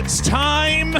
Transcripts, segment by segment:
It's time.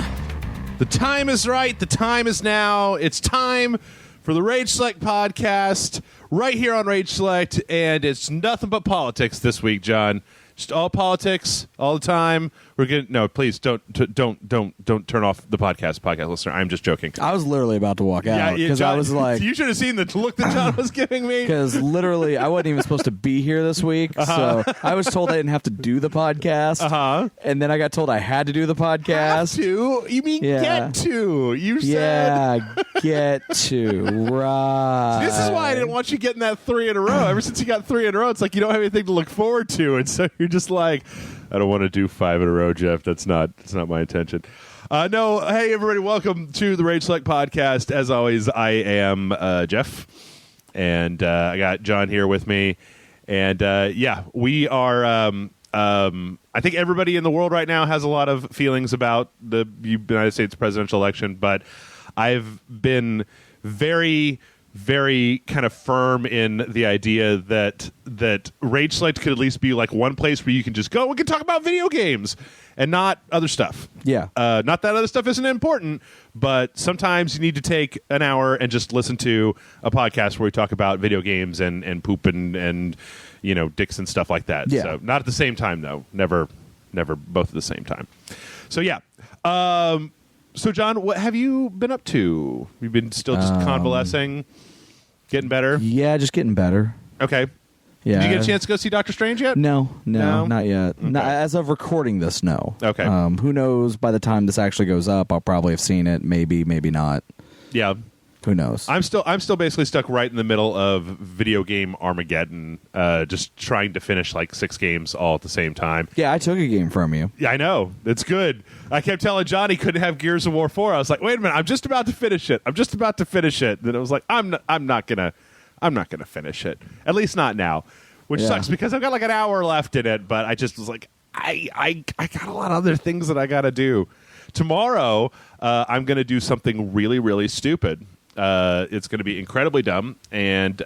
The time is right. The time is now. It's time for the Rage Select podcast right here on Rage Select, and it's nothing but politics this week, John. Just all politics all the time. We're gonna please don't turn off the podcast listener. I'm just joking. I was literally about to walk out because I was like, you should have seen the look that John was giving me. Because literally, I wasn't even supposed to be here this week, so I was told I didn't have to do the podcast, and then I got told I had to do the podcast. Have to? You mean get to? You said get to right. This is why I didn't want you getting that 3 in a row. Ever since you got 3 in a row, it's like you don't have anything to look forward to, and so you're just like, I don't want to do 5 in a row, Jeff. That's not my intention. No, hey everybody, welcome to the Rage Select podcast. As always, I am Jeff, and I got John here with me, and we are. I think everybody in the world right now has a lot of feelings about the United States presidential election, but I've been very kind of firm in the idea that Rage Select could at least be like one place where you can just go, we can talk about video games and not other stuff. Yeah. Not that other stuff isn't important, but sometimes you need to take an hour and just listen to a podcast where we talk about video games and poop and dicks and stuff like that. Yeah. So not at the same time, though. Never both at the same time. So, yeah. So, John, what have you been up to? You've been still just convalescing? Getting better? Yeah, just getting better. Okay. Yeah. Did you get a chance to go see Doctor Strange yet? No, not yet. Okay. Not, as of recording this, no. Okay. Who knows? By the time this actually goes up, I'll probably have seen it. Maybe not. Yeah. Who knows? I'm still basically stuck right in the middle of video game Armageddon, just trying to finish like 6 games all at the same time. Yeah, I took a game from you. Yeah, I know. It's good. I kept telling John he couldn't have Gears of War 4. I was like, wait a minute, I'm just about to finish it. Then I was like, I'm not gonna finish it. At least not now. Which sucks because I've got like an hour left in it, but I just was like, I got a lot of other things that I gotta do. Tomorrow, I'm gonna do something really, really stupid. It's going to be incredibly dumb, and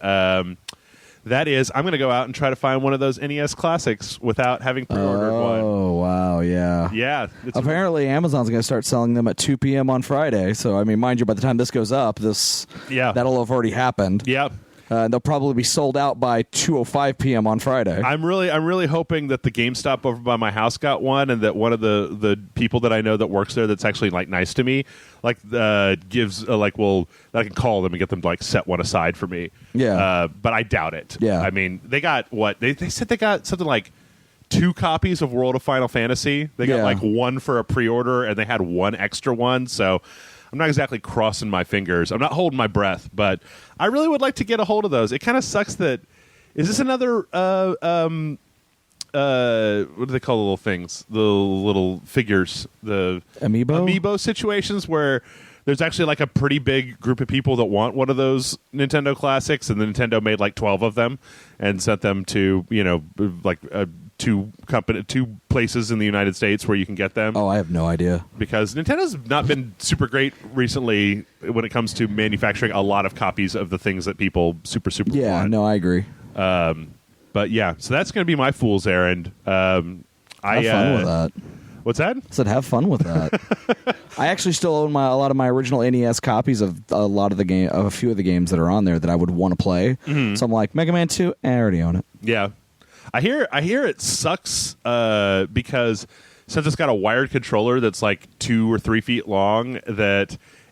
that is I'm going to go out and try to find one of those NES classics without having pre-ordered one. Oh, wow, yeah. Yeah. Apparently, Amazon's going to start selling them at 2 p.m. on Friday, so, I mean, mind you, by the time this goes up, that'll have already happened. Yeah. They'll probably be sold out by 2:05 p.m. on Friday. I'm really hoping that the GameStop over by my house got one, and that one of the people that I know that works there that's actually like nice to me, like gives that I can call them and get them to like set one aside for me. Yeah. But I doubt it. Yeah. I mean, they got what they said they got something like 2 copies of World of Final Fantasy. They got like one for a pre-order, and they had one extra one. So I'm not exactly crossing my fingers. I'm not holding my breath, but I really would like to get a hold of those. It kind of sucks that... Is this another... what do they call the little things? The little figures. The Amiibo situations where there's actually like a pretty big group of people that want one of those Nintendo classics, and the Nintendo made like 12 of them and sent them to, two places in the United States where you can get them. Oh, I have no idea. Because Nintendo's not been super great recently when it comes to manufacturing a lot of copies of the things that people super want. Yeah, no, I agree. But yeah, so that's going to be my fool's errand. Have fun with that. What's that? I said have fun with that. I actually still own a lot of my original NES copies of a few of the games that are on there that I would want to play. Mm-hmm. So I'm like, Mega Man 2, I already own it. Yeah. I hear it sucks because since it's got a wired controller that's like 2 or 3 feet long,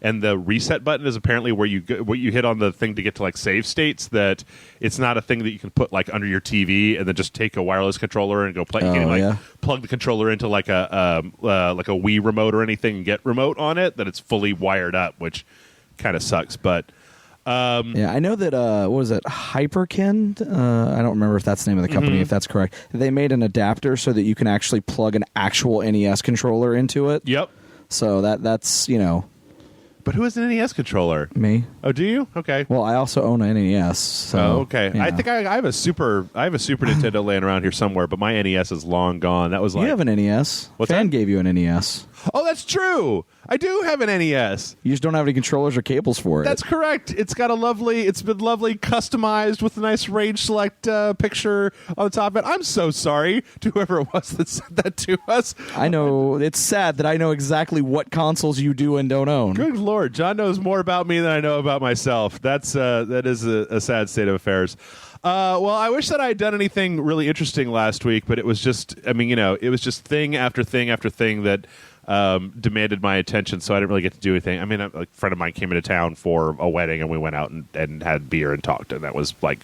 and the reset button is apparently where you hit on the thing to get to like save states, that it's not a thing that you can put like under your TV and then just take a wireless controller and go play. You can plug the controller into like a Wii remote or anything and get remote on it. That it's fully wired up, which kind of sucks, but. I know that, what was it, Hyperkin? I don't remember if that's the name of the company, if that's correct. They made an adapter so that you can actually plug an actual NES controller into it. Yep. So that's, But who has an NES controller? Me. Oh, do you? Okay. Well, I also own an NES. So, okay. Yeah. I think I have a Super Nintendo laying around here somewhere, but my NES is long gone. That was like... You have an NES. What's Fan that? gave you an NES. Oh, that's true. I do have an NES. You just don't have any controllers or cables for it. That's correct. It's been lovely customized with a nice range select picture on the top of it. I'm so sorry to whoever it was that said that to us. I know. It's sad that I know exactly what consoles you do and don't own. Good Lord. John knows more about me than I know about myself. That is a sad state of affairs. Well, I wish that I had done anything really interesting last week, but it was just, it was just thing after thing after thing that demanded my attention, so I didn't really get to do anything. I mean, a friend of mine came into town for a wedding, and we went out and had beer and talked, and that was like,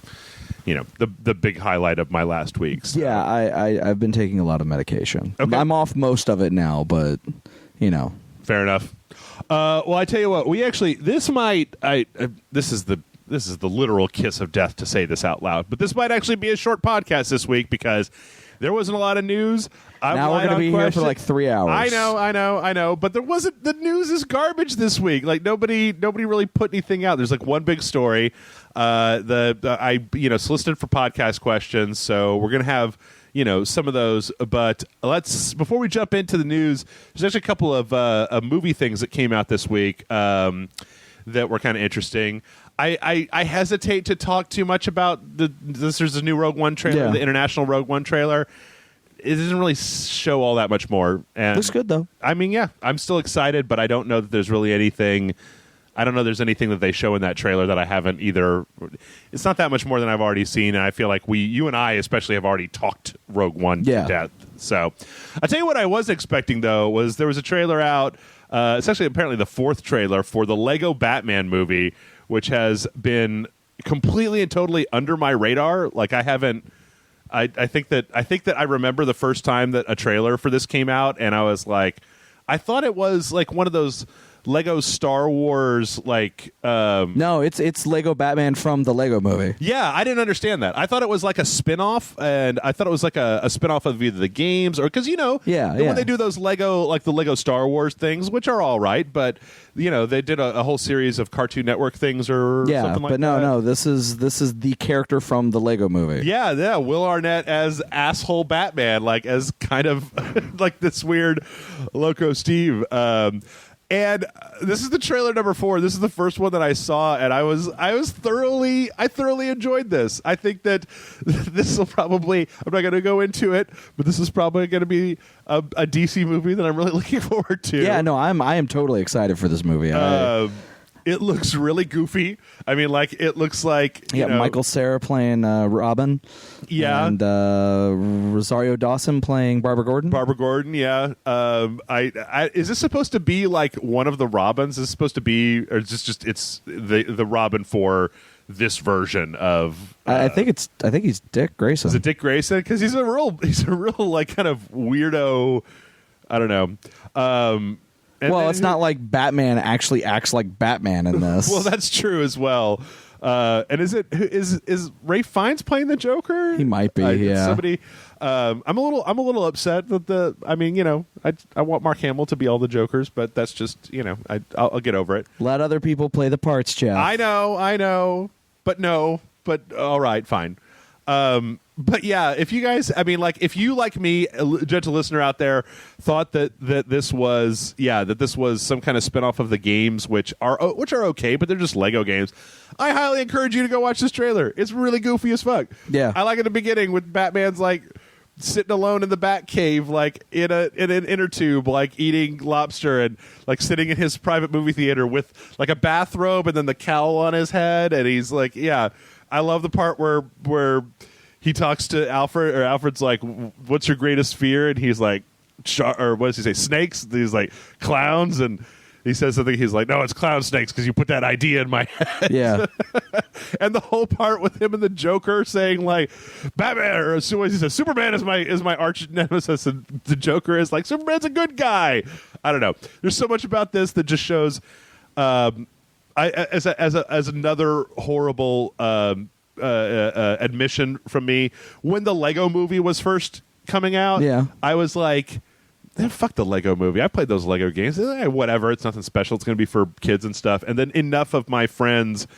the big highlight of my last week. So. Yeah, I've been taking a lot of medication. Okay. I'm off most of it now, but, Fair enough. Well, I tell you what, this is the literal kiss of death to say this out loud, but this might actually be a short podcast this week because there wasn't a lot of news. Now we're going to be here for like 3 hours. I know. But there wasn't. The news is garbage this week. Like nobody really put anything out. There's like one big story. I solicited for podcast questions, so we're going to have some of those. But before we jump into the news, there's actually a couple of movie things that came out this week that were kind of interesting. I hesitate to talk too much about there's a new Rogue One trailer, the international Rogue One trailer. It doesn't really show all that much more. And looks good though. I mean, yeah, I'm still excited, but I don't know that there's really anything. I don't know there's anything that they show in that trailer that I haven't either. It's not that much more than I've already seen, and I feel like you and I especially have already talked Rogue One to death. So I'll tell you what I was expecting, though, was there was a trailer out. It's actually apparently the fourth trailer for the Lego Batman movie, which has been completely and totally under my radar. Like I haven't. I think that I remember the first time that a trailer for this came out, and I was like, I thought it was like one of those Lego Star Wars No, it's Lego Batman from the Lego movie. Yeah, I didn't understand that. I thought it was like a spin-off, and I thought it was like a spin-off of either the games or because when they do those Lego, like the Lego Star Wars things, which are all right, but they did a whole series of Cartoon Network things or something like that. No, this is the character from the Lego movie. Yeah, Will Arnett as asshole Batman, like as kind of like this weird Loco Steve. And this is the trailer number 4. This is the first one that I saw, and I thoroughly enjoyed this. I think that this will probably, I'm not going to go into it, but this is probably going to be a DC movie that I'm really looking forward to. Yeah, no, I am totally excited for this movie. It looks really goofy. I mean, like it looks like Michael Cera playing Robin. Yeah, and Rosario Dawson playing Barbara Gordon. Yeah. Is this supposed to be like one of the Robins? Is this supposed to be, or is this just it's the Robin for this version of? I think he's Dick Grayson. Is it Dick Grayson? Because he's a real like kind of weirdo. I don't know. It's not like Batman actually acts like Batman in this. Well, that's true as well. And is Ray Fiennes playing the Joker? He might be. Yeah. Somebody. I'm a little upset that I want Mark Hamill to be all the Jokers, but that's just I'll get over it. Let other people play the parts, Jeff. I know, but all right, fine. But yeah, if you guys, if you like me, a gentle listener out there, thought that this was some kind of spinoff of the games, which are okay, but they're just Lego games, I highly encourage you to go watch this trailer. It's really goofy as fuck. Yeah, I like at the beginning with Batman's like sitting alone in the Bat Cave, like in an inner tube, like eating lobster and like sitting in his private movie theater with like a bathrobe and then the cowl on his head, and he's like, yeah. I love the part where he talks to Alfred, or Alfred's like, "What's your greatest fear?" And he's like, or what does he say? Snakes. And he's like, clowns, and he says something. He's like, "No, it's clown snakes because you put that idea in my head." Yeah. And the whole part with him and the Joker saying like, "Batman," or he says, "Superman is my arch nemesis," and the Joker is like, "Superman's a good guy." I don't know. There's so much about this that just shows. As another horrible admission from me, when the Lego movie was first coming out, I was like, fuck the Lego movie. I played those Lego games. Whatever, it's nothing special. It's going to be for kids and stuff. And then enough of my friends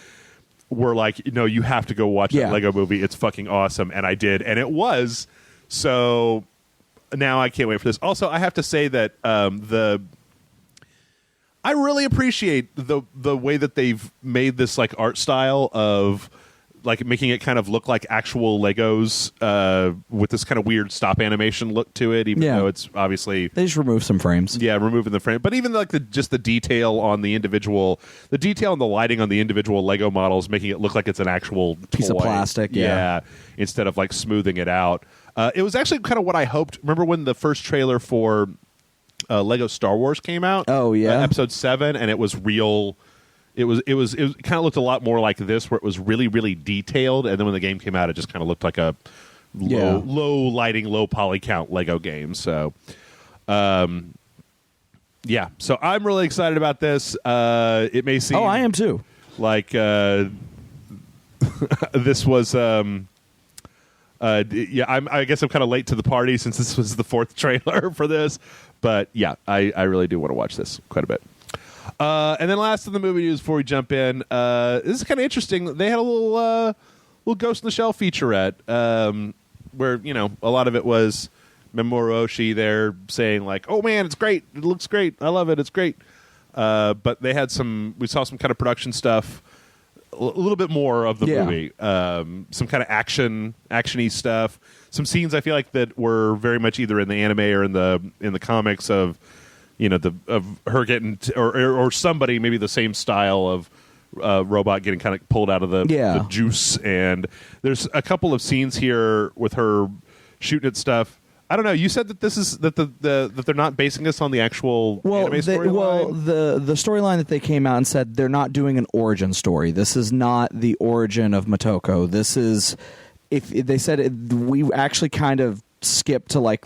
were like, you have to go watch that Lego movie. It's fucking awesome. And I did. And it was. So now I can't wait for this. Also, I have to say that I really appreciate the way that they've made this like art style of like making it kind of look like actual Legos with this kind of weird stop animation look to it, even though it's obviously they just remove some frames. Yeah, removing the frame, but even like the detail on the detail and the lighting on the individual Lego models, making it look like it's an actual piece of plastic. Yeah, instead of like smoothing it out. It was actually kind of what I hoped. Remember when the first trailer for Lego Star Wars came out? Oh yeah, Episode 7, and it was real. It kind of looked a lot more like this, where it was really, really detailed, and then when the game came out, it just kind of looked like a low lighting, low poly count Lego game. So, so I'm really excited about this. It may seem I am too. Like this was I guess I'm kind of late to the party since this was the 4th trailer for this, but yeah, I really do want to watch this quite a bit. And then last of the movie news before we jump in, this is kind of interesting. They had a little Ghost in the Shell featurette where, a lot of it was Mamoru Oshii there saying like, oh man, it's great. It looks great. I love it. It's great. But they had we saw some kind of production stuff, a little bit more of the movie, some kind of action-y stuff, some scenes I feel like that were very much either in the anime or in the comics of of her getting or somebody maybe the same style of robot getting kind of pulled out of the juice. And there's a couple of scenes here with her shooting at stuff. I don't know. You said that this is that that they're not basing this on the actual anime storyline. Well, the storyline that they came out and said they're not doing an origin story. This is not the origin of Motoko. This is if they said we actually kind of skip to like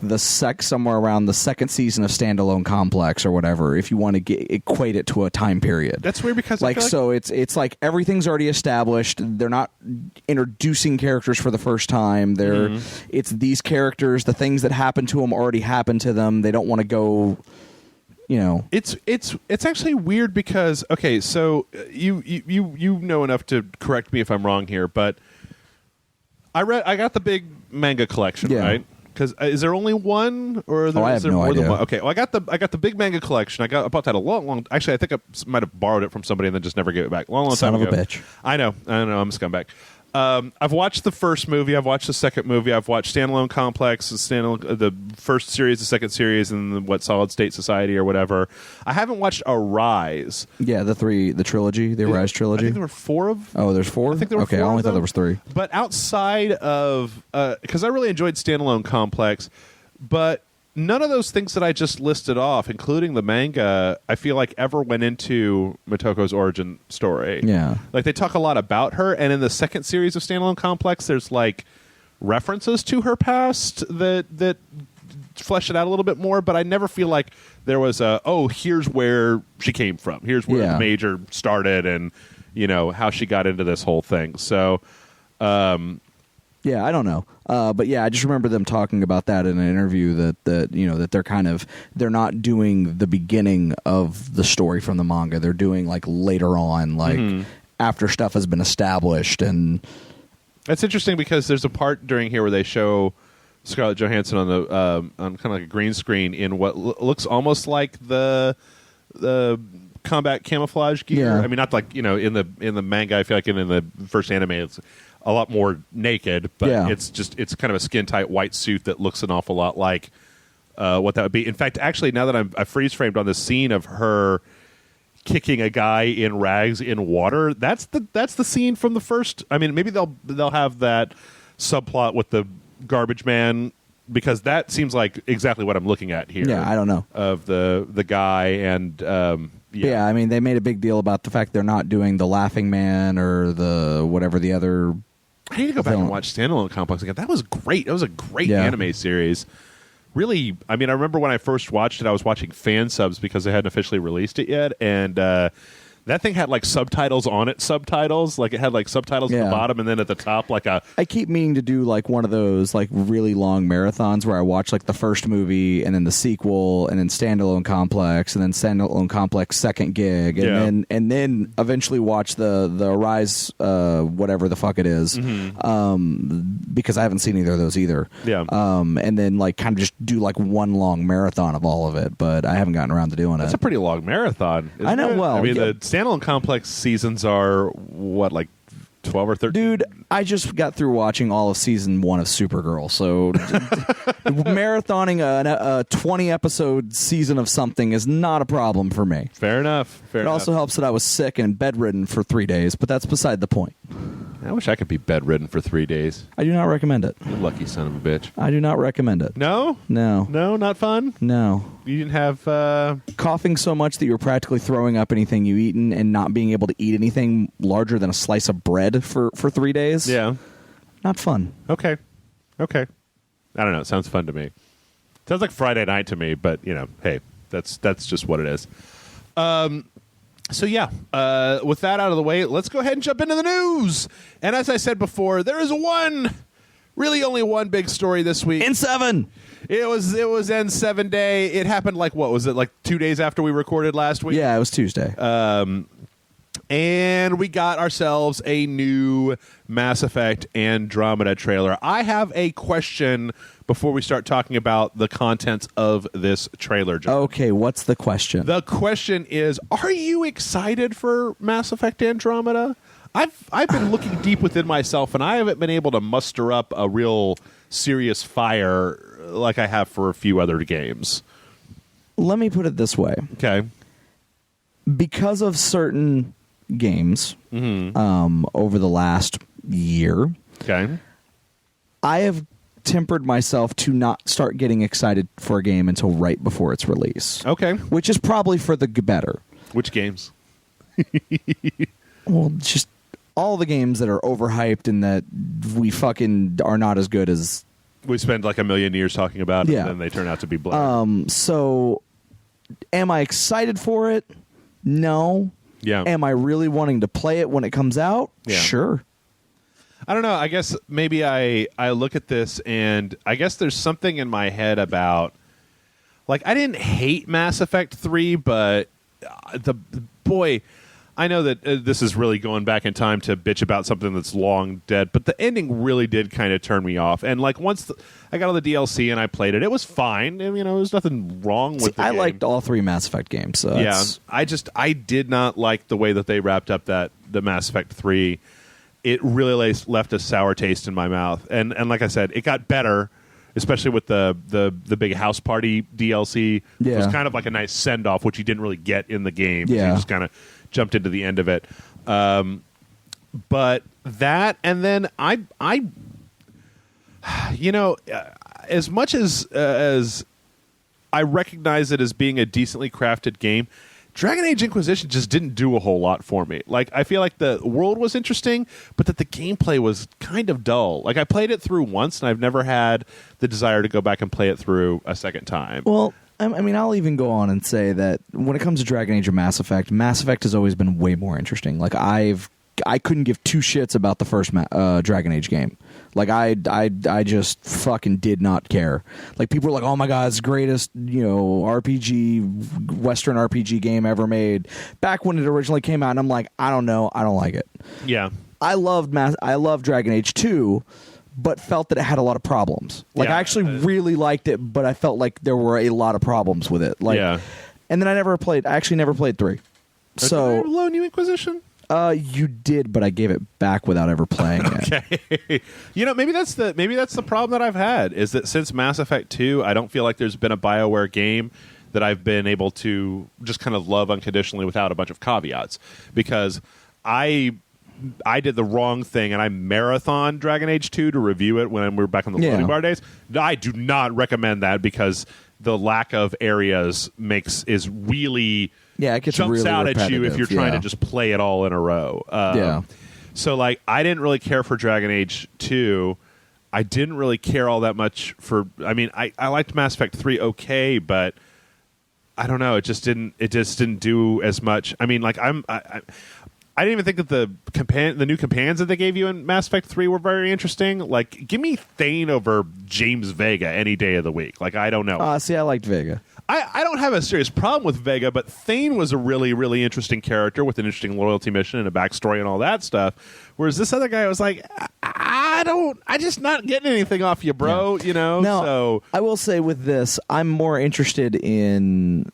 somewhere around the 2nd season of Standalone Complex or whatever, if you want to equate it to a time period. That's weird because it's like everything's already established. They're not introducing characters for the first time. It's these characters, the things that happen to them already happened to them. They don't want to go. It's actually weird because so you know enough to correct me if I'm wrong here, but I got the big manga collection, right? Because is there only one, or is there more than one? Okay, well, I got the big manga collection. I bought that a long. Actually, I think I might have borrowed it from somebody and then just never gave it back. Long Son time of ago. a bitch. I know. I'm a scumbag. I've watched the first movie. I've watched the second movie. I've watched Standalone Complex, the first series, the second series, and Solid State Society or whatever. I haven't watched Arise. Yeah, the trilogy, the Arise trilogy. I think there were 4 of. Oh, there's 4. I think there were 4. I only thought there was 3. But outside of, because I really enjoyed Standalone Complex, but none of those things that I just listed off, including the manga, I feel like ever went into Motoko's origin story. Yeah. Like, they talk a lot about her, and in the second series of Standalone Complex, there's, like, references to her past that flesh it out a little bit more, but I never feel like there was here's where she came from. Here's where the Major started and, how she got into this whole thing. So, yeah, I don't know. But yeah, I just remember them talking about that in an interview that they're not doing the beginning of the story from the manga. They're doing like later on, like after stuff has been established. And that's interesting because there's a part during here where they show Scarlett Johansson on the on kind of like a green screen in what looks almost like the combat camouflage gear. Yeah. I mean, not like in the manga. I feel like in the first anime, it's a lot more naked, but it's kind of a skin tight white suit that looks an awful lot like what that would be. In fact, actually, now that I freeze framed on this scene of her kicking a guy in rags in water, that's the scene from the first. I mean, maybe they'll have that subplot with the garbage man, because that seems like exactly what I'm looking at here. Yeah, I don't know. Of the guy and yeah, I mean, they made a big deal about the fact they're not doing the Laughing Man or the whatever the other. I need to go back and watch Standalone Complex again. That was great. That was a great anime series. Really, I mean, I remember when I first watched it, I was watching fan subs because they hadn't officially released it yet, and that That thing had like subtitles on it. Subtitles, like it had like subtitles at the bottom, and then at the top, like a. I keep meaning to do like one of those like really long marathons where I watch like the first movie and then the sequel and then Standalone Complex and then Standalone Complex second gig and then eventually watch the Arise whatever the fuck it is, because I haven't seen either of those either. Yeah. And then like kind of just do like one long marathon of all of it, but I haven't gotten around to doing it. That's a pretty long marathon. I know. It? Well, I mean, the Standalone Complex seasons are what, like 12 or 13? Dude, I just got through watching all of season 1 of Supergirl, so marathoning a 20-episode season of something is not a problem for me. Fair enough. It also helps that I was sick and bedridden for 3 days, but that's beside the point. I wish I could be bedridden for 3 days. I do not recommend it. You lucky son of a bitch. I do not recommend it. No? No. No, not fun? No. You didn't have... Coughing so much that you're practically throwing up anything you eaten and not being able to eat anything larger than a slice of bread for 3 days? Yeah. Not fun. Okay. I don't know. It sounds fun to me. Sounds like Friday night to me, but, you know, hey, that's just what it is. So, yeah, with that out of the way, let's go ahead and jump into the news. And as I said before, there is really only one big story this week. N7! It was N7 Day. It happened like, what was it, like 2 days after we recorded last week? Yeah, it was Tuesday. And we got ourselves a new Mass Effect Andromeda trailer. I have a question before we start talking about the contents of this trailer, John. Okay, what's the question? The question is, are you excited for Mass Effect Andromeda? I've been looking deep within myself, and I haven't been able to muster up a real serious fire like I have for a few other games. Let me put it this way. Okay. Because of certain games over the last year, Okay. I have tempered myself to not start getting excited for a game until right before its release. Okay. Which is probably for the better. Which games? Well, just all the games that are overhyped and that we fucking are not as good as... We spend like a million years talking about it, Yeah. and then they turn out to be bland. So, am I excited for it? No. Yeah. Am I really wanting to play it when it comes out? Yeah. Sure. I don't know. I guess maybe I look at this and I guess there's something in my head about, like, I didn't hate Mass Effect 3, but boy, I know that this is really going back in time to bitch about something that's long dead, but the ending really did kind of turn me off. And like once I got all the DLC and I played it, it was fine. And, you know, there's nothing wrong with the I game. liked all 3 Mass Effect games. So Yeah, I did not like the way that they wrapped up the Mass Effect 3. It really left a sour taste in my mouth. And like I said, it got better, especially with the big house party DLC. Yeah. It was kind of like a nice send off, which you didn't really get in the game. Yeah. You just kind of jumped into the end of it. But that, and then I you know, as much as I recognize it as being a decently crafted game, Dragon Age Inquisition just didn't do a whole lot for me. Like, I feel like the world was interesting, but that the gameplay was kind of dull. Like, I played it through once, and I've never had the desire to go back and play it through a second time. Well, I mean, I'll even go on and say that when it comes to Dragon Age or Mass Effect has always been way more interesting. Like, I couldn't give 2 shits about the first Dragon Age game. Like, I just fucking did not care. Like, people were like, oh my god, it's the greatest, you know, RPG, Western RPG game ever made. Back when it originally came out, and I'm like, I don't know, I don't like it. Yeah. I loved Dragon Age 2, but felt that it had a lot of problems. Like, Yeah. I actually really liked it, but I felt like there were a lot of problems with it. Like, Yeah. And then I actually never played 3. So, Did I loan you Inquisition? you did, but I gave it back without ever playing it. Okay. You know, maybe that's the problem that I've had, is that since Mass Effect 2, I don't feel like there's been a BioWare game that I've been able to just kind of love unconditionally without a bunch of caveats, because I did the wrong thing and I marathon Dragon Age 2 to review it when we were back in the loading bar days. I do not recommend that, because the lack of areas is really it gets jumps really out at you if you're trying to yeah. just play it all in a row. So, like, I didn't really care for Dragon Age 2. I didn't really care all that much for... I mean, I liked Mass Effect 3 okay, but I don't know. It just didn't do as much. I mean, like I didn't even think that the new companions that they gave you in Mass Effect 3 were very interesting. Like, give me Thane over James Vega any day of the week. Like, I don't know. See, I liked Vega. I don't have a serious problem with Vega, but Thane was a really, really interesting character with an interesting loyalty mission and a backstory and all that stuff. Whereas this other guy was like, I just not getting anything off you, bro. Yeah. You know. Now, so I will say with this, I'm more interested in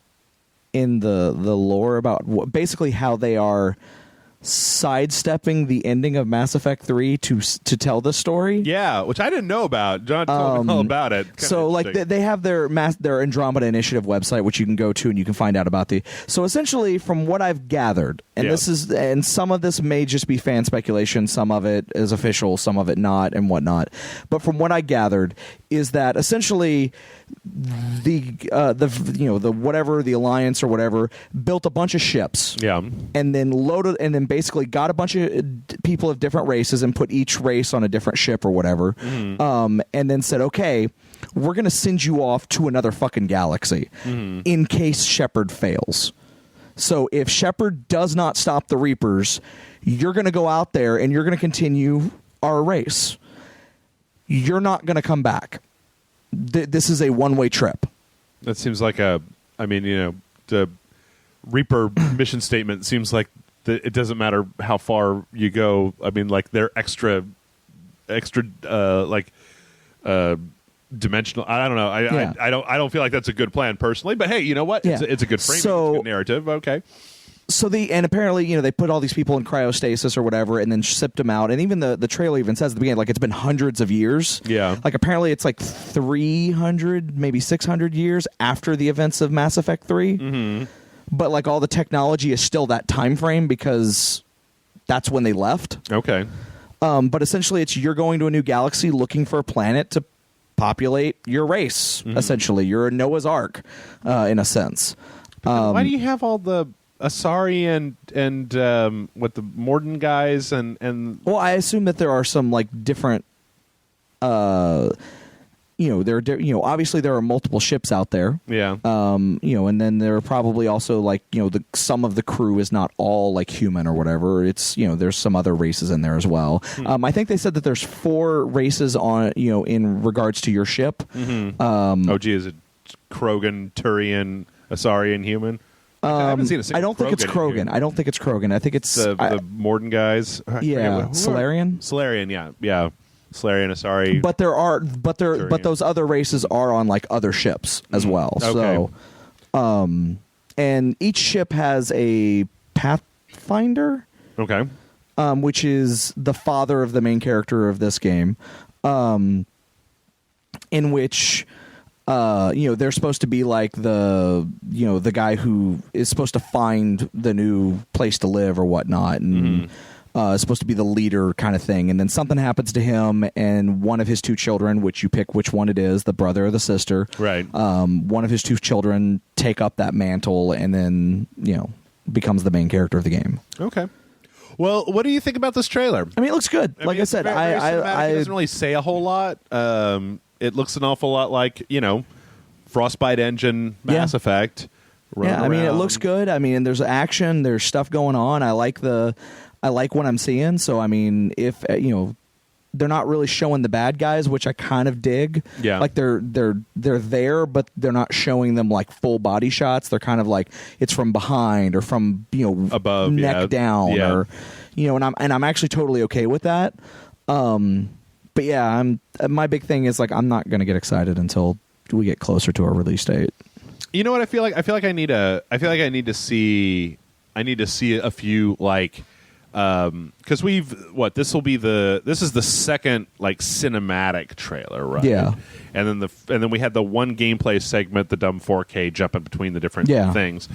the lore about basically how they are sidestepping the ending of Mass Effect 3 to tell the story. Yeah, which I didn't know about. John told me all about it. Kinda so like they have their Andromeda Initiative website, which you can go to and you can find out about so essentially from what I've gathered, and some of this may just be fan speculation, some of it is official, some of it not, and whatnot, but from what I gathered is that essentially the whatever, the Alliance or whatever, built a bunch of ships, and then basically got a bunch of people of different races and put each race on a different ship or whatever, and then said, okay, we're going to send you off to another fucking galaxy in case Shepard fails. So if Shepard does not stop the Reapers, you're going to go out there and you're going to continue our race. You're not going to come back. This is a one-way trip. That seems like the Reaper mission statement seems like it doesn't matter how far you go. I mean, like they're extra dimensional. I don't know. I don't feel like that's a good plan personally. But hey, you know what? Yeah. It's a good framing. It's a good narrative. Okay. So apparently, they put all these people in cryostasis or whatever and then shipped them out. And even the trailer even says at the beginning, like, it's been hundreds of years. Yeah. Like, apparently it's like 300, maybe 600 years after the events of Mass Effect 3. Mm-hmm. But, like, all the technology is still that time frame because that's when they left. Okay. But essentially, you're going to a new galaxy looking for a planet to populate your race, essentially. You're a Noah's Ark, in a sense. Why do you have all the Asari and what the Morden guys and well, I assume that there are some like different obviously there are multiple ships out there. Yeah. And then there are probably also like, some of the crew is not all like human or whatever. It's, there's some other races in there as well. I think they said that there's 4 races on, in regards to your ship. Is it Krogan, Turian, Asari, and human? I haven't seen a single I don't think it's Krogan. I don't think it's Krogan. I think it's the Morden guys. Solarian. Solarian, yeah. Solarian, Asari. But those other races are on like other ships as well. Okay. So, and each ship has a Pathfinder. Okay. Which is the father of the main character of this game, in which. They're supposed to be like the guy who is supposed to find the new place to live or whatnot, and is supposed to be the leader kind of thing. And then something happens to him, and one of his 2 children, which you pick which one it is, the brother or the sister, right? One of his 2 children take up that mantle, and then becomes the main character of the game. Okay. Well, what do you think about this trailer? I mean, it looks good. Like I said, it doesn't really say a whole lot. It looks an awful lot like, Frostbite engine Mass Effect. Yeah, I mean, it looks good. I mean, there's action, there's stuff going on. I like what I'm seeing. So, I mean, if they're not really showing the bad guys, which I kind of dig. Yeah, like they're there, but they're not showing them like full body shots. They're kind of like it's from behind or from above, neck down, or and I'm actually totally okay with that. But yeah, my big thing is like I'm not going to get excited until we get closer to our release date. You know what I feel like? I feel like I need to see a few like because this is the second like cinematic trailer, right? Yeah. And then we had the one gameplay segment, the dumb 4K jumping between the different things.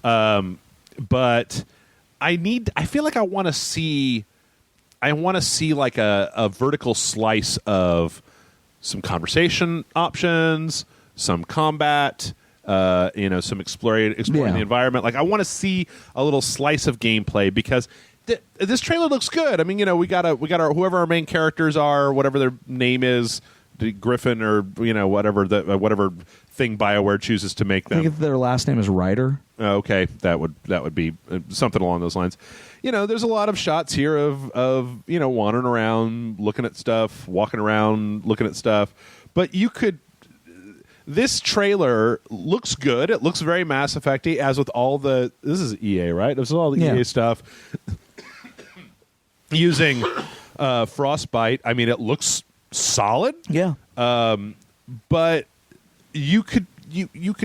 But I feel like I want to see like a vertical slice of some conversation options, some combat, some exploring the environment. Like I want to see a little slice of gameplay because this trailer looks good. I mean, we got our whoever our main characters are, whatever their name is, Griffin or whatever whatever thing BioWare chooses to make them. I think their last name is Ryder. Okay, that would be something along those lines. There's a lot of shots here of wandering around, looking at stuff, walking around, looking at stuff. But this trailer looks good. It looks very Mass Effect-y, as with all the. This is EA, right? This is all the EA stuff. Using Frostbite. I mean, it looks solid. Yeah. But you could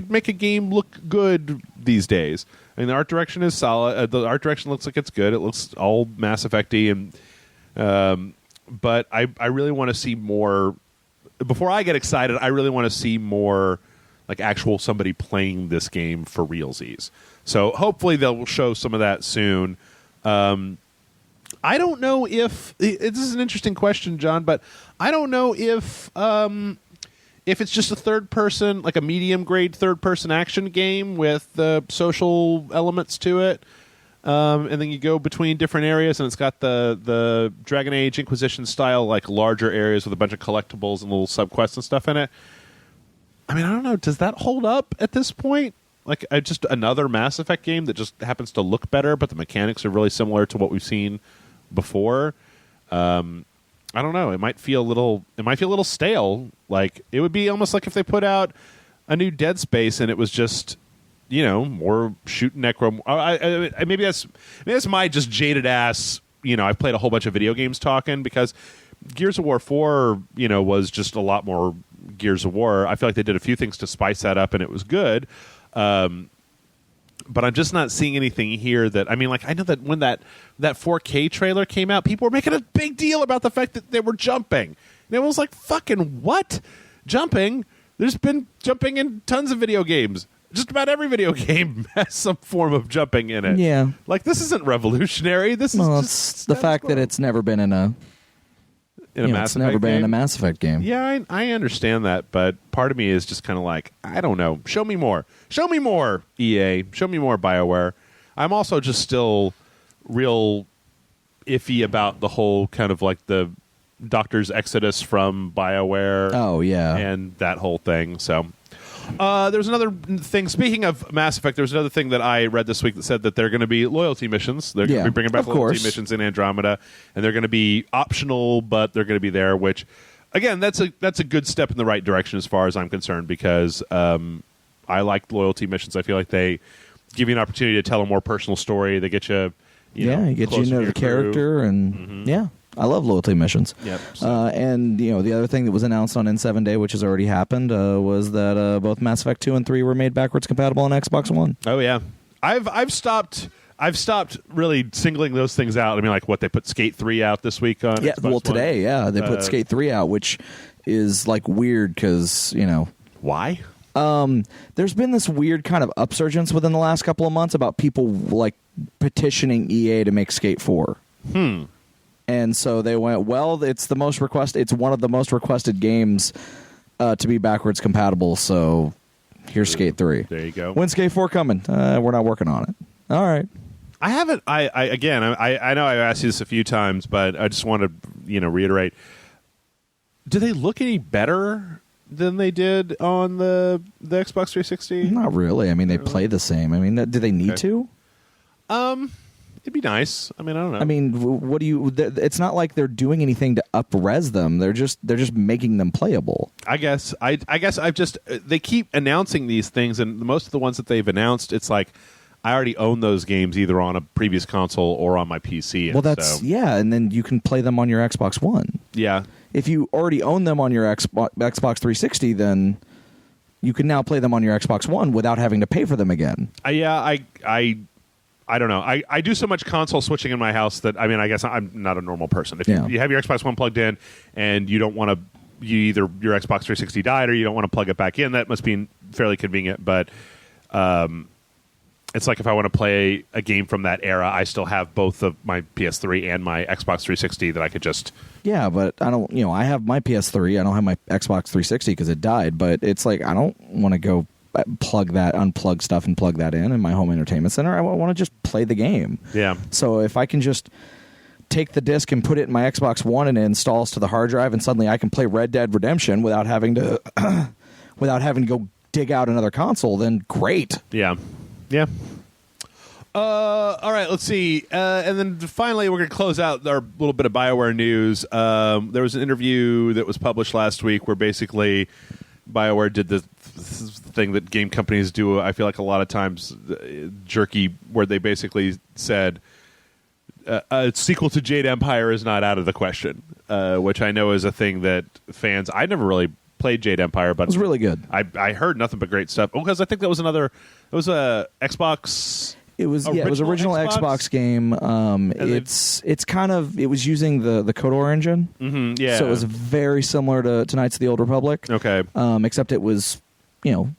make a game look good these days. I mean, the art direction is solid. The art direction looks like it's good. It looks all Mass Effect-y, but I really want to see more. Before I get excited, I really want to see more like actual somebody playing this game for realsies. So hopefully they'll show some of that soon. I don't know if this is an interesting question, John, but I don't know if it's just a third person, like a medium grade third person action game with social elements to it. And then you go between different areas, and it's got the Dragon Age Inquisition style, like larger areas with a bunch of collectibles and little subquests and stuff in it. I mean, I don't know. Does that hold up at this point? Like just another Mass Effect game that just happens to look better, but the mechanics are really similar to what we've seen before. I don't know. It might feel a little stale. Like it would be almost like if they put out a new Dead Space and it was just more shooting necro. Maybe that's my just jaded ass. I've played a whole bunch of video games talking, because Gears of War 4, was just a lot more Gears of War. I feel like they did a few things to spice that up, and it was good. But I'm just not seeing anything here that, I mean, like, I know that when that 4K trailer came out, people were making a big deal about the fact that they were jumping. And it was like, fucking what? Jumping? There's been jumping in tons of video games. Just about every video game has some form of jumping in it. Yeah. Like, this isn't revolutionary. This is just the fact that it's never been in a Mass Effect been game. in a Mass Effect game. Yeah, I understand that, but part of me is just kind of like, I don't know. Show me more. Show me more, EA. Show me more, BioWare. I'm also just still real iffy about the whole kind of like the Doctor's exodus from BioWare. Oh, yeah. And that whole thing, so... there's another thing. Speaking of Mass Effect, there's another thing that I read this week that said that they're going to be loyalty missions. They're going to be bringing back loyalty missions in Andromeda, and they're going to be optional, but they're going to be there. Which, again, that's a good step in the right direction as far as I'm concerned, because I like loyalty missions. I feel like they give you an opportunity to tell a more personal story. They get you, get you to know the character, and I love loyalty missions. Yep. And the other thing that was announced on N7 Day, which has already happened, was that both Mass Effect 2 and 3 were made backwards compatible on Xbox One. Oh yeah, I've stopped really singling those things out. I mean, like what they put Skate 3 out this week on. Yeah, Xbox well One. today, they put Skate 3 out, which is like weird because why. There's been this weird kind of upsurgence within the last couple of months about people like petitioning EA to make Skate 4. And so they went, well, it's the most requested. It's one of the most requested games to be backwards compatible. So here's Skate 3. There you go. When's Skate 4 coming? We're not working on it. All right. I haven't. I know I've asked you this a few times, but I just want to reiterate. Do they look any better than they did on the Xbox 360? Not really. I mean, they play the same. I mean, do they need to? It'd be nice. I mean, I don't know. I mean, what do you? It's not like they're doing anything to up-res them. They're just making them playable. I guess I've just they keep announcing these things, and most of the ones that they've announced, it's like I already own those games either on a previous console or on my PC. Well, and then you can play them on your Xbox One. Yeah. If you already own them on your Xbox 360, then you can now play them on your Xbox One without having to pay for them again. I don't know. I do so much console switching in my house that, I mean, I guess I'm not a normal person. If you have your Xbox One plugged in and you don't want to, either your Xbox 360 died or you don't want to plug it back in, that must be fairly convenient. But it's like if I want to play a game from that era, I still have both of my PS3 and my Xbox 360 that I could just... Yeah, but I don't, I have my PS3. I don't have my Xbox 360 because it died. But it's like I don't want to go unplug stuff and plug that in my home entertainment center. I want to just play the game. Yeah. So if I can just take the disc and put it in my Xbox One and it installs to the hard drive, and suddenly I can play Red Dead Redemption without having to go dig out another console, then great. Yeah. All right, let's see. And then finally, we're going to close out our little bit of BioWare news. There was an interview that was published last week where basically BioWare did this thing that game companies do, I feel like a lot of times, jerky, where they basically said a sequel to Jade Empire is not out of the question, which I know is a thing that fans... I never really played Jade Empire, but... It was really good. I heard nothing but great stuff. Because I think that was another... It was a Xbox... It was original Xbox game. It's kind of, it was using the KOTOR engine. Mm-hmm, yeah. So it was very similar to Knights of the Old Republic. Okay. Except it was, Kung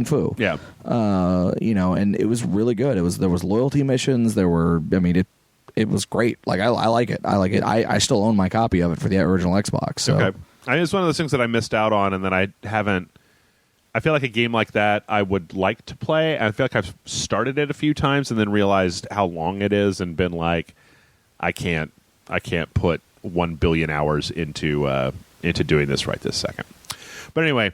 Fu. Yeah. And it was really good. There was loyalty missions. It was great. Like I like it. I still own my copy of it for the original Xbox. So. Okay. It's one of those things that I missed out on, and then I haven't. I feel like a game like that I would like to play. I feel like I've started it a few times and then realized how long it is and been like, I can't put 1 billion hours into doing this right this second. But anyway,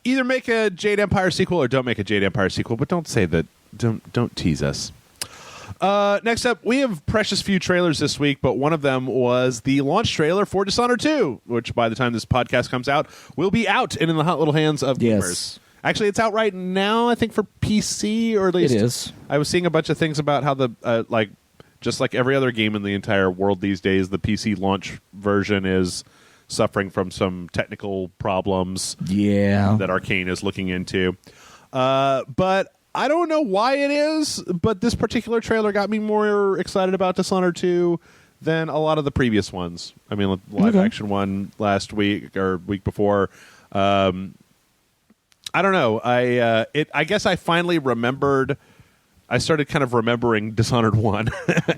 either make a Jade Empire sequel or don't make a Jade Empire sequel, but don't say that. Don't tease us. Next up, we have precious few trailers this week, but one of them was the launch trailer for Dishonored 2, which by the time this podcast comes out, will be out and in the hot little hands of gamers. Actually, it's out right now, I think, for PC, or at least... It is. I was seeing a bunch of things about how just like every other game in the entire world these days, the PC launch version is suffering from some technical problems that Arcane is looking into. But... I don't know why it is, but this particular trailer got me more excited about Dishonored 2 than a lot of the previous ones. I mean, the live-action one last week or week before. I don't know. I guess I finally remembered... I started kind of remembering Dishonored 1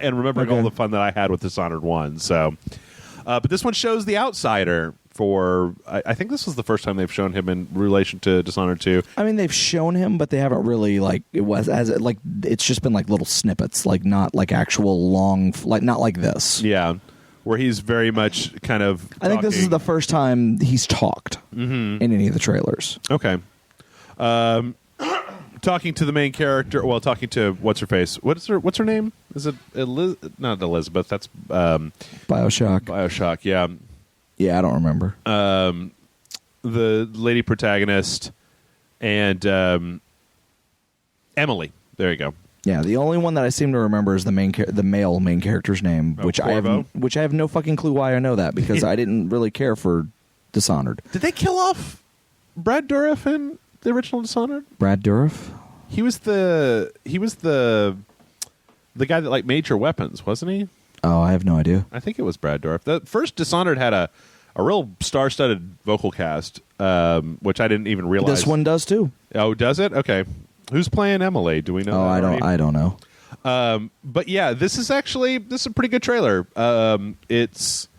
and remembering all the fun that I had with Dishonored 1. So, but this one shows the outsider... I think this was the first time they've shown him in relation to Dishonored 2. I mean, they've shown him, but they haven't really it's just been like little snippets, like not like actual long, like not like this. Yeah, where he's very much kind of. I think this is the first time he's talked in any of the trailers. Okay, talking to the main character. Well, talking to what's her face. What's her name? Is it not Elizabeth? That's BioShock. BioShock. Yeah. Yeah, I don't remember. The lady protagonist and Emily. There you go. Yeah, the only one that I seem to remember is the male main character's name, which I have no fucking clue why I know that, because I didn't really care for Dishonored. Did they kill off Brad Dourif in the original Dishonored? Brad Dourif? He was the guy that made your weapons, wasn't he? Oh, I have no idea. I think it was Brad Dourif. The first Dishonored had a real star-studded vocal cast, which I didn't even realize. This one does too. Oh, does it? Okay. Who's playing Emily? Do we know? Oh, that I don't know. But yeah, this is a pretty good trailer. It's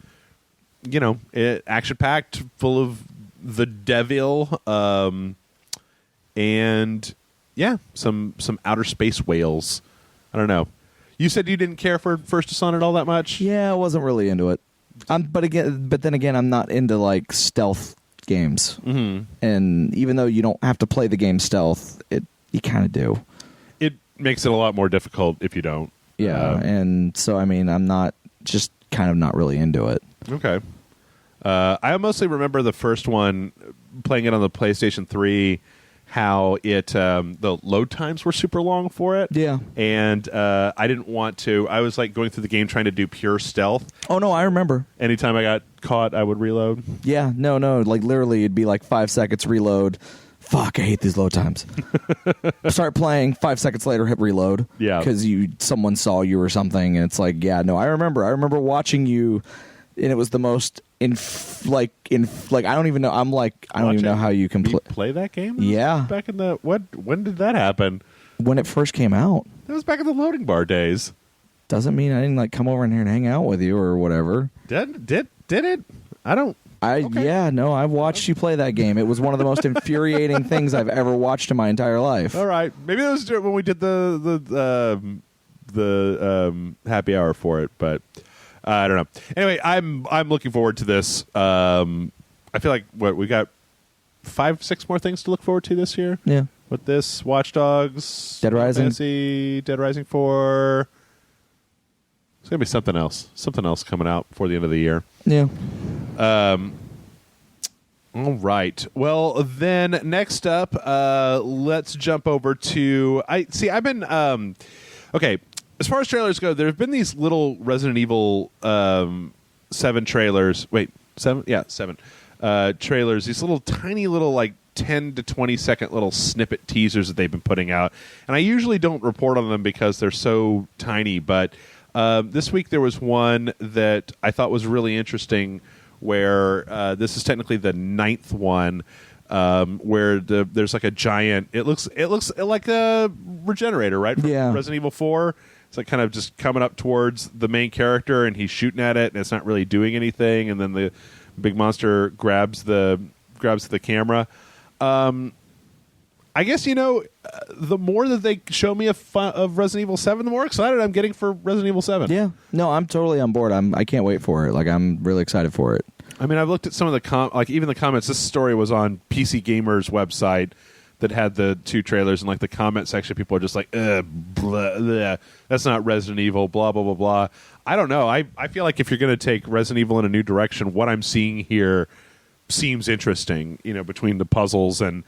action-packed, full of the devil, and yeah, some outer space whales. I don't know. You said you didn't care for first Dishonored all that much? Yeah, I wasn't really into it. But then again, I'm not into like stealth games. Mm-hmm. And even though you don't have to play the game stealth, you kind of do. It makes it a lot more difficult if you don't. Yeah, and so I mean, I'm not really into it. Okay. I mostly remember the first one, playing it on the PlayStation 3. How the load times were super long for it. Yeah. And I didn't want to. I was going through the game trying to do pure stealth. Oh, no, I remember. Anytime I got caught, I would reload. Yeah, no. Literally, it'd be 5 seconds reload. Fuck, I hate these load times. Start playing, 5 seconds later, hit reload. Yeah. Because someone saw you or something, and it's I remember watching you, and it was the most... I don't even know. I don't even know how you can play that game. Yeah, back in the when did that happen? When it first came out. That was back in the loading bar days. Doesn't mean I didn't come over in here and hang out with you or whatever. Did it? I don't. Okay. Yeah, no. I've watched you play that game. It was one of the most infuriating things I've ever watched in my entire life. All right, maybe that was when we did the happy hour for it, but I don't know. Anyway, I'm looking forward to this. I feel like we got 5-6 more things to look forward to this year. Yeah. With this, Watch Dogs, Dead Rising. Fantasy, Dead Rising 4. It's gonna be something else coming out before the end of the year. Yeah. All right. Well, then next up, let's jump over to I've been okay. As far as trailers go, there have been these little Resident Evil 7 trailers. Wait, 7? Yeah, 7 trailers. These little tiny little like 10 to 20 second little snippet teasers that they've been putting out, and I usually don't report on them because they're so tiny. But this week there was one that I thought was really interesting, where this is technically the 9th one, where there's like a giant. It looks like a regenerator, right? From Resident Evil 4. It's like kind of just coming up towards the main character, and he's shooting at it, and it's not really doing anything. And then the big monster grabs the camera. I guess, the more that they show me of Resident Evil 7, the more excited I'm getting for Resident Evil 7. Yeah. No, I'm totally on board. I can't wait for it. Like, I'm really excited for it. I mean, I've looked at some of the even the comments. This story was on PC Gamer's website that had the 2 trailers, and like the comment section, people are just like, blah, blah, that's not Resident Evil, blah, blah, blah, blah. I don't know. I feel like if you're going to take Resident Evil in a new direction, what I'm seeing here seems interesting, between the puzzles and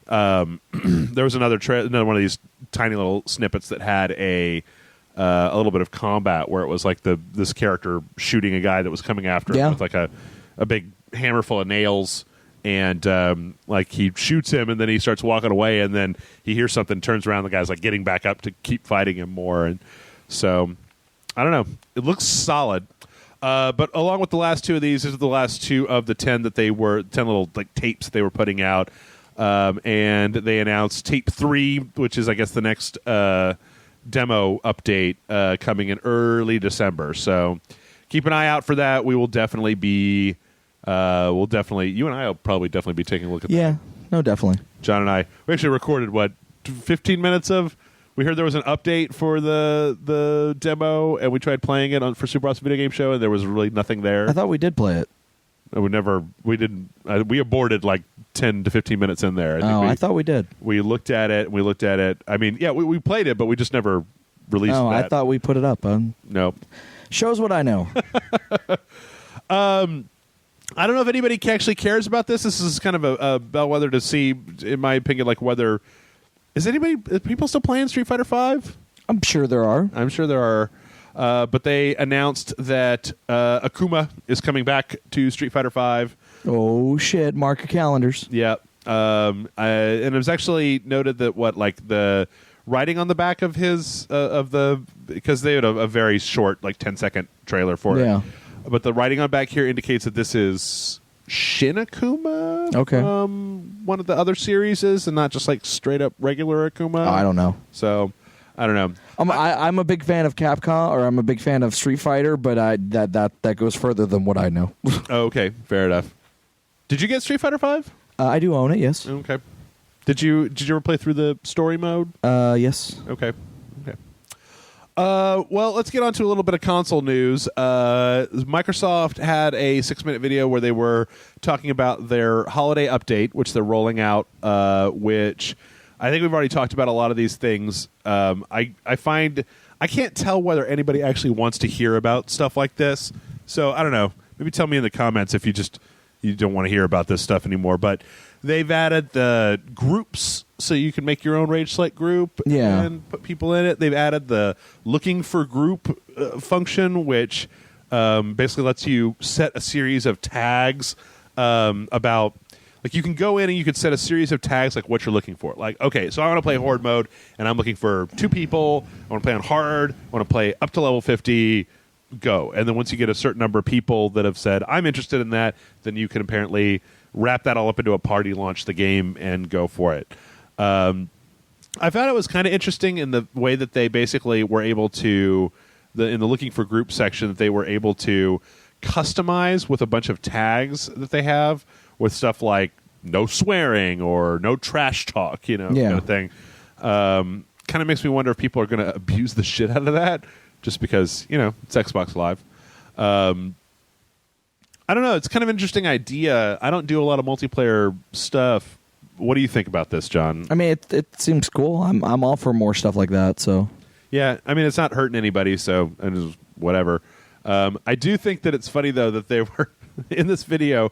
there was another one of these tiny little snippets that had a little bit of combat where it was like this character shooting a guy that was coming after him with like a big hammer full of nails, and like he shoots him, and then he starts walking away, and then he hears something, turns around, the guy's like getting back up to keep fighting him more. And so I don't know, it looks solid. But along with the last 2 of these are the last 2 of the 10 that 10 little like tapes that they were putting out. And they announced tape 3, which is, I guess, the next demo update coming in early December. So keep an eye out for that. We will definitely be, you and I will probably definitely be taking a look at that. Yeah, no, definitely. John and I, we actually recorded, 15 minutes of... We heard there was an update for the demo, and we tried playing it for Super Awesome Video Game Show, and there was really nothing there. I thought we did play it. We aborted like 10 to 15 minutes in there. I thought we did. We looked at it. I mean, yeah, we played it, but we just never released that. I thought we put it up. Nope. Shows what I know. I don't know if anybody actually cares about this. This is kind of a bellwether to see, in my opinion, like whether... Is people still playing Street Fighter V? I'm sure there are. But they announced that Akuma is coming back to Street Fighter V. Oh, shit. Mark your calendars. Yeah. And it was actually noted that the writing on the back of his because they had a very short, like 10-second trailer for it. But the writing on the back here indicates that this is Shin Akuma from one of the other series, and not just like straight up regular Akuma. I don't know. So I don't know. I'm a big fan of Capcom, or I'm a big fan of Street Fighter, but that goes further than what I know. Okay, fair enough. Did you get Street Fighter V? I do own it. Yes. Okay. Did you ever play through the story mode? Yes. Okay. Well, let's get on to a little bit of console news. Microsoft had a 6-minute video where they were talking about their holiday update, which they're rolling out, which I think we've already talked about a lot of these things. I find I can't tell whether anybody actually wants to hear about stuff like this. So I don't know. Maybe tell me in the comments if you don't want to hear about this stuff anymore. But they've added the groups, so you can make your own Rage Select group and put people in it. They've added the looking for group function, which basically lets you set a series of tags about... Like, you can go in and you can set a series of tags, like what you're looking for. Like, okay, so I want to play Horde mode, and I'm looking for 2 people. I want to play on hard. I want to play up to level 50. Go. And then once you get a certain number of people that have said, I'm interested in that, then you can apparently wrap that all up into a party, launch the game, and go for it. I found it was kind of interesting in the way that they basically were able to, in the looking for group section, that they were able to customize with a bunch of tags that they have, with stuff like no swearing or no trash talk, kind of thing. Kind kind of makes me wonder if people are going to abuse the shit out of that just because, it's Xbox Live. I don't know. It's kind of an interesting idea. I don't do a lot of multiplayer stuff. What do you think about this, John? I mean, it seems cool. I'm all for more stuff like that. So yeah, I mean, it's not hurting anybody, so and whatever. I do think that it's funny though that they were in this video.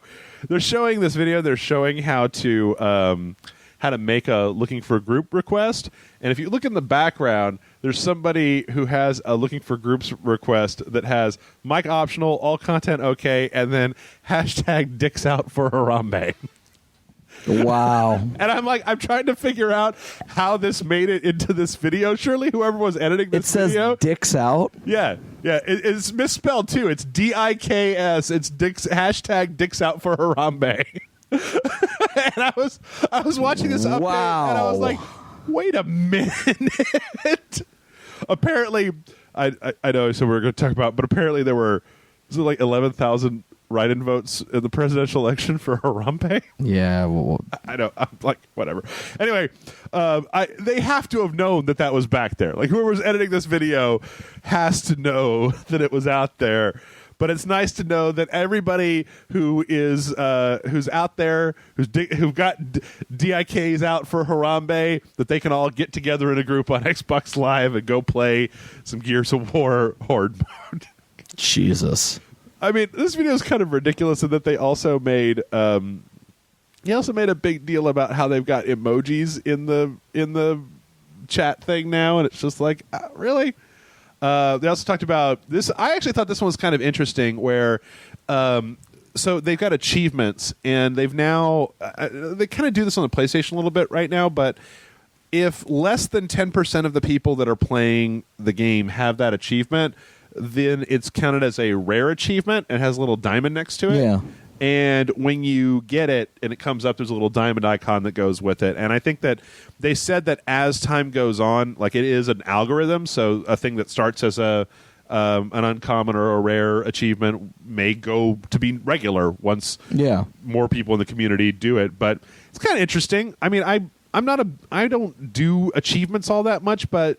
They're showing how to make a looking for group request, and if you look in the background, there's somebody who has a looking for groups request that has mic optional, all content okay, and then hashtag dicks out for Harambe. Wow. And I'm trying to figure out how this made it into this video. Surely whoever was editing this video. It says dicks out? Yeah. It's misspelled too. It's DIKS. It's dicks, hashtag dicks out for Harambe. And I was watching this update and I was like, wait a minute. Apparently, I know, so we're going to talk about, but apparently there were, was it like 11,000 write-in votes in the presidential election for Harambe? Yeah. Well, I know. I'm like, whatever. Anyway, they have to have known that was back there. Like, whoever was editing this video has to know that it was out there. But it's nice to know that everybody who is who's out there, who've got DIKs out for Harambe, that they can all get together in a group on Xbox Live and go play some Gears of War Horde mode. Jesus. I mean, this video is kind of ridiculous in that they also made a big deal about how they've got emojis in the chat thing now, and it's just like, really? They also talked about this. I actually thought this one was kind of interesting, where so they've got achievements, and they've now they kind of do this on the PlayStation a little bit right now, but if less than 10% of the people that are playing the game have that achievement, then it's counted as a rare achievement and has a little diamond next to it. Yeah. And when you get it and it comes up, there's a little diamond icon that goes with it. And I think that they said that as time goes on, like, it is an algorithm, so a thing that starts as an uncommon or a rare achievement may go to be regular once more people in the community do it. But it's kind of interesting. I mean, I don't do achievements all that much, but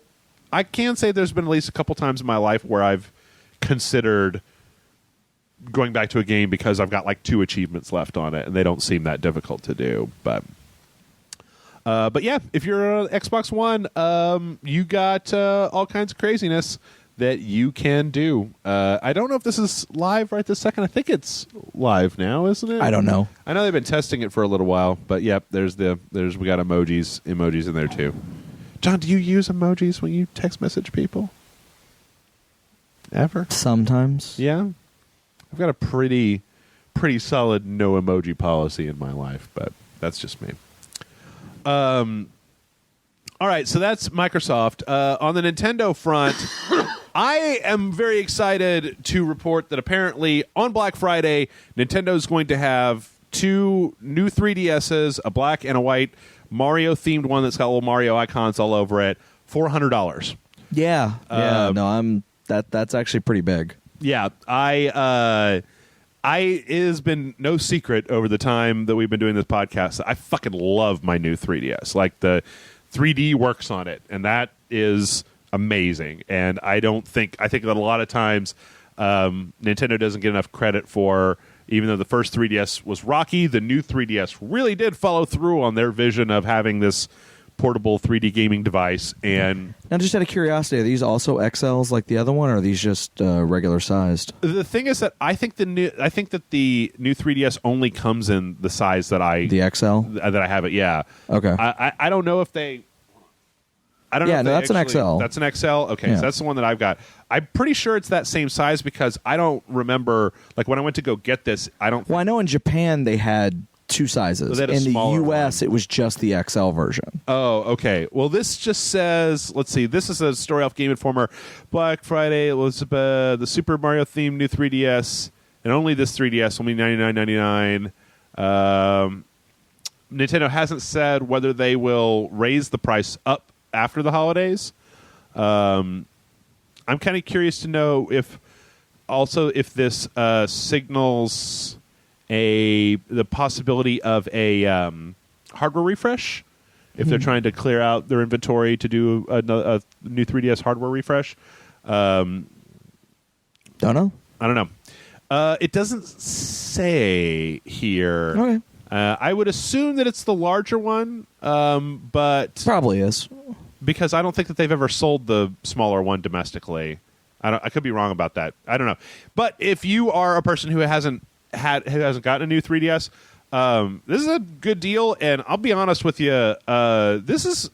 I can say there's been at least a couple times in my life where I've considered going back to a game because I've got like 2 achievements left on it, and they don't seem that difficult to do. But yeah, if you're on Xbox One, you got all kinds of craziness that you can do. I don't know if this is live right this second. I think it's live now, isn't it? I don't know. I know they've been testing it for a little while, but yep, we got emojis in there too. John, do you use emojis when you text message people? Ever? Sometimes. Yeah? I've got a pretty solid no emoji policy in my life, but that's just me. All right, so that's Microsoft. On the Nintendo front, I am very excited to report that apparently on Black Friday, Nintendo is going to have 2 new 3DSs, a black and a white Mario-themed one that's got little Mario icons all over it, $400. Yeah. No, that's actually pretty big. Yeah, it has been no secret over the time that we've been doing this podcast that I fucking love my new 3DS. Like, the 3D works on it, and that is amazing. And I think that a lot of times Nintendo doesn't get enough credit for, even though the first 3DS was rocky, the new 3DS really did follow through on their vision of having this portable 3D gaming device. And now, just out of curiosity, are these also XLs like the other one, or are these just regular sized? The thing is that I think that the new 3DS only comes in the size that the XL that I have it. Yeah. Okay. I don't know if they. I don't know. Yeah, if no, that's actually, an XL. That's an XL. Okay, yeah. So that's the one that I've got. I'm pretty sure it's that same size because I don't remember. Like, when I went to go get this, I don't. Well, I know in Japan they had 2 sizes. They had a in the US, one. it was just the XL version. Oh, okay. Well, this just says. Let's see. This is a story off Game Informer. Black Friday was the Super Mario themed new 3DS, and only this 3DS, only $99.99. Nintendo hasn't said whether they will raise the price up after the holidays. I'm kind of curious to know if this signals the possibility of a hardware refresh. if they're trying to clear out their inventory to do a new 3DS hardware refresh. Don't know. I don't know. It doesn't say here. Okay. I would assume that it's the larger one, but Probably is. because I don't think that they've ever sold the smaller one domestically. I could be wrong about that. I don't know. But if you are a person who hasn't gotten a new 3DS, this is a good deal. And I'll be honest with you, this is.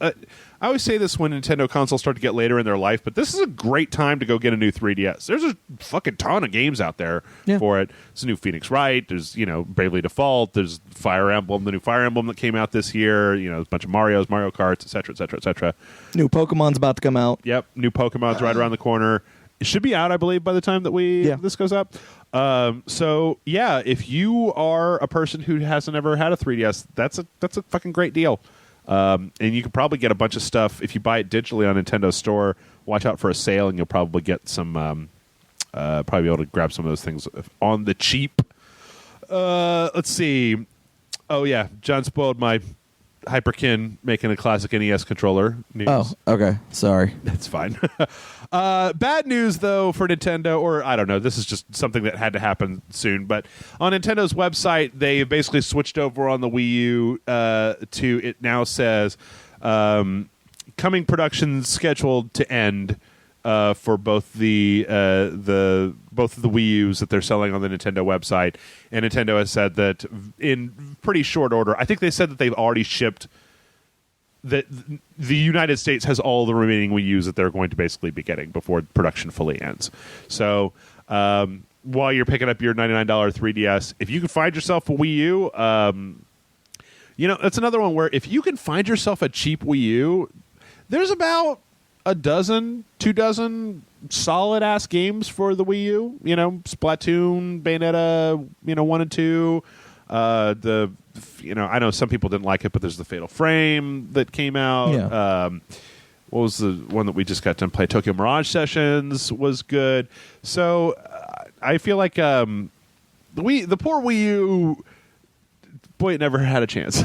I always say this when Nintendo consoles start to get later in their life, but this is a great time to go get a new 3DS. There's a fucking ton of games out there for it. There's a new Phoenix Wright. There's, Bravely Default. There's Fire Emblem, the new Fire Emblem that came out this year. A bunch of Marios, Mario Karts, et cetera, et cetera, et cetera. New Pokemon's about to come out. Yep, new Pokemon's right around the corner. It should be out, I believe, by the time that this goes up. So, yeah, if you are a person who hasn't ever had a 3DS, that's a fucking great deal. And you can probably get a bunch of stuff if you buy it digitally on Nintendo Store. Watch out for a sale, and you'll probably get some. Probably be able to grab some of those things on the cheap. Let's see. Oh yeah, John spoiled my Hyperkin making a classic NES controller news. Oh, okay. Sorry. That's fine. Bad news, though, for Nintendo, or I don't know, this is just something that had to happen soon, but on Nintendo's website, they basically switched over on the Wii U to, it now says, coming production scheduled to end for both both of the Wii U's that they're selling on the Nintendo website, and Nintendo has said that in pretty short order, I think they said that they've already shipped, that the United States has all the remaining Wii U's that they're going to basically be getting before production fully ends. So while you're picking up your $99 3DS, if you can find yourself a Wii U, that's another one where if you can find yourself a cheap Wii U, there's about a dozen, 2 dozen solid ass games for the Wii U. Splatoon, Bayonetta, 1 and 2. I know some people didn't like it, but there's the Fatal Frame that came out. Yeah. What was the one that we just got done playing? Tokyo Mirage Sessions was good. So I feel like the poor Wii U, boy, it never had a chance.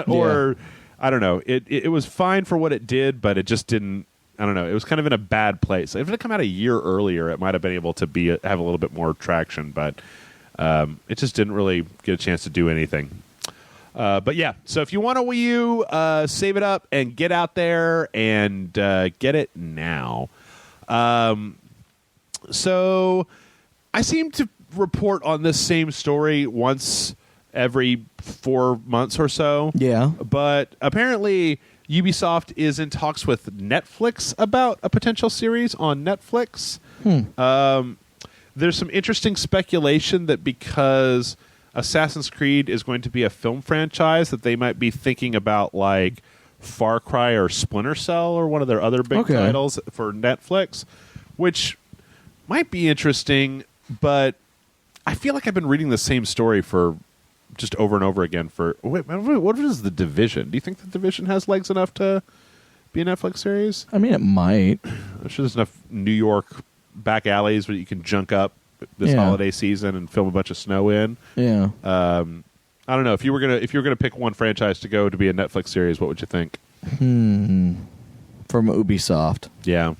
Or I don't know. It was fine for what it did, but it just didn't. I don't know. It was kind of in a bad place. If it had come out a year earlier, it might have been able to have a little bit more traction, but it just didn't really get a chance to do anything. But yeah, so if you want a Wii U, save it up and get out there and get it now. So I seem to report on this same story once every 4 months or so. Yeah. But apparently Ubisoft is in talks with Netflix about a potential series on Netflix. There's some interesting speculation that because Assassin's Creed is going to be a film franchise, that they might be thinking about like Far Cry or Splinter Cell or one of their other big titles for Netflix, which might be interesting, but I feel like I've been reading the same story for just over and over again what is The Division? Do you think The Division has legs enough to be a Netflix series? I mean, it might. I'm sure there's enough New York back alleys where you can junk up this holiday season and film a bunch of snow in. Yeah. I don't know, if you were gonna pick one franchise to go to be a Netflix series, what would you think? From Ubisoft. Yeah.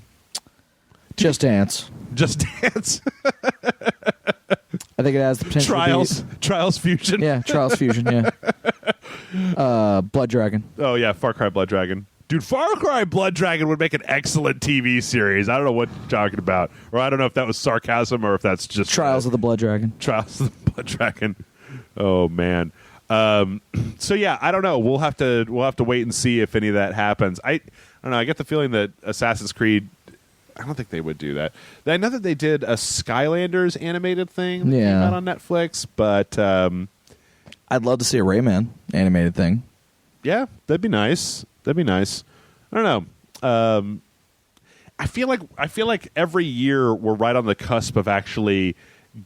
Just Dance. Just Dance. I think it has the potential Trials Fusion. Yeah, Trials Fusion, yeah. Blood Dragon. Oh, yeah, Far Cry Blood Dragon. Dude, Far Cry Blood Dragon would make an excellent TV series. I don't know what you're talking about. Or I don't know if that was sarcasm or if that's just... Trials of the Blood Dragon. Trials of the Blood Dragon. Oh, man. So, yeah, I don't know. We'll have to wait and see if any of that happens. I don't know. I get the feeling that Assassin's Creed... I don't think they would do that. I know that they did a Skylanders animated thing that came out on Netflix, but I'd love to see a Rayman animated thing. Yeah, that'd be nice. I don't know. I feel like every year we're right on the cusp of actually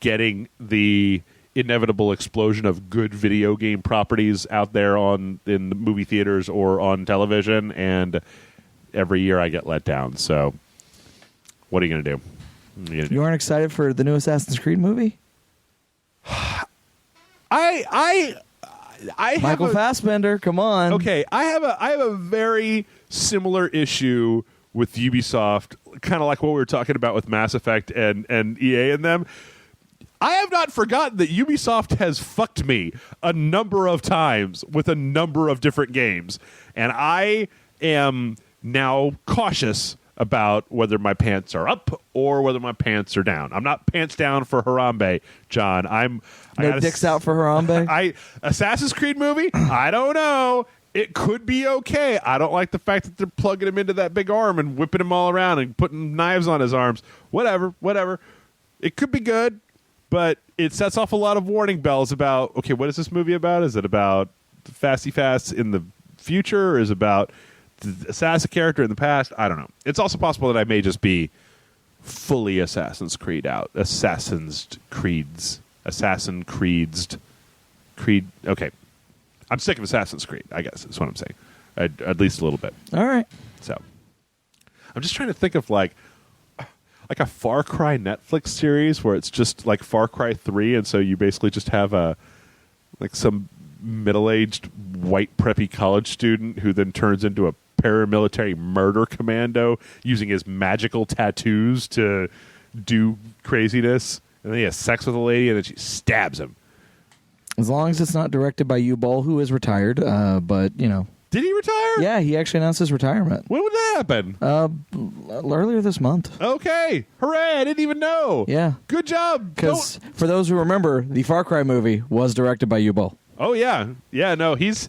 getting the inevitable explosion of good video game properties out there in the movie theaters or on television, and every year I get let down. So. What are you going to do? You aren't excited for the new Assassin's Creed movie? I have Michael Fassbender, come on. Okay, I have a very similar issue with Ubisoft, kind of like what we were talking about with Mass Effect and EA and them. I have not forgotten that Ubisoft has fucked me a number of times with a number of different games, and I am now cautious about whether my pants are up or whether my pants are down. I'm not pants down for Harambe, John. No dicks out for Harambe? Assassin's Creed movie? I don't know. It could be okay. I don't like the fact that they're plugging him into that big arm and whipping him all around and putting knives on his arms. Whatever. It could be good, but it sets off a lot of warning bells about, okay, what is this movie about? Is it about Fasty Fast in the future, or is it about the assassin character in the past? I don't know. It's also possible that I may just be fully Assassin's Creed out. Assassin Creed. Okay. I'm sick of Assassin's Creed, I guess, is what I'm saying. At least a little bit. All right. So, I'm just trying to think of like a Far Cry Netflix series where it's just like Far Cry 3, and so you basically just have some middle-aged white preppy college student who then turns into a paramilitary murder commando using his magical tattoos to do craziness, and then he has sex with a lady and then she stabs him. As long as it's not directed by U-Ball, who is retired, but, you know. Did he retire? Yeah, he actually announced his retirement. When would that happen? Earlier this month. Okay. Hooray, I didn't even know. Yeah. Good job. Because for those who remember, the Far Cry movie was directed by U-Ball. Oh, yeah. Yeah, no, he's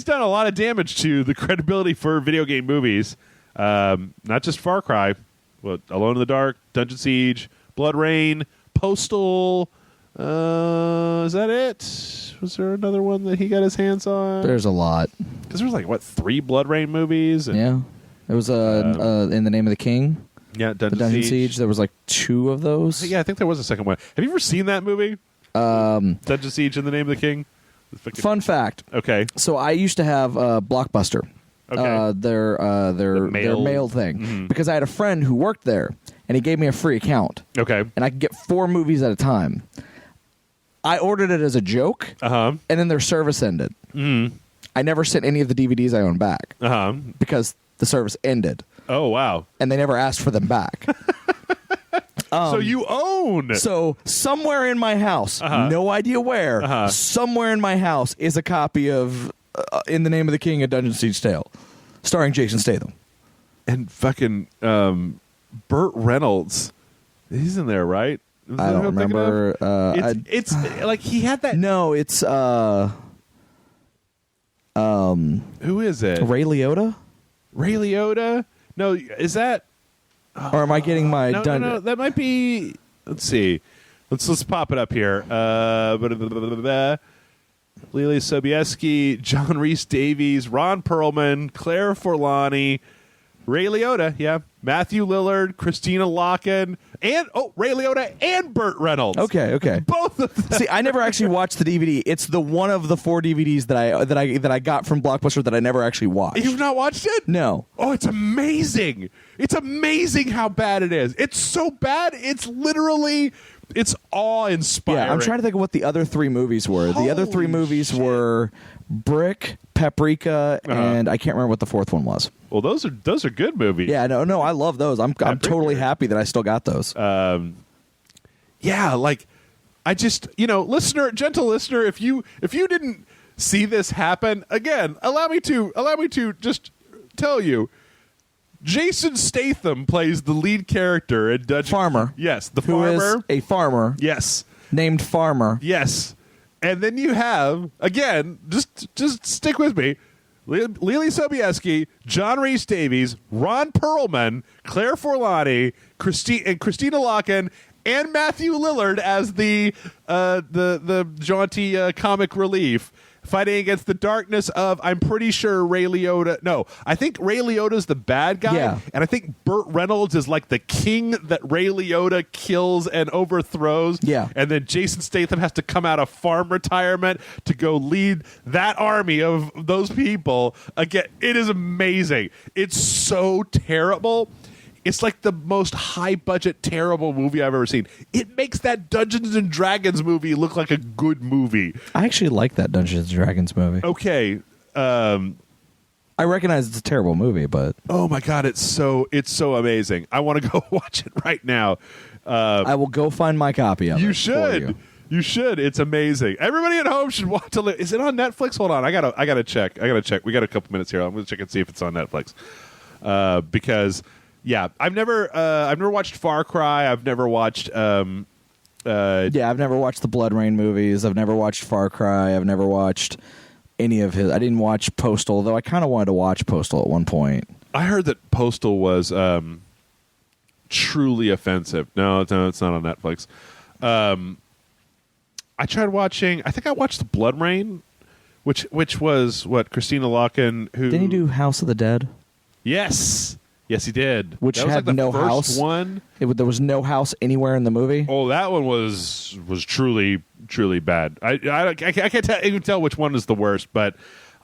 done a lot of damage to the credibility for video game movies. Not just Far Cry, but Alone in the Dark, Dungeon Siege, Blood Rain, Postal. Is that it? Was there another one that he got his hands on? There's a lot. Because there was 3 Blood Rain movies? And, yeah. There was In the Name of the King. Yeah, Dungeon Siege. There was 2 of those. Yeah, I think there was a second one. Have you ever seen that movie? Dungeon Siege in the Name of the King? Fun fact. Okay. So I used to have Blockbuster. Okay. Their mail thing. Mm-hmm. Because I had a friend who worked there, and he gave me a free account. Okay. And I could get 4 movies at a time. I ordered it as a joke, and then their service ended. Mm. I never sent any of the DVDs I owned back because the service ended. Oh, wow. And they never asked for them back. So you own. So somewhere in my house, no idea where, somewhere in my house is a copy of In the Name of the King, A Dungeon Siege Tale, starring Jason Statham. And fucking Burt Reynolds. He's in there, right? I don't remember. It's like he had that. No, it's who is it? Ray Liotta? Ray Liotta? No, is that? Or am I getting my No, that might be. Let's see. Let's pop it up here. Lily Sobieski, John Rhys Davies, Ron Perlman, Claire Forlani, Ray Liotta, yeah, Matthew Lillard, Christina Loken, and Ray Liotta and Burt Reynolds. Okay. Both of them. See, I never actually watched the DVD. It's the one of the 4 DVDs that I got from Blockbuster that I never actually watched. You've not watched it? No. Oh, it's amazing. It's amazing how bad it is. It's so bad. It's awe-inspiring. Yeah, I'm trying to think of what the other 3 movies were. The other 3 movies were Brick, Paprika, and I can't remember what the 4th one was. Well, those are good movies. Yeah, no, I love those. I'm totally happy that I still got those. Yeah, like I just, gentle listener, if you didn't see this happen, again, allow me to just tell you, Jason Statham plays the lead character in Dungeon. Farmer. Yes, the who farmer. is a farmer. Yes. Named Farmer. Yes. And then you have, again, just stick with me, Lily Sobieski, John Rhys Davies, Ron Perlman, Claire Forlani, Christina Loken, and Matthew Lillard as the jaunty comic relief, fighting against the darkness of, I'm pretty sure, Ray Liotta. No, I think Ray Liotta's the bad guy, yeah. And I think Burt Reynolds is like the king that Ray Liotta kills and overthrows. Yeah. And then Jason Statham has to come out of farm retirement to go lead that army of those people. Again, it is amazing. It's so terrible. It's like the most high budget, terrible movie I've ever seen. It makes that Dungeons and Dragons movie look like a good movie. I actually like that Dungeons and Dragons movie. Okay. I recognize it's a terrible movie, but Oh my god, it's so amazing. I want to go watch it right now. I will go find my copy of it. You for should. you. You should. It's amazing. Everybody at home should watch it. Is it on Netflix? Hold on. I gotta check. We got a couple minutes here. I'm gonna check and see if it's on Netflix. Because I've never watched Far Cry. I've never watched I've never watched the Blood Rain movies. I've never watched Far Cry. I've never watched any of his. I didn't watch Postal, though I kind of wanted to watch Postal at one point. I heard that Postal was truly offensive. No, it's not on Netflix. I tried watching. I think I watched the Blood Rain, which was what Christina Loken. Who Didn't he do House of the Dead? Yes, he did. Which that was had like the no first house. One. There was no house anywhere in the movie. Oh, that one was truly bad. I can't even tell which one is the worst, but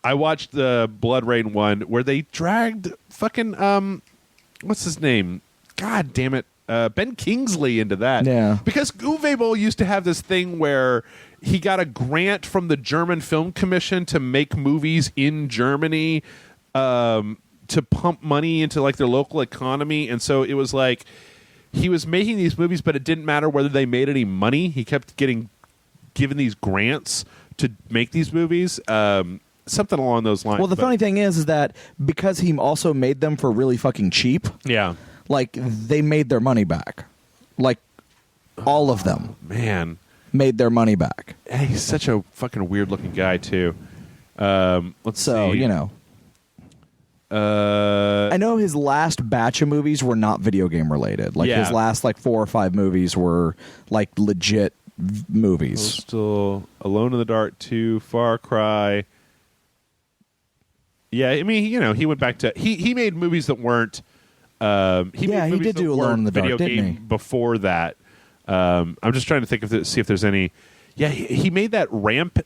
I watched the Blood Rain one where they dragged fucking what's his name? God damn it. Ben Kingsley into that. Yeah. Because Uwe Boll used to have this thing where he got a grant from the German Film Commission to make movies in Germany to pump money into like their local economy. And so it was like he was making these movies, but it didn't matter whether they made any money. He kept getting given these grants to make these movies. Something along those lines. Well, the funny thing is that because he also made them for really fucking cheap. Yeah. Like, they made their money back. Like, all of them. Man. Made their money back. And he's such a fucking weird-looking guy, too. Let's So, see. you know. I know his last batch of movies were not video game related. Like, his last, 4 or 5 movies were, legit movies. Still Alone in the Dark 2, Far Cry. Yeah, I mean, he went back to... He made movies that weren't... he did do Alone in the Dark, didn't he? Before that. I'm just trying to think see if there's any. Yeah, he made that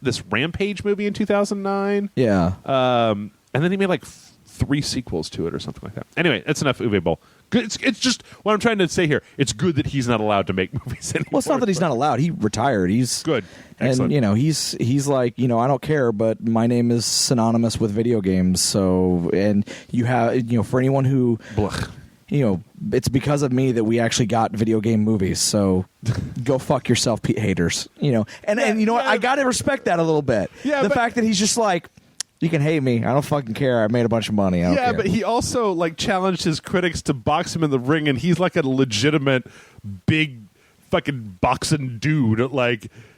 this Rampage movie in 2009. Yeah. And then he made 3 sequels to it or something like that. Anyway, that's enough Uwe Boll. Good. It's just what I'm trying to say here. It's good that he's not allowed to make movies anymore. Well, it's not that he's not allowed. He retired. He's good. Excellent. And he's like, I don't care, but my name is synonymous with video games. So, and you have, for anyone who. Blech. It's because of me that we actually got video game movies. So go fuck yourself, Pete haters. And you know what? I got to respect that a little bit. Yeah, the fact that he's just like, you can hate me. I don't fucking care. I made a bunch of money. I don't care. But he also challenged his critics to box him in the ring, and he's like a legitimate big fucking boxing dude.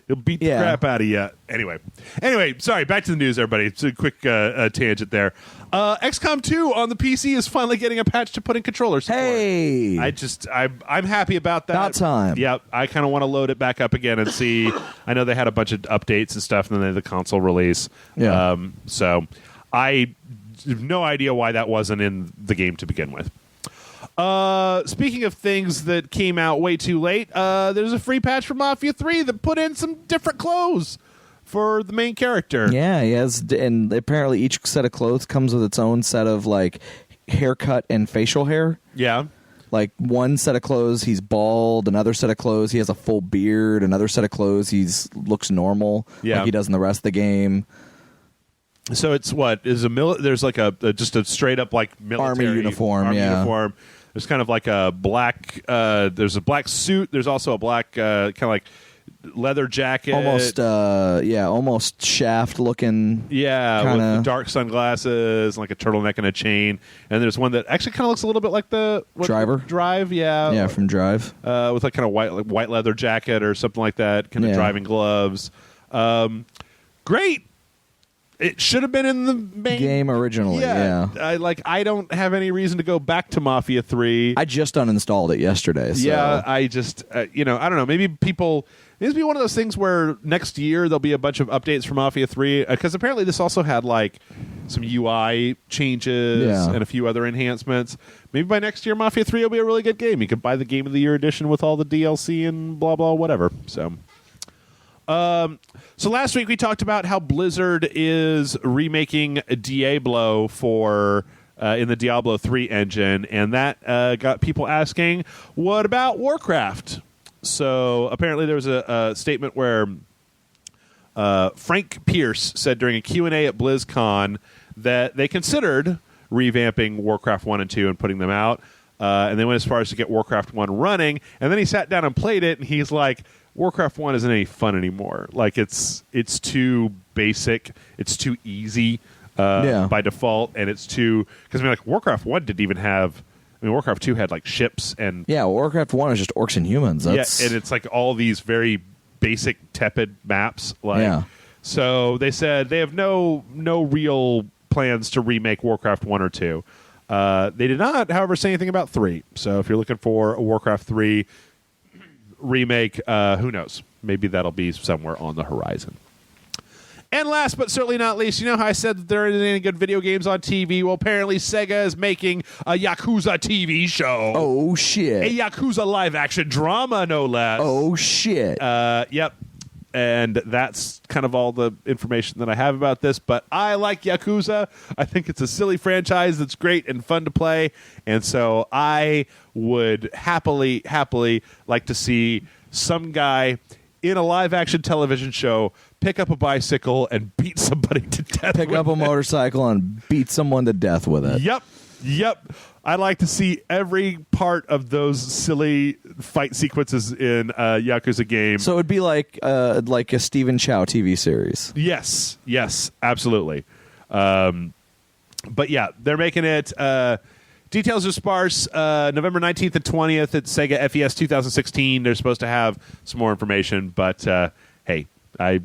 He'll beat the crap out of you. Anyway, sorry, back to the news, everybody. It's a quick tangent there. XCOM 2 on the PC is finally getting a patch to put in controller support. Hey! I'm happy about that. About time. Yep, I kind of want to load it back up again and see. I know they had a bunch of updates and stuff, and then they had the console release. Yeah. So I have no idea why that wasn't in the game to begin with. Speaking of things that came out way too late, there's a free patch for Mafia 3 that put in some different clothes for the main character. Yeah, he has, and apparently each set of clothes comes with its own set of haircut and facial hair. Yeah. One set of clothes he's bald, another set of clothes he has a full beard, another set of clothes looks normal, like he does in the rest of the game. So it's there's just a straight up military army uniform. Uniform. There's kind of a black. There's a black suit. There's also a black kind of leather jacket. Almost Shaft looking. Yeah, kinda. with the dark sunglasses, and a turtleneck and a chain. And there's one that actually kind of looks a little bit like the Drive. Yeah, from Drive. With kind of white leather jacket or something like that. Kind of driving gloves. Great. It should have been in the main game originally. Yeah. I don't have any reason to go back to Mafia 3. I just uninstalled it yesterday. So. Yeah, I just I don't know. Maybe this be one of those things where next year there'll be a bunch of updates for Mafia 3 because apparently this also had some UI changes and a few other enhancements. Maybe by next year Mafia 3 will be a really good game. You could buy the Game of the Year edition with all the DLC and blah blah whatever. So last week we talked about how Blizzard is remaking Diablo for in the Diablo 3 engine, and that got people asking, what about Warcraft? So apparently there was a statement where Frank Pierce said during a Q&A at BlizzCon that they considered revamping Warcraft 1 and 2 and putting them out, and they went as far as to get Warcraft 1 running, and then he sat down and played it, and he's like, Warcraft 1 isn't any fun anymore. Like, it's too basic, it's too easy by default, and it's too... Because, I mean, like, Warcraft 1 didn't even have... I mean, Warcraft 2 had, like, ships and... Yeah, Warcraft 1 is just orcs and humans. That's... Yeah, and it's, like, all these very basic, tepid maps. Like, so they said they have no real plans to remake Warcraft 1 or 2. They did not, however, say anything about 3. So if you're looking for a Warcraft 3 remake, who knows? Maybe that'll be somewhere on the horizon. And last but certainly not least, you know how I said that there isn't any good video games on TV? Well, apparently Sega is making a Yakuza TV show. Oh, shit. A Yakuza live-action drama, no less. Oh, shit. Yep. And that's kind of all the information that I have about this. But I like Yakuza. I think it's a silly franchise that's great and fun to play. And so I would happily like to see some guy in a live-action television show pick up a bicycle and beat somebody to death. Pick up a motorcycle and beat someone to death with it. Yep. I'd like to see every part of those silly fight sequences in a Yakuza game. So it would be like a Stephen Chow TV series. Yes, absolutely. But yeah, they're making it. Details are sparse. November 19th and 20th at Sega FES 2016. They're supposed to have some more information, but hey, I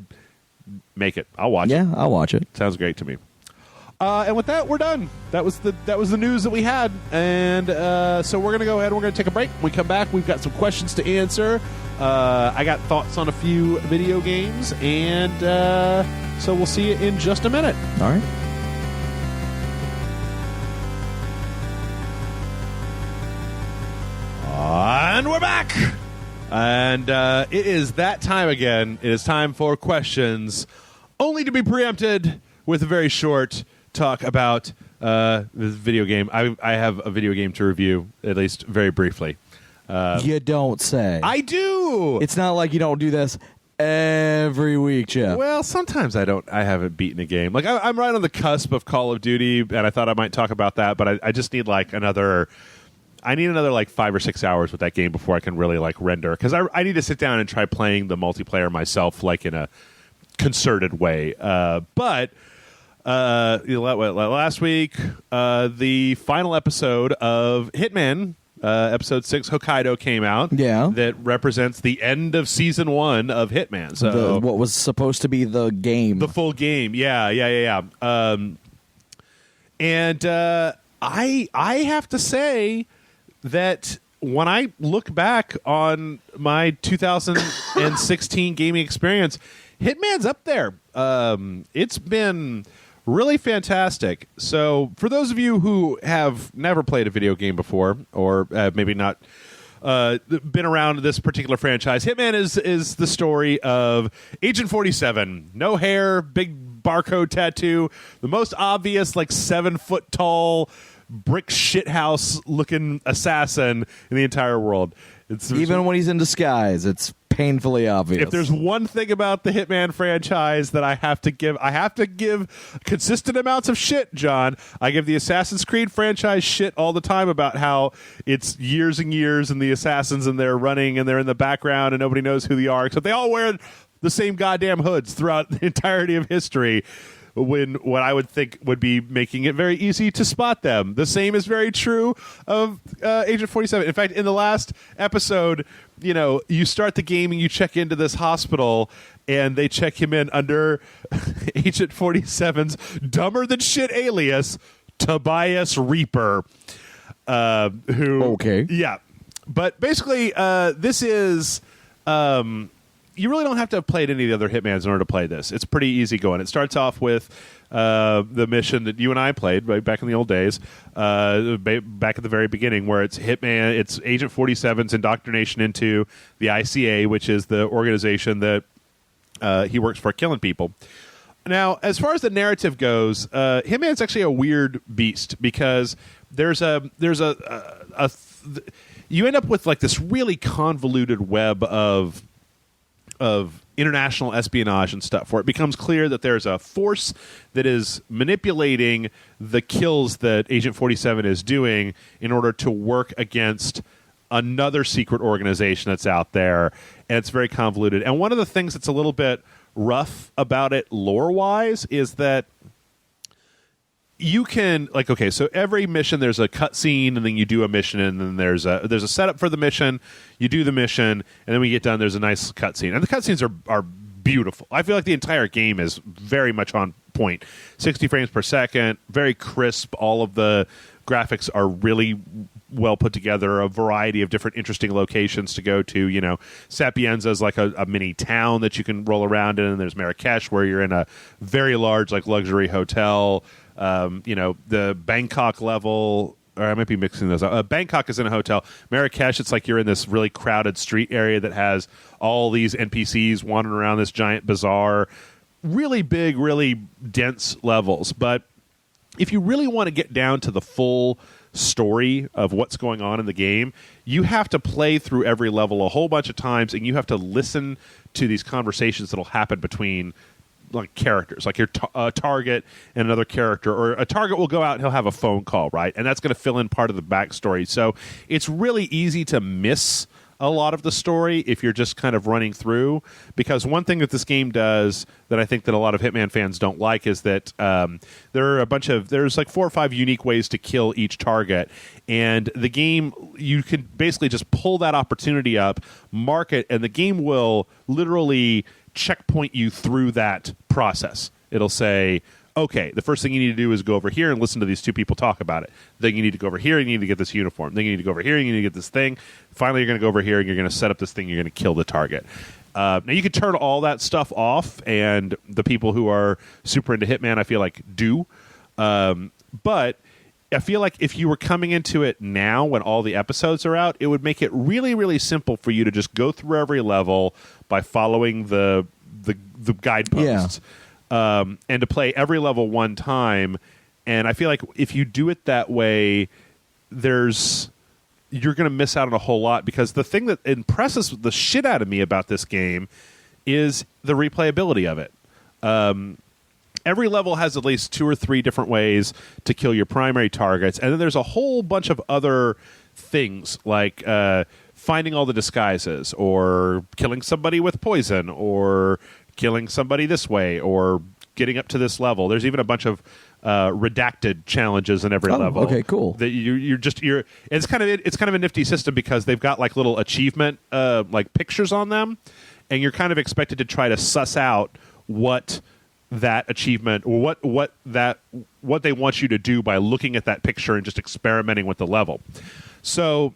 make it. I'll watch it. Yeah, I'll watch it. Sounds great to me. And with that, we're done. That was the news that we had, and so we're gonna go ahead and we're gonna take a break. When we come back, we've got some questions to answer. I got thoughts on a few video games, and so we'll see you in just a minute. All right. And we're back. And it is that time again. It is time for questions, only to be preempted with a very short talk about this video game. I have a video game to review, at least very briefly. You don't say. I do. It's not like you don't do this every week, Jeff. Well, sometimes I don't. I haven't beaten a game. Like I'm right on the cusp of Call of Duty, and I thought I might talk about that, but I just need like another. I need another like 5 or 6 hours with that game before I can really like render, because I need to sit down and try playing the multiplayer myself, like in a concerted way. But last week, the final episode of Hitman, episode 6, Hokkaido, came out. Yeah, that represents the end of season 1 of Hitman. So what was supposed to be the game, the full game. Yeah. And I have to say that when I look back on my 2016 gaming experience, Hitman's up there. It's been really fantastic. So for those of you who have never played a video game before, or maybe not been around this particular franchise, Hitman is the story of Agent 47. No hair, big barcode tattoo, the most obvious, like 7-foot tall brick shithouse looking assassin in the entire world. Even when he's in disguise, it's painfully obvious. If there's one thing about the Hitman franchise that I have to give consistent amounts of shit, John. I give the Assassin's Creed franchise shit all the time about how it's years and years and the assassins and they're running and they're in the background and nobody knows who they are, except they all wear the same goddamn hoods throughout the entirety of history, when what I would think would be making it very easy to spot them. The same is very true of Agent 47. In fact, in the last episode, you start the game and you check into this hospital, and they check him in under Agent 47's dumber than shit alias, Tobias Reaper. Okay. Yeah. But basically, this is... you really don't have to have played any of the other Hitmans in order to play this. It's pretty easy going. It starts off with the mission that you and I played right back in the old days, back at the very beginning, where it's Hitman, it's Agent 47's indoctrination into the ICA, which is the organization that he works for, killing people. Now, as far as the narrative goes, Hitman's actually a weird beast because you end up with like this really convoluted web of international espionage and stuff, where it becomes clear that there's a force that is manipulating the kills that Agent 47 is doing in order to work against another secret organization that's out there, and it's very convoluted. And one of the things that's a little bit rough about it lore-wise is that you can, like, okay, so every mission there's a cutscene, and then you do a mission, and then there's a setup for the mission, you do the mission, and then when you get done, there's a nice cutscene. And the cutscenes are beautiful. I feel like the entire game is very much on point. 60 frames per second, very crisp. All of the graphics are really well put together, a variety of different interesting locations to go to. You know, Sapienza is like a mini town that you can roll around in, and there's Marrakesh where you're in a very large like luxury hotel. You know, the Bangkok level, or I might be mixing those up. Bangkok is in a hotel. Marrakesh, it's like you're in this really crowded street area that has all these NPCs wandering around this giant bazaar. Really big, really dense levels. But if you really want to get down to the full story of what's going on in the game, you have to play through every level a whole bunch of times, and you have to listen to these conversations that'll happen between like characters, like your target and another character, or a target will go out and he'll have a phone call, right? And that's going to fill in part of the backstory. So it's really easy to miss a lot of the story if you're just kind of running through, because one thing that this game does that I think that a lot of Hitman fans don't like is that there's like 4 or 5 unique ways to kill each target, and the game, you can basically just pull that opportunity up, mark it, and the game will literally checkpoint you through that process. It'll say, okay, the first thing you need to do is go over here and listen to these 2 people talk about it. Then you need to go over here and you need to get this uniform. Then you need to go over here and you need to get this thing. Finally, you're going to go over here and you're going to set up this thing. You're going to kill the target. Now, you can turn all that stuff off, and the people who are super into Hitman, I feel like, do. But I feel like if you were coming into it now when all the episodes are out, it would make it really, really simple for you to just go through every level by following the guideposts, and to play every level one time. And I feel like if you do it that way, you're going to miss out on a whole lot, because the thing that impresses the shit out of me about this game is the replayability of it. Every level has at least 2 or 3 different ways to kill your primary targets, and then there's a whole bunch of other things, like finding all the disguises, or killing somebody with poison, or killing somebody this way, or getting up to this level. There's even a bunch of redacted challenges in every level. Okay, cool. That it's kind of a nifty system, because they've got like little achievement like pictures on them, and you're kind of expected to try to suss out what that achievement, or what they want you to do by looking at that picture and just experimenting with the level. So,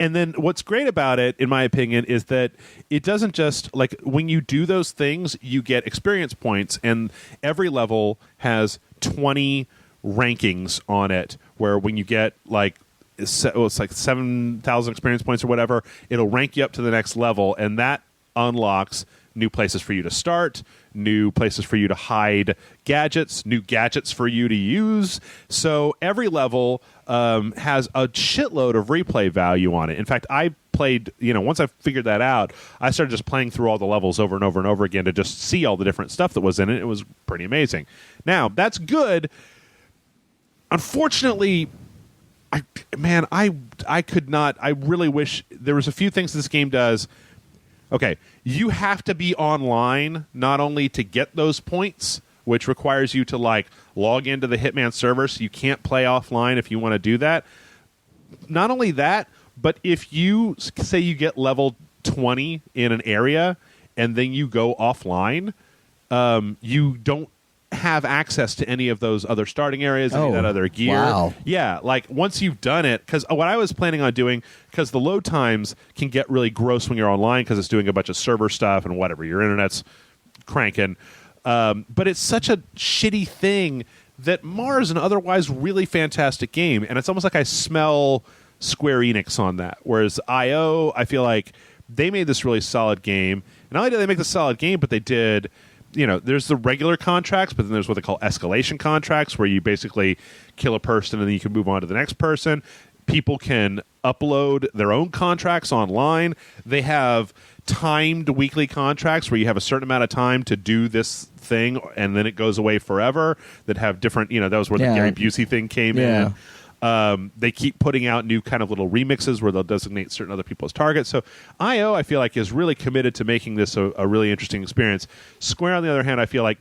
and then what's great about it, in my opinion, is that it doesn't just, like, when you do those things, you get experience points, and every level has 20 rankings on it, where when you get like it's like 7,000 experience points or whatever, it'll rank you up to the next level, and that unlocks new places for you to start, new places for you to hide gadgets, new gadgets for you to use. So every level has a shitload of replay value on it. In fact, I played, once I figured that out, I started just playing through all the levels over and over and over again to just see all the different stuff that was in it. It was pretty amazing. Now, that's good. Unfortunately, I really wish there was a few things this game does. Okay, you have to be online not only to get those points, which requires you to like log into the Hitman server, so you can't play offline if you want to do that. Not only that, but if you say you get level 20 in an area and then you go offline, you don't have access to any of those other starting areas, any of that other gear. Wow. Yeah, like once you've done it, because what I was planning on doing, because the load times can get really gross when you're online, because it's doing a bunch of server stuff and whatever, your internet's cranking. But it's such a shitty thing that mars an otherwise really fantastic game, and it's almost like I smell Square Enix on that. Whereas I feel like they made this really solid game, and not only did they make the solid game, but they did there's the regular contracts, but then there's what they call escalation contracts, where you basically kill a person and then you can move on to the next person. People can upload their own contracts online. They have timed weekly contracts where you have a certain amount of time to do this thing and then it goes away forever, that have different, that was where the Gary Busey thing came in. They keep putting out new kind of little remixes where they'll designate certain other people as targets. So IO, I feel like, is really committed to making this a really interesting experience. Square, on the other hand, I feel like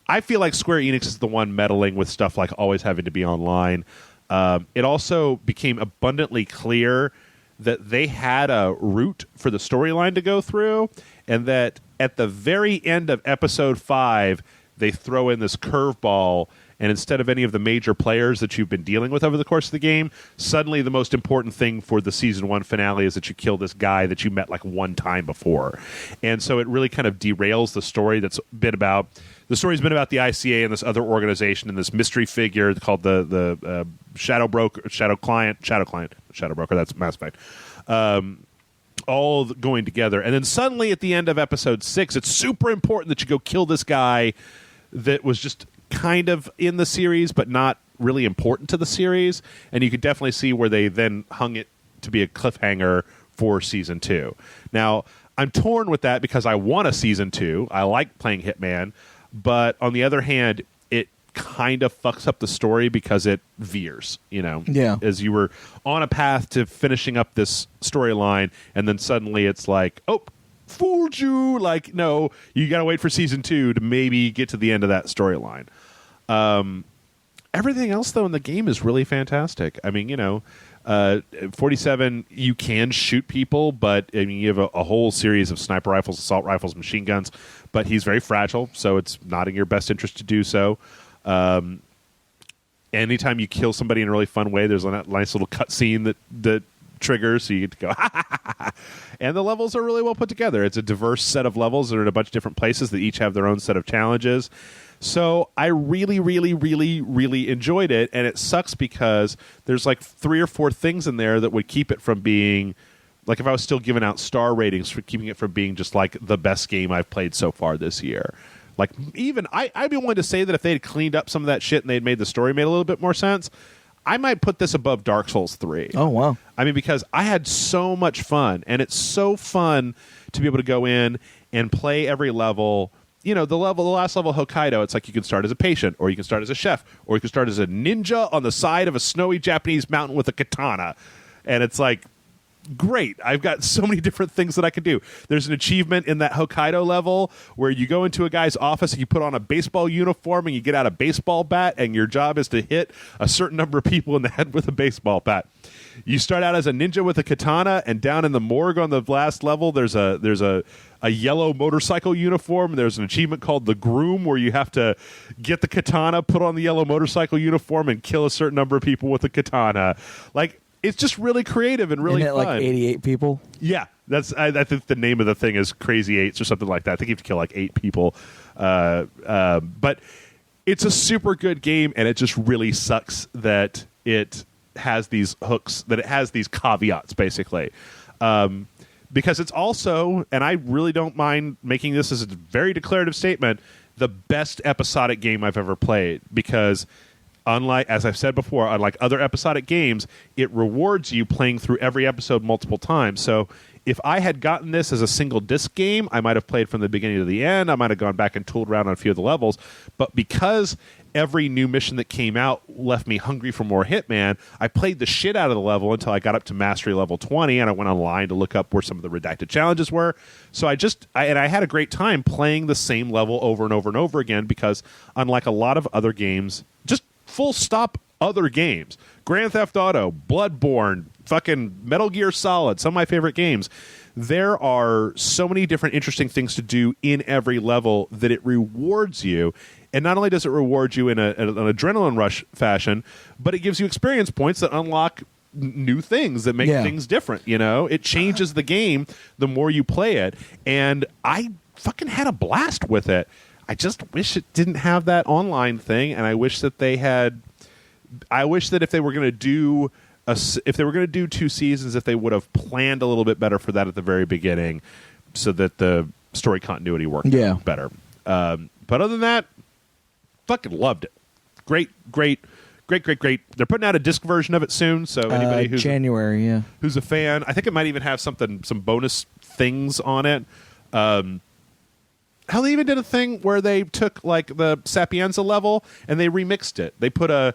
I feel like Square Enix is the one meddling with stuff like always having to be online. It also became abundantly clear that they had a route for the storyline to go through, and that at the very end of episode 5, they throw in this curveball, and instead of any of the major players that you've been dealing with over the course of the game, suddenly the most important thing for the season 1 finale is that you kill this guy that you met like one time before. And so it really kind of derails the story that's been about... The story's been about the ICA and this other organization and this mystery figure called the Shadow Broker, Shadow Client, Shadow Broker, that's Mass Effect. All going together. And then suddenly at the end of episode 6, it's super important that you go kill this guy that was just kind of in the series but not really important to the series. And you could definitely see where they then hung it to be a cliffhanger for season 2. Now, I'm torn with that because I want a season 2. I like playing Hitman. But on the other hand, it kind of fucks up the story because it veers, as you were on a path to finishing up this storyline, and then suddenly it's like, oh, fooled you. Like, no, you got to wait for season 2 to maybe get to the end of that storyline. Everything else, though, in the game is really fantastic. I mean, 47, you can shoot people, but I mean, you have a whole series of sniper rifles, assault rifles, machine guns, but he's very fragile, so it's not in your best interest to do so. Anytime you kill somebody in a really fun way, there's a nice little cutscene that triggers, so you get to go, and the levels are really well put together. It's a diverse set of levels that are in a bunch of different places that each have their own set of challenges. So I really, really, really, really enjoyed it, and it sucks because there's like 3 or 4 things in there that would keep it from being, like if I was still giving out star ratings, for keeping it from being just like the best game I've played so far this year. Like even, I'd be willing to say that if they had cleaned up some of that shit and they'd made the story made a little bit more sense, I might put this above Dark Souls 3. Oh, wow. I mean, because I had so much fun, and it's so fun to be able to go in and play every level. The last level, Hokkaido, it's like you can start as a patient, or you can start as a chef, or you can start as a ninja on the side of a snowy Japanese mountain with a katana. And it's like, great. I've got so many different things that I can do. There's an achievement in that Hokkaido level where you go into a guy's office and you put on a baseball uniform and you get out a baseball bat, and your job is to hit a certain number of people in the head with a baseball bat. You start out as a ninja with a katana, and down in the morgue on the last level, there's a yellow motorcycle uniform. There's an achievement called the Groom where you have to get the katana, put on the yellow motorcycle uniform, and kill a certain number of people with a katana. Like, it's just really creative and really Isn't it fun. like 88 people? Yeah, I think the name of the thing is Crazy Eights or something like that. I think you have to kill like 8 people. But it's a super good game, and it just really sucks that it has these hooks, that it has these caveats, basically. Because it's also, and I really don't mind making this as a very declarative statement, the best episodic game I've ever played. Because unlike, as I've said before, unlike other episodic games, it rewards you playing through every episode multiple times. So if I had gotten this as a single disc game, I might have played from the beginning to the end. I might have gone back and tooled around on a few of the levels. But because every new mission that came out left me hungry for more Hitman, I played the shit out of the level until I got up to mastery level 20, and I went online to look up where some of the redacted challenges were. So I had a great time playing the same level over and over and over again, because unlike a lot of other games, just full stop other games, Grand Theft Auto, Bloodborne, fucking Metal Gear Solid, some of my favorite games, there are so many different interesting things to do in every level that it rewards you. And not only does it reward you in an adrenaline rush fashion, but it gives you experience points that unlock new things that make things different. It changes the game the more you play it. And I fucking had a blast with it. I just wish it didn't have that online thing, and I wish that they had. I wish that if they were going to do 2 seasons, if they would have planned a little bit better for that at the very beginning, so that the story continuity worked better. But other than that, fucking loved it. Great. They're putting out a disc version of it soon, so anybody who's January, who's a fan, I think it might even have some bonus things on it. Hell, they even did a thing where they took like the Sapienza level and they remixed it. They put a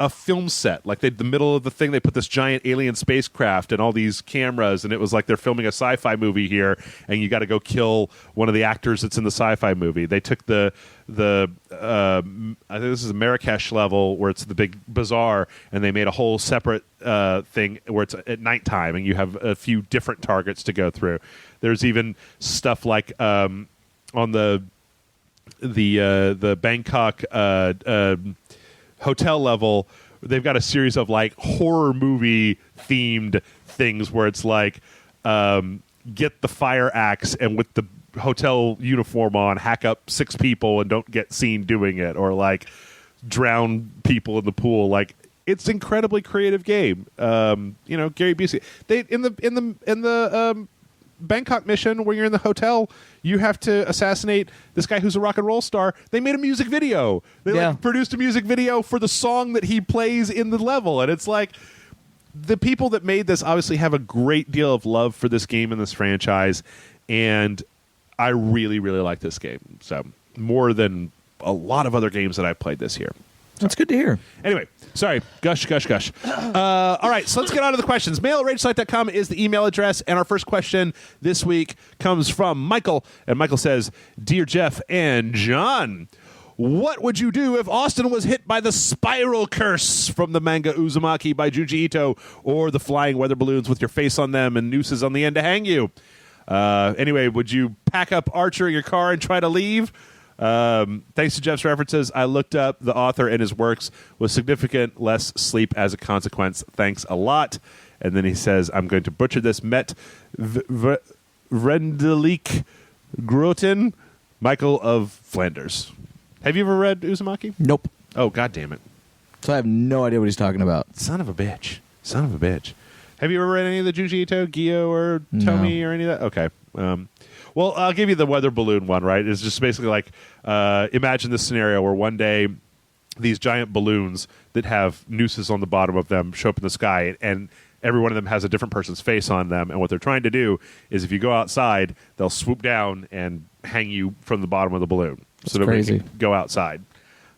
film set, like the middle of the thing, they put this giant alien spacecraft and all these cameras, and it was like they're filming a sci-fi movie here, and you got to go kill one of the actors that's in the sci-fi movie. They took the I think this is a Marrakesh level where it's the big bazaar, and they made a whole separate thing where it's at nighttime, and you have a few different targets to go through. There's even stuff like on the Bangkok hotel level, they've got a series of like horror movie themed things where it's like get the fire axe and with the hotel uniform on hack up 6 people and don't get seen doing it, or like drown people in the pool. Like, it's an incredibly creative game. Gary Busey, they in the Bangkok mission where you're in the hotel, you have to assassinate this guy who's a rock and roll star. They made a music video. They produced a music video for the song that he plays in the level, and it's like the people that made this obviously have a great deal of love for this game and this franchise, and I really, really like this game. So more than a lot of other games that I've played this year. That's good to hear. Anyway, sorry. Gush. All right, so let's get on to the questions. mail@ragesite.com is the email address, and our first question this week comes from Michael, and Michael says, Dear Jeff and John, what would you do if Austin was hit by the spiral curse from the manga Uzumaki by Junji Ito, or the flying weather balloons with your face on them and nooses on the end to hang you? Anyway, would you pack up Archer in your car and try to leave? Thanks to Jeff's references, I looked up the author and his works with significant less sleep as a consequence. Thanks a lot. And then he says, I'm going to butcher this. Met Vrendeliek Groten, Michael of Flanders. Have you ever read Uzumaki? Nope. Oh, God damn it. So I have no idea what he's talking about. Son of a bitch. Have you ever read any of the Junji Ito, Gyo, or Tomi, or any of that? Okay. Well, I'll give you the weather balloon one, right? It's just basically like, imagine this scenario where one day these giant balloons that have nooses on the bottom of them show up in the sky, and every one of them has a different person's face on them. And what they're trying to do is if you go outside, they'll swoop down and hang you from the bottom of the balloon. That's so nobody crazy. can go outside.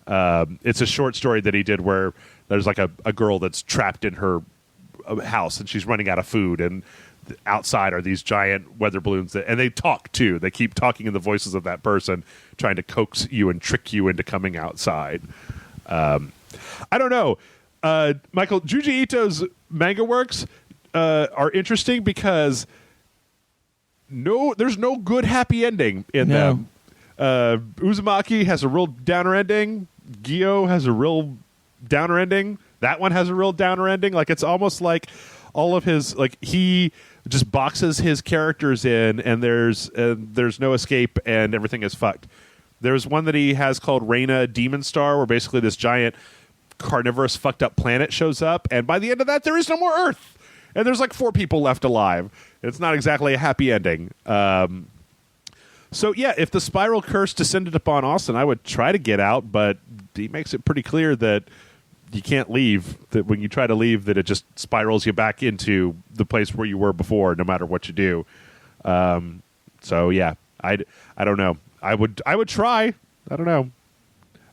It's a short story that he did where there's like a girl that's trapped in her house, and she's running out of food, and outside are these giant weather balloons and they talk too. They keep talking in the voices of that person, trying to coax you and trick you into coming outside. I don't know. Michael, Junji Ito's manga works are interesting because there's no good happy ending in them. Uzumaki has a real downer ending. Gyo has a real downer ending. That one has a real downer ending. Like, it's almost like all of his, like, he just boxes his characters in, and there's no escape, and everything is fucked. There's one that he has called Reina Demon Star, where basically this giant carnivorous fucked up planet shows up, and by the end of that, there is no more Earth, and there's like 4 people left alive. It's not exactly a happy ending. So yeah, if the spiral curse descended upon Austin, I would try to get out, but he makes it pretty clear that you can't leave, that when you try to leave, that it just spirals you back into the place where you were before, no matter what you do. So yeah, I don't know. I would try. I don't know.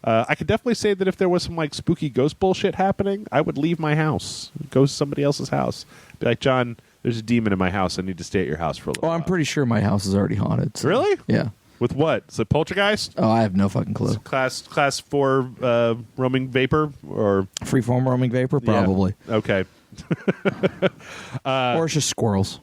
I could definitely say that if there was some like spooky ghost bullshit happening, I would leave my house, go to somebody else's house, be like, John, there's a demon in my house. I need to stay at your house for a little while. I'm pretty sure my house is already haunted. So. Really? Yeah. With what? Is it poltergeist? Oh, I have no fucking clue. Class 4 roaming vapor, or Freeform roaming vapor? Probably. Yeah. Okay. Or it's just squirrels.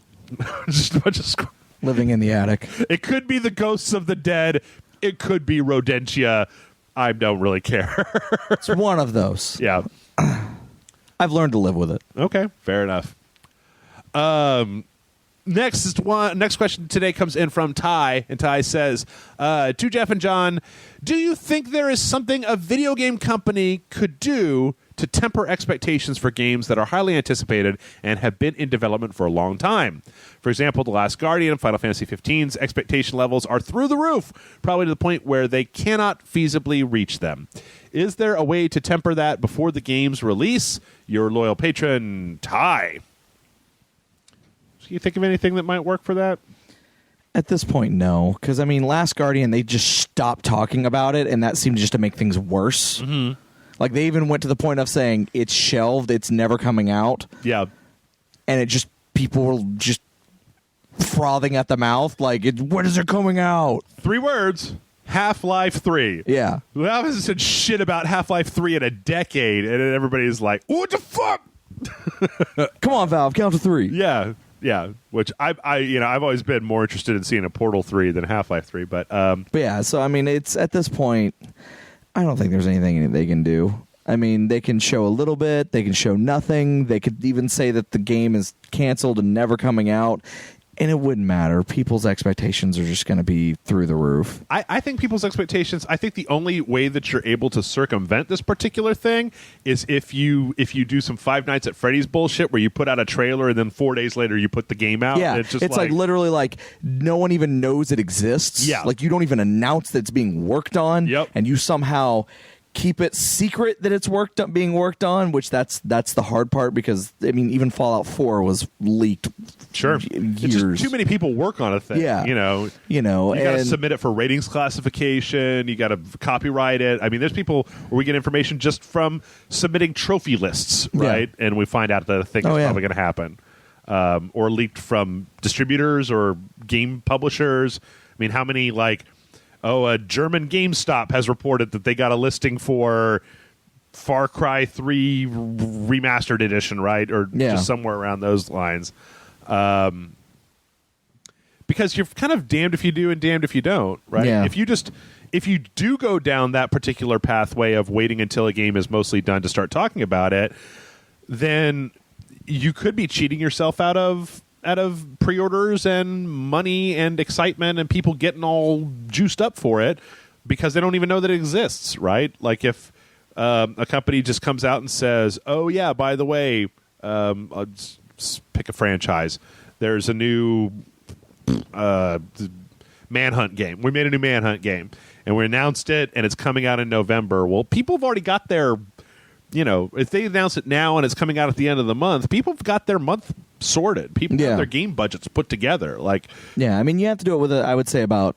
Just a bunch of squirrels. Living in the attic. It could be the ghosts of the dead. It could be rodentia. I don't really care. It's one of those. Yeah. I've learned to live with it. Okay. Fair enough. Next question today comes in from Ty, and Ty says, to Jeff and John, do you think there is something a video game company could do to temper expectations for games that are highly anticipated and have been in development for a long time. For example, The Last Guardian and Final Fantasy XV's expectation levels are through the roof, probably to the point where they cannot feasibly reach them. Is there a way to temper that before the game's release? Your loyal patron, Ty. Do you think of anything that might work for that? At this point, no. Because, I mean, Last Guardian, they just stopped talking about it, and that seemed just to make things worse. Mm-hmm. Like, they even went to the point of saying, it's shelved, it's never coming out. Yeah. And it just, people were just frothing at the mouth, like, when is it coming out? 3 words. Half-Life 3. Yeah. We haven't said shit about Half-Life 3 in a decade, and everybody's like, what the fuck? Come on, Valve, count to 3. Yeah. Yeah, which I've always been more interested in seeing a Portal 3 than Half-Life 3, but yeah, so I mean, it's at this point, I don't think there's anything they can do. I mean, they can show a little bit, they can show nothing, they could even say that the game is canceled and never coming out, and it wouldn't matter. People's expectations are just going to be through the roof. I think people's expectations, I think the only way that you're able to circumvent this particular thing is if you do some Five Nights at Freddy's bullshit where you put out a trailer and then 4 days later you put the game out. Yeah, And it's just it's like literally like no one even knows it exists. Yeah. Like you don't even announce that it's being worked on. Yep. And you somehow keep it secret that it's being worked on, which that's the hard part because I mean even Fallout 4 was leaked. Sure. Years. It's just too many people work on a thing. Yeah. You got to submit it for ratings classification. You got to copyright it. I mean, there's people where we get information just from submitting trophy lists, right? Yeah. And we find out that the thing is probably going to happen. Or leaked from distributors or game publishers. I mean, how many a German GameStop has reported that they got a listing for Far Cry 3 Remastered Edition, right? Or just somewhere around those lines. Because you're kind of damned if you do and damned if you don't, right? Yeah. If you do go down that particular pathway of waiting until a game is mostly done to start talking about it, then you could be cheating yourself out of pre-orders and money and excitement and people getting all juiced up for it because they don't even know that it exists, right? Like if a company just comes out and says, oh yeah, by the way, I'll just pick a franchise. There's a new Manhunt game. We made a new Manhunt game and we announced it and it's coming out in November. Well, people have already got their, if they announce it now and it's coming out at the end of the month, people have got their month sorted. People have their game budgets put together. I mean, you have to do it with I would say about,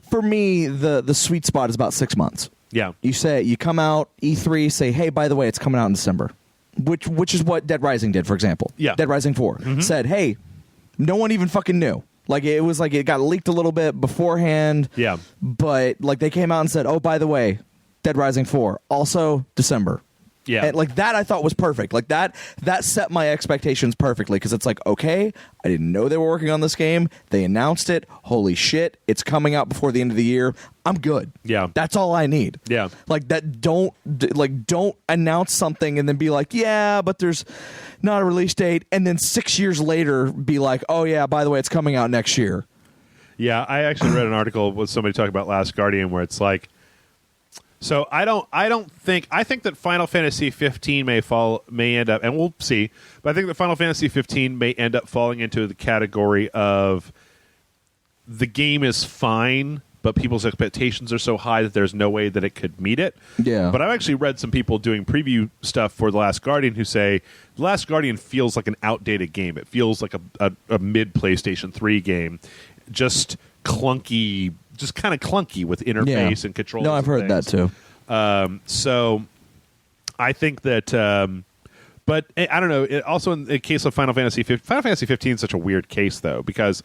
for me, the sweet spot is about 6 months. Yeah. You come out E3, say, hey, by the way, it's coming out in December, which is what Dead Rising did, for example. Yeah. Dead Rising 4 said, hey, no one even fucking knew. Like it was like it got leaked a little bit beforehand. Yeah. But like they came out and said, oh, by the way, Dead Rising 4 also December. Yeah. And like that I thought was perfect. Like that set my expectations perfectly because it's like, okay, I didn't know they were working on this game. They announced it. Holy shit, it's coming out before the end of the year. I'm good. Yeah. That's all I need. Yeah. Like that don't announce something and then be like, yeah, but there's not a release date and then 6 years later be like, oh yeah, by the way, it's coming out next year. Yeah, I actually read an article with somebody talking about Last Guardian where it's like, so I think that Final Fantasy 15 may end up, and we'll see, but I think that Final Fantasy 15 may end up falling into the category of the game is fine, but people's expectations are so high that there's no way that it could meet it. Yeah. But I've actually read some people doing preview stuff for The Last Guardian who say The Last Guardian feels like an outdated game. It feels like a mid PlayStation 3 game. Just clunky, just kind of clunky with interface and controls. No, I've heard that too. So I think that, but I don't know. Also, in the case of Final Fantasy 15 is such a weird case though because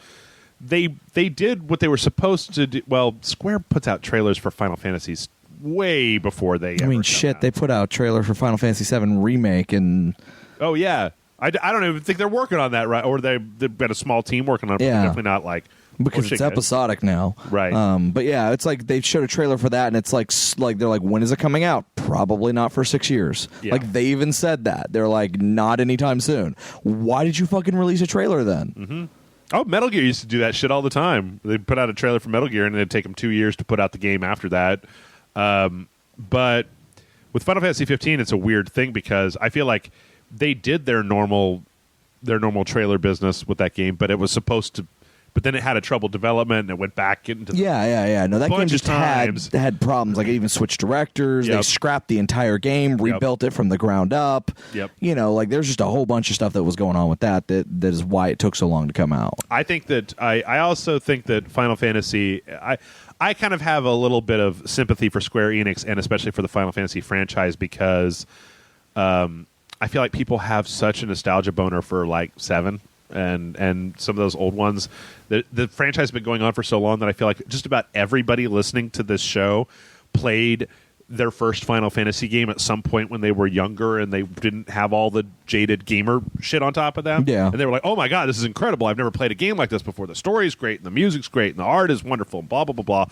they did what they were supposed to do. Well, Square puts out trailers for Final Fantasies way before they. I mean, shit, they put out a trailer for Final Fantasy 7 remake and. Oh yeah, I don't even think they're working on that right, or they've got a small team working on it. Yeah. But definitely not like. Because it's episodic now, right? But yeah, it's like they showed a trailer for that, and it's like they're like, when is it coming out? Probably not for 6 years. Yeah. Like they even said that they're like, not anytime soon. Why did you fucking release a trailer then? Mm-hmm. Oh, Metal Gear used to do that shit all the time. They put out a trailer for Metal Gear, and it'd take them 2 years to put out the game after that. But with Final Fantasy 15, it's a weird thing because I feel like they did their normal trailer business with that game, but it was supposed to. But then it had a troubled development, and it went back into yeah. No, that game just times. had problems. Like, it even switched directors. Yep. They scrapped the entire game, rebuilt it from the ground up. Yep. You know, like, there's just a whole bunch of stuff that was going on with that is why it took so long to come out. I think that I also think that Final Fantasy. I kind of have a little bit of sympathy for Square Enix, and especially for the Final Fantasy franchise, because I feel like people have such a nostalgia boner for like 7 and some of those old ones. The franchise has been going on for so long that I feel like just about everybody listening to this show played their first Final Fantasy game at some point when they were younger and they didn't have all the jaded gamer shit on top of them. Yeah. And they were like, oh my God, this is incredible. I've never played a game like this before. The story's great and the music's great and the art is wonderful and blah, blah, blah, blah.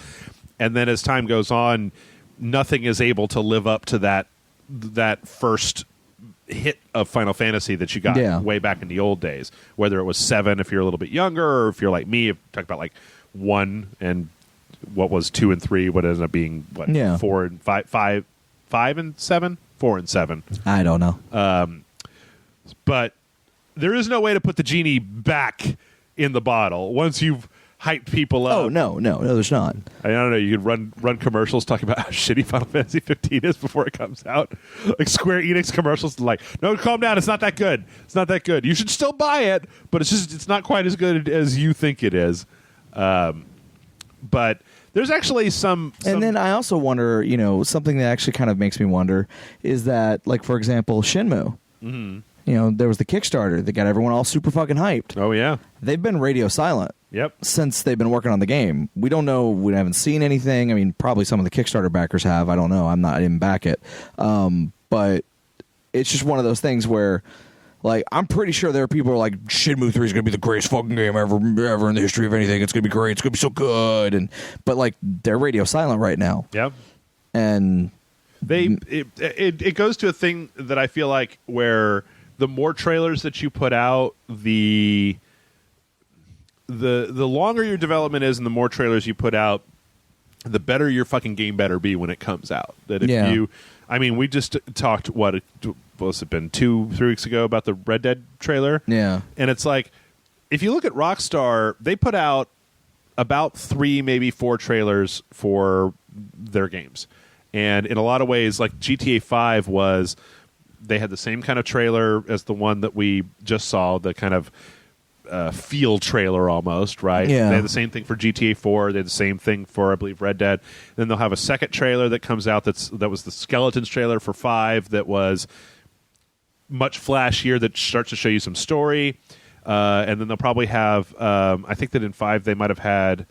And then as time goes on, nothing is able to live up to that first hit of Final Fantasy that you got way back in the old days. Whether it was 7 if you're a little bit younger, or if you're like me, if talk about like 1 and what was 2 and 3, what ended up being 4 and 5 and 7, 4 and 7. I don't know. But there is no way to put the genie back in the bottle once you've hyped people up. Oh no, there's not. I don't know. You could run commercials talking about how shitty Final Fantasy 15 is before it comes out. Like Square Enix commercials, like, no, calm down. It's not that good. It's not that good. You should still buy it, but it's not quite as good as you think it is. But there's actually some. And then I also wonder, you know, something that actually kind of makes me wonder is that, like, for example, Shenmue. Mm-hmm. You know, there was the Kickstarter that got everyone all super fucking hyped. Oh yeah, they've been radio silent. Yep. Since they've been working on the game. We don't know. We haven't seen anything. I mean, probably some of the Kickstarter backers have. I don't know. I didn't back it. But it's just one of those things where, like, I'm pretty sure there are people who are like, Shenmue 3 is going to be the greatest fucking game ever in the history of anything. It's going to be great. It's going to be so good. But, like, they're radio silent right now. Yep. And it goes to a thing that I feel like where the more trailers that you put out, the longer your development is and the more trailers you put out, the better your fucking game better be when it comes out. That if you, I mean, we just talked, what has it been, 2-3 weeks ago about the Red Dead trailer? Yeah. And it's like, if you look at Rockstar, they put out about 3, maybe 4 trailers for their games. And in a lot of ways, like GTA 5 was, they had the same kind of trailer as the one that we just saw, the kind of field trailer almost, right? Yeah. They had the same thing for GTA 4. They had the same thing for, I believe, Red Dead. Then they'll have a second trailer that comes out that was the Skeletons trailer for 5 that was much flashier, that starts to show you some story. And then they'll probably have, I think that in 5 they might have had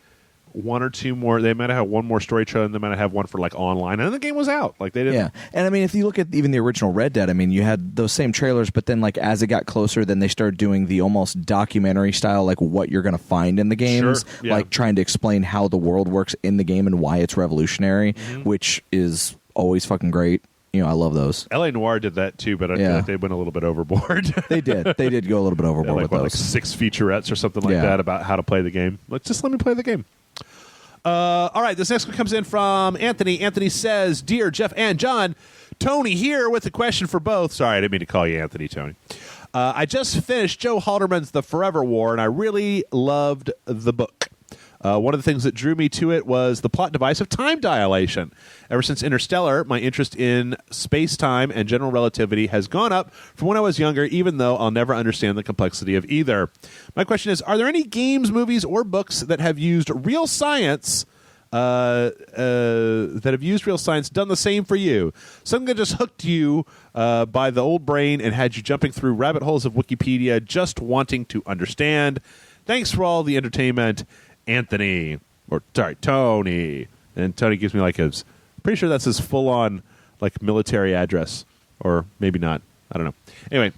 1 or 2 more. They might have had 1 more story trailer, and they might have one for like online, and then the game was out. Like they didn't. Yeah, and I mean, if you look at even the original Red Dead, I mean, you had those same trailers, but then like as it got closer, then they started doing the almost documentary style, like what you're going to find in the games, Sure, yeah. like trying to explain how the world works in the game and why it's revolutionary, which is always fucking great. You know, I love those. L.A. Noire did that too, but I feel like they went a little bit overboard. They did go a little bit overboard with those. Like 6 featurettes or something like that about how to play the game. Just let me play the game. All right, this next one comes in from Anthony. Anthony says, Dear Jeff and John, Tony here with a question for both. Sorry, I didn't mean to call you Anthony, Tony. I just finished Joe Haldeman's The Forever War, and I really loved the book. One of the things that drew me to it was the plot device of time dilation. Ever since Interstellar, my interest in space-time and general relativity has gone up from when I was younger, even though I'll never understand the complexity of either. My question is, are there any games, movies, or books that have used real science done the same for you? Something that just hooked you by the old brain and had you jumping through rabbit holes of Wikipedia just wanting to understand. Thanks for all the entertainment, Tony. And Tony gives me like his, pretty sure that's his full-on like military address, or maybe not. I don't know. Anyway,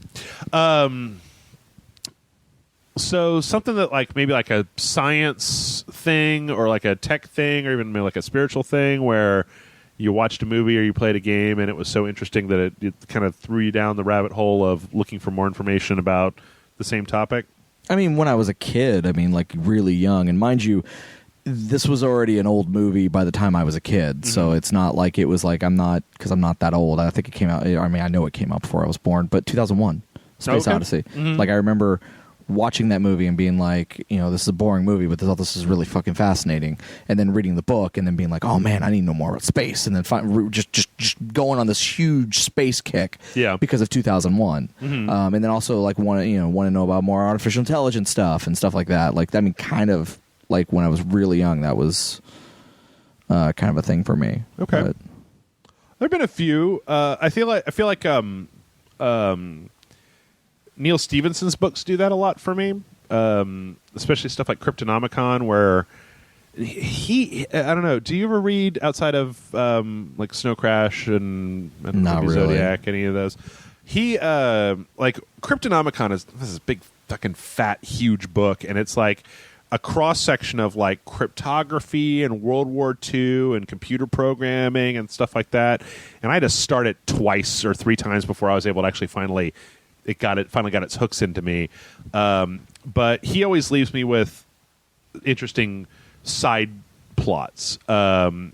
so something that like maybe like a science thing or like a tech thing or even maybe like a spiritual thing where you watched a movie or you played a game and it was so interesting that it kind of threw you down the rabbit hole of looking for more information about the same topic. I mean, when I was a kid, I mean, like really young, and mind you, this was already an old movie by the time I was a kid, so it's not like it was like I'm not that old. I think it came out. I mean, I know it came out before I was born, but 2001, Space Odyssey. Like I remember watching that movie and being like, this is a boring movie, but this is really fucking fascinating. And then reading the book and then being like, oh man, I need to know more about space. And then just going on this huge space kick, because of 2001. And then also like want to know about more artificial intelligence stuff and stuff like that. Like, I mean, kind of like when I was really young, that was kind of a thing for me. Okay, but there've been a few. I feel like Neil Stephenson's books do that a lot for me, especially stuff like Cryptonomicon, where I don't know. Do you ever read outside of like Snow Crash and Not really. Zodiac, any of those? He like Cryptonomicon is this big fucking fat huge book, and it's like a cross section of like cryptography and World War II and computer programming and stuff like that. And I had to start it twice or three times before I was able to actually finally got its hooks into me. But he always leaves me with interesting side plots. And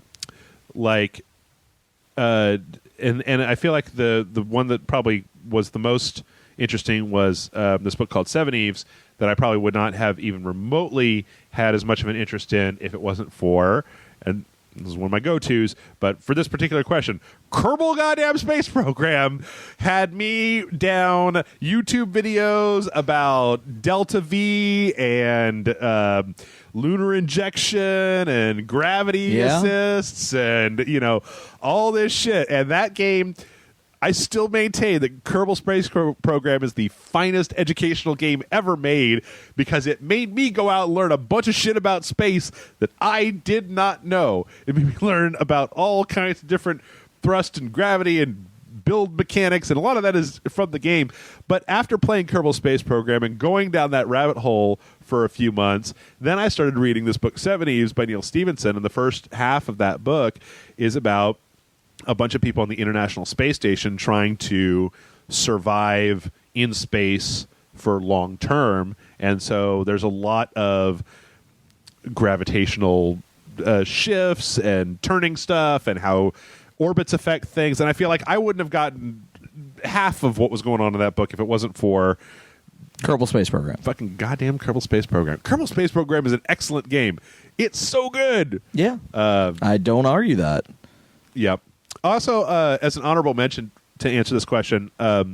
I feel like the one that probably was the most interesting was this book called Seven Eves, that I probably would not have even remotely had as much of an interest in if it wasn't for, and this is one of my go-tos, but for this particular question, Kerbal Goddamn Space Program had me down YouTube videos about Delta V and lunar injection and gravity assists and, all this shit. And that game, I still maintain that Kerbal Space Program is the finest educational game ever made, because it made me go out and learn a bunch of shit about space that I did not know. It made me learn about all kinds of different thrust and gravity and build mechanics, and a lot of that is from the game. But after playing Kerbal Space Program and going down that rabbit hole for a few months, then I started reading this book, Seven Eves by Neil Stephenson, and the first half of that book is about a bunch of people on the International Space Station trying to survive in space for long term. And so there's a lot of gravitational shifts and turning stuff and how orbits affect things. And I feel like I wouldn't have gotten half of what was going on in that book if it wasn't for Kerbal Space Program. Fucking goddamn Kerbal Space Program. Kerbal Space Program is an excellent game. It's so good. Yeah. I don't argue that. Yep. Also, as an honorable mention to answer this question, I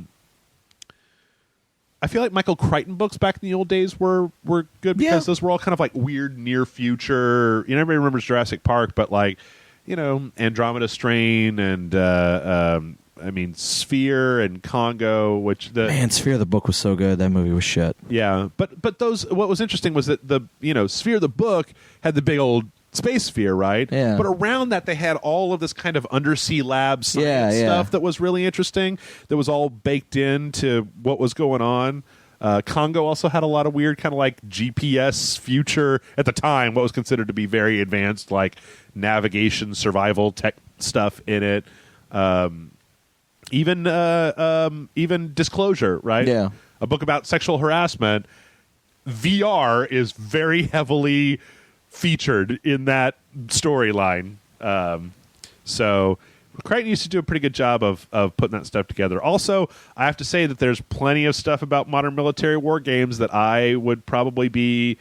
feel like Michael Crichton books back in the old days were good, because those were all kind of like weird near future. Everybody remembers Jurassic Park, but like, Andromeda Strain and Sphere and Congo, Sphere the book was so good. That movie was shit. Yeah, but those, what was interesting was that the Sphere the book had the big old space sphere, right? Yeah. But around that, they had all of this kind of undersea lab science stuff that was really interesting, that was all baked into what was going on. Congo also had a lot of weird kind of like GPS future, at the time, what was considered to be very advanced, like navigation, survival tech stuff in it. Even Disclosure, right? Yeah. A book about sexual harassment. VR is very heavily featured in that storyline. So Crichton used to do a pretty good job of putting that stuff together. Also, I have to say that there's plenty of stuff about modern military war games that I would probably be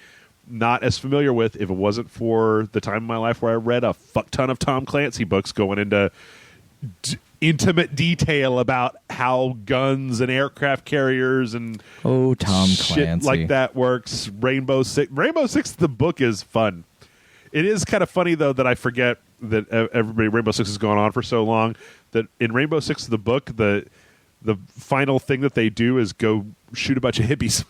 not as familiar with if it wasn't for the time in my life where I read a fuck ton of Tom Clancy books going into intimate detail about how guns and aircraft carriers and Tom shit Clancy like that works. Rainbow Six, the book is fun. It is kind of funny though that I forget that Rainbow Six has gone on for so long, that in Rainbow Six the book, the final thing that they do is go shoot a bunch of hippies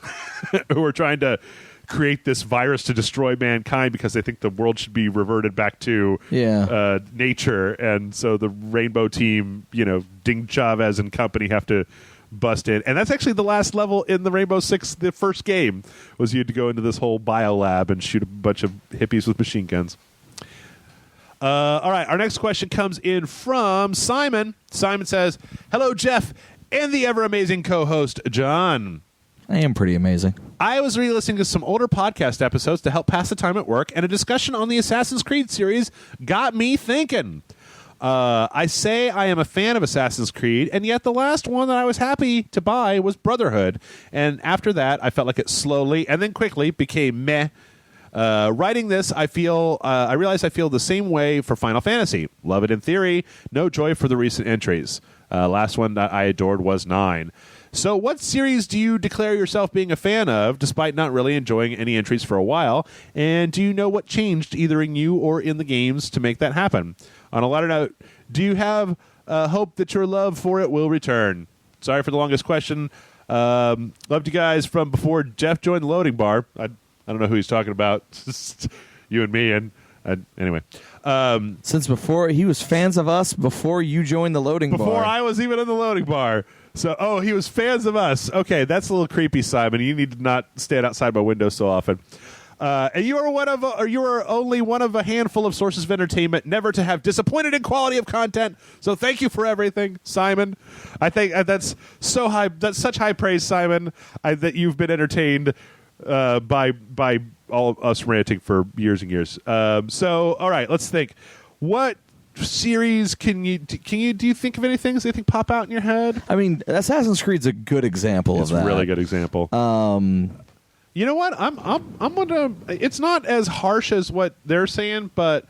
who are trying to create this virus to destroy mankind because they think the world should be reverted back to nature. And so the Rainbow team, Ding Chavez and company, have to bust in. And that's actually the last level in the Rainbow Six, the first game, was you had to go into this whole biolab and shoot a bunch of hippies with machine guns. All right, our next question comes in from Simon. Simon says, "Hello, Jeff, and the ever-amazing co-host, John. I am pretty amazing. I was re-listening to some older podcast episodes to help pass the time at work, and a discussion on the Assassin's Creed series got me thinking. I say I am a fan of Assassin's Creed, and yet the last one that I was happy to buy was Brotherhood. And after that, I felt like it slowly and then quickly became meh. Writing this, I realize I feel the same way for Final Fantasy. Love it in theory, no joy for the recent entries. Last one that I adored was 9. So what series do you declare yourself being a fan of, despite not really enjoying any entries for a while? And do you know what changed either in you or in the games to make that happen? On a lighter note, do you have hope that your love for it will return? Sorry for the longest question. Loved you guys from before Jeff joined the loading bar. I don't know who he's talking about. You and me. And anyway. Since before he was fans of us before you joined the loading bar. Before I was even in the loading bar. So, he was fans of us. Okay, that's a little creepy, Simon. You need to not stand outside my window so often. And you are only one of a handful of sources of entertainment never to have disappointed in quality of content. So thank you for everything, Simon. I think that's so high. That's such high praise, Simon, that you've been entertained by all of us ranting for years and years. So all right, let's think. What series do you think of anything that you think pop out in your head? I mean, Assassin's Creed's a good example of that. It's a really good example. You know what? I'm gonna. It's not as harsh as what they're saying, but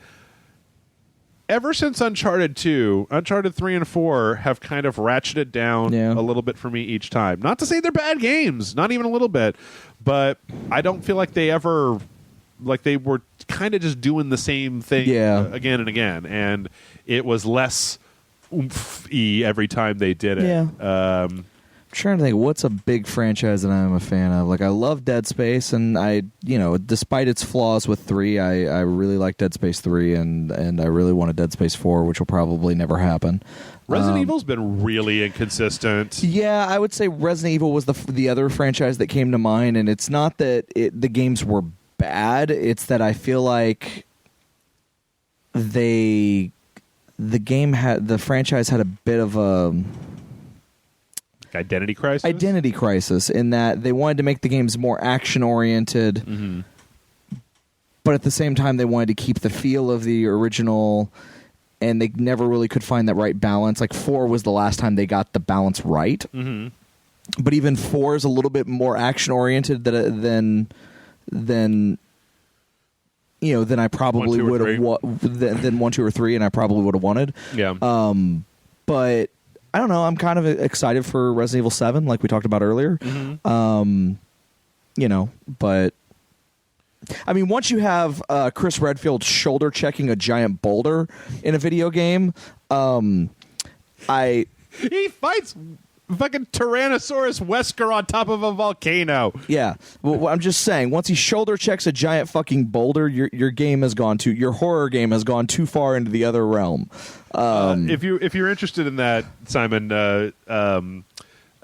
ever since Uncharted 2, Uncharted 3 and 4 have kind of ratcheted down a little bit for me each time. Not to say they're bad games, not even a little bit, but I don't feel like they ever, like they were kind of just doing the same thing again and again, and it was less oomph-y every time they did it. Yeah. I'm trying to think what's a big franchise that I'm a fan of. Like, I love Dead Space, and despite its flaws with 3, I really like Dead Space 3, and I really want a Dead Space 4, which will probably never happen. Resident Evil's been really inconsistent. Yeah, I would say Resident Evil was the other franchise that came to mind, and it's not that the games were bad, it's that I feel like the franchise had a bit of a identity crisis in that they wanted to make the games more action oriented, but at the same time they wanted to keep the feel of the original, and they never really could find that right balance. Like 4 was the last time they got the balance right, but even 4 is a little bit more action oriented than I probably would have than 1, 2, or 3, and I probably would have wanted. Yeah. But I don't know. I'm kind of excited for Resident Evil 7, like we talked about earlier. But I mean, once you have Chris Redfield shoulder checking a giant boulder in a video game, he fights fucking Tyrannosaurus Wesker on top of a volcano. Yeah. Well, I'm just saying, once he shoulder checks a giant fucking boulder, your horror game has gone too far into the other realm. If you're interested in that, Simon, I've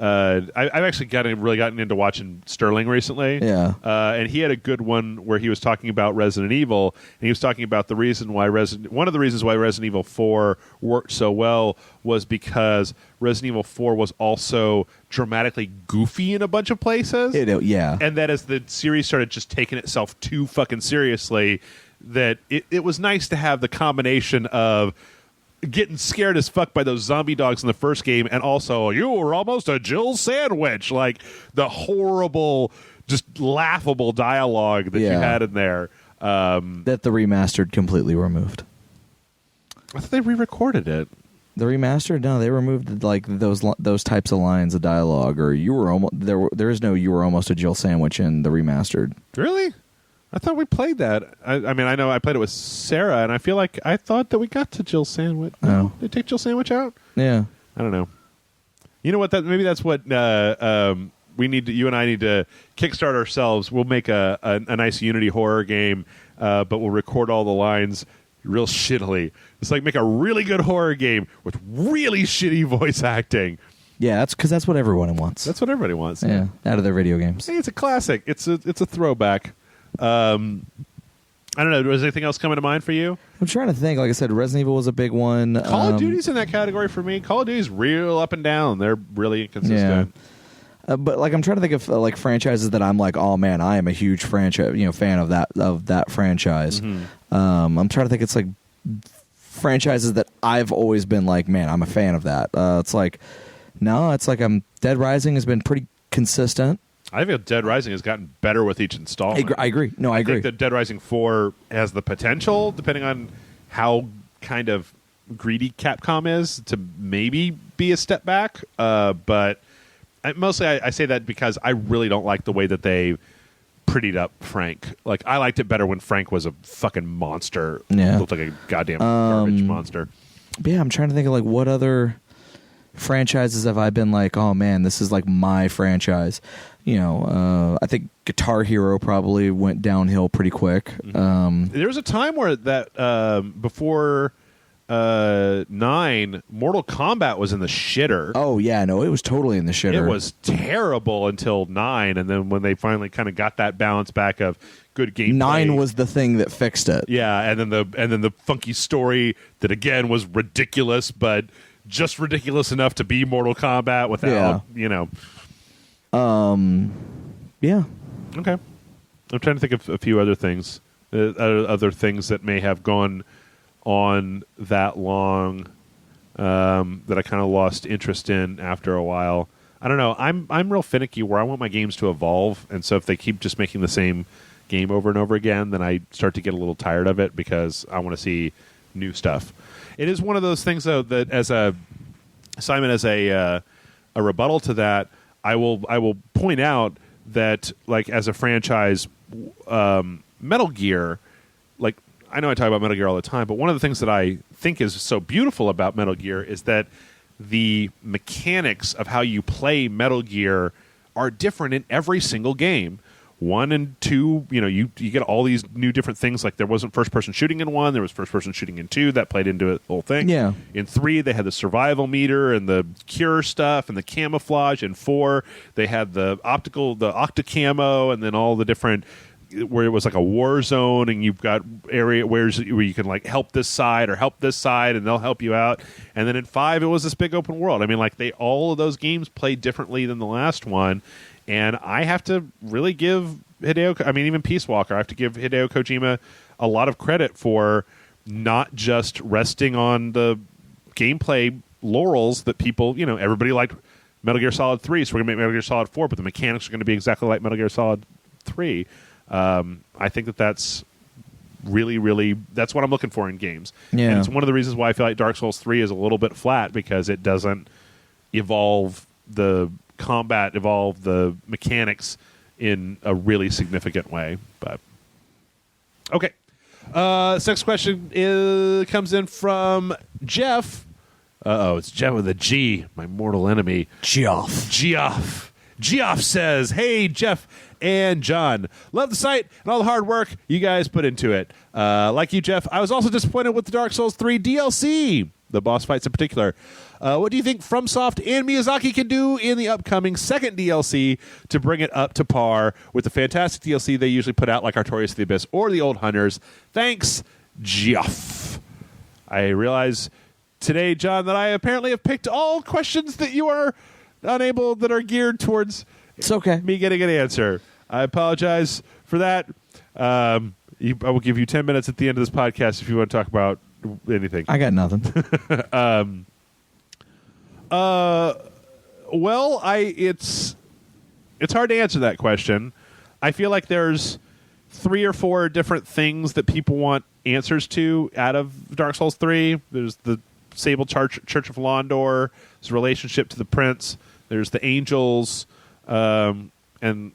actually gotten into watching Sterling recently. Yeah. And he had a good one where he was talking about Resident Evil, and he was talking about one of the reasons why Resident Evil 4 worked so well was because Resident Evil 4 was also dramatically goofy in a bunch of places. And that as the series started just taking itself too fucking seriously, that it was nice to have the combination of getting scared as fuck by those zombie dogs in the first game, and also, you were almost a Jill sandwich. Like, the horrible, just laughable dialogue that you had in there. That the remastered completely removed. I thought they re-recorded it. The remastered? No, they removed like those types of lines of dialogue, or you were almost there is no you were almost a Jill sandwich in the remastered. Really? I thought we played that. I mean, I know I played it with Sarah, and I feel like I thought that we got to Jill Sandwich. No. Did they take Jill Sandwich out? Yeah. I don't know. You know what? Maybe that's what we need to. You and I need to kickstart ourselves. We'll make a nice Unity horror game, but we'll record all the lines real shittily. It's like make a really good horror game with really shitty voice acting. Yeah, that's because that's what everyone wants. That's what everybody wants. Yeah, out of their video games. Hey, it's a classic. It's a throwback. I don't know. Was anything else coming to mind for you? I'm trying to think. Like I said, Resident Evil was a big one. Call of Duty's in that category for me. Call of Duty's real up and down. They're really inconsistent. But like I'm trying to think of like franchises that I'm like, oh man, I am a huge franchise, fan of that franchise. Mm-hmm. I'm trying to think. It's like franchises that I've always been like, man, I'm a fan of that. It's like, no, it's like Dead Rising has been pretty consistent. I feel Dead Rising has gotten better with each installment. I agree. No, I agree. think that Dead Rising 4 has the potential, depending on how kind of greedy Capcom is, to maybe be a step back. But mostly I say that because I really don't like the way that they prettied up Frank. Like, I liked it better when Frank was a fucking monster. Yeah. Looked like a goddamn garbage monster. But yeah, I'm trying to think of like what other franchises have I been like, oh man, this is like my franchise. I think Guitar Hero probably went downhill pretty quick. There was a time where that before 9, Mortal Kombat was in the shitter. Oh yeah, no, it was totally in the shitter. It was terrible until 9, and then when they finally kind of got that balance back of good gameplay. 9 was the thing that fixed it. Yeah, and then the funky story that again was ridiculous, but just ridiculous enough to be Mortal Kombat without, Yeah. Okay. I'm trying to think of a few other things. Other things that may have gone on that long that I kind of lost interest in after a while. I don't know. I'm real finicky where I want my games to evolve, and so if they keep just making the same game over and over again, then I start to get a little tired of it because I want to see new stuff. It is one of those things, though, that as a rebuttal to that, I will point out that, like, as a franchise, Metal Gear, like, I know I talk about Metal Gear all the time, but one of the things that I think is so beautiful about Metal Gear is that the mechanics of how you play Metal Gear are different in every single game. 1 and 2, you get all these new different things. Like, there wasn't first-person shooting in 1, there was first-person shooting in 2. That played into it, the whole thing. Yeah. In 3, they had the survival meter and the cure stuff and the camouflage. In 4, they had the octacamo, and then all the different, where it was like a war zone, and you've got area where you can like help this side or help this side, and they'll help you out. And then in 5, it was this big open world. I mean, like, all of those games played differently than the last one. And I have to really give even Peace Walker, I have to give Hideo Kojima a lot of credit for not just resting on the gameplay laurels that people, everybody liked Metal Gear Solid 3, so we're going to make Metal Gear Solid 4, but the mechanics are going to be exactly like Metal Gear Solid 3. I think that's really, really, that's what I'm looking for in games. Yeah. And it's one of the reasons why I feel like Dark Souls 3 is a little bit flat, because it doesn't evolve the combat, evolve the mechanics in a really significant way. But okay, this next question comes in from Jeff. It's Jeff with a G, my mortal enemy. Geoff says, "Hey Jeff and John, love the site and all the hard work you guys put into it. Like you, Jeff, I was also disappointed with the Dark Souls 3 DLC, the boss fights in particular. What do you think FromSoft and Miyazaki can do in the upcoming second DLC to bring it up to par with the fantastic DLC they usually put out, like Artorias of the Abyss or The Old Hunters? Thanks, Geoff." I realize today, John, that I apparently have picked all questions that you are unable, that are geared towards It's okay. me getting an answer. I apologize for that. I will give you 10 minutes at the end of this podcast if you want to talk about anything. I got nothing. Well, it's hard to answer that question. I feel like there's 3 or 4 different things that people want answers to out of Dark Souls 3. There's the Sable Church of Londor, there's relationship to the prince, there's the angels, and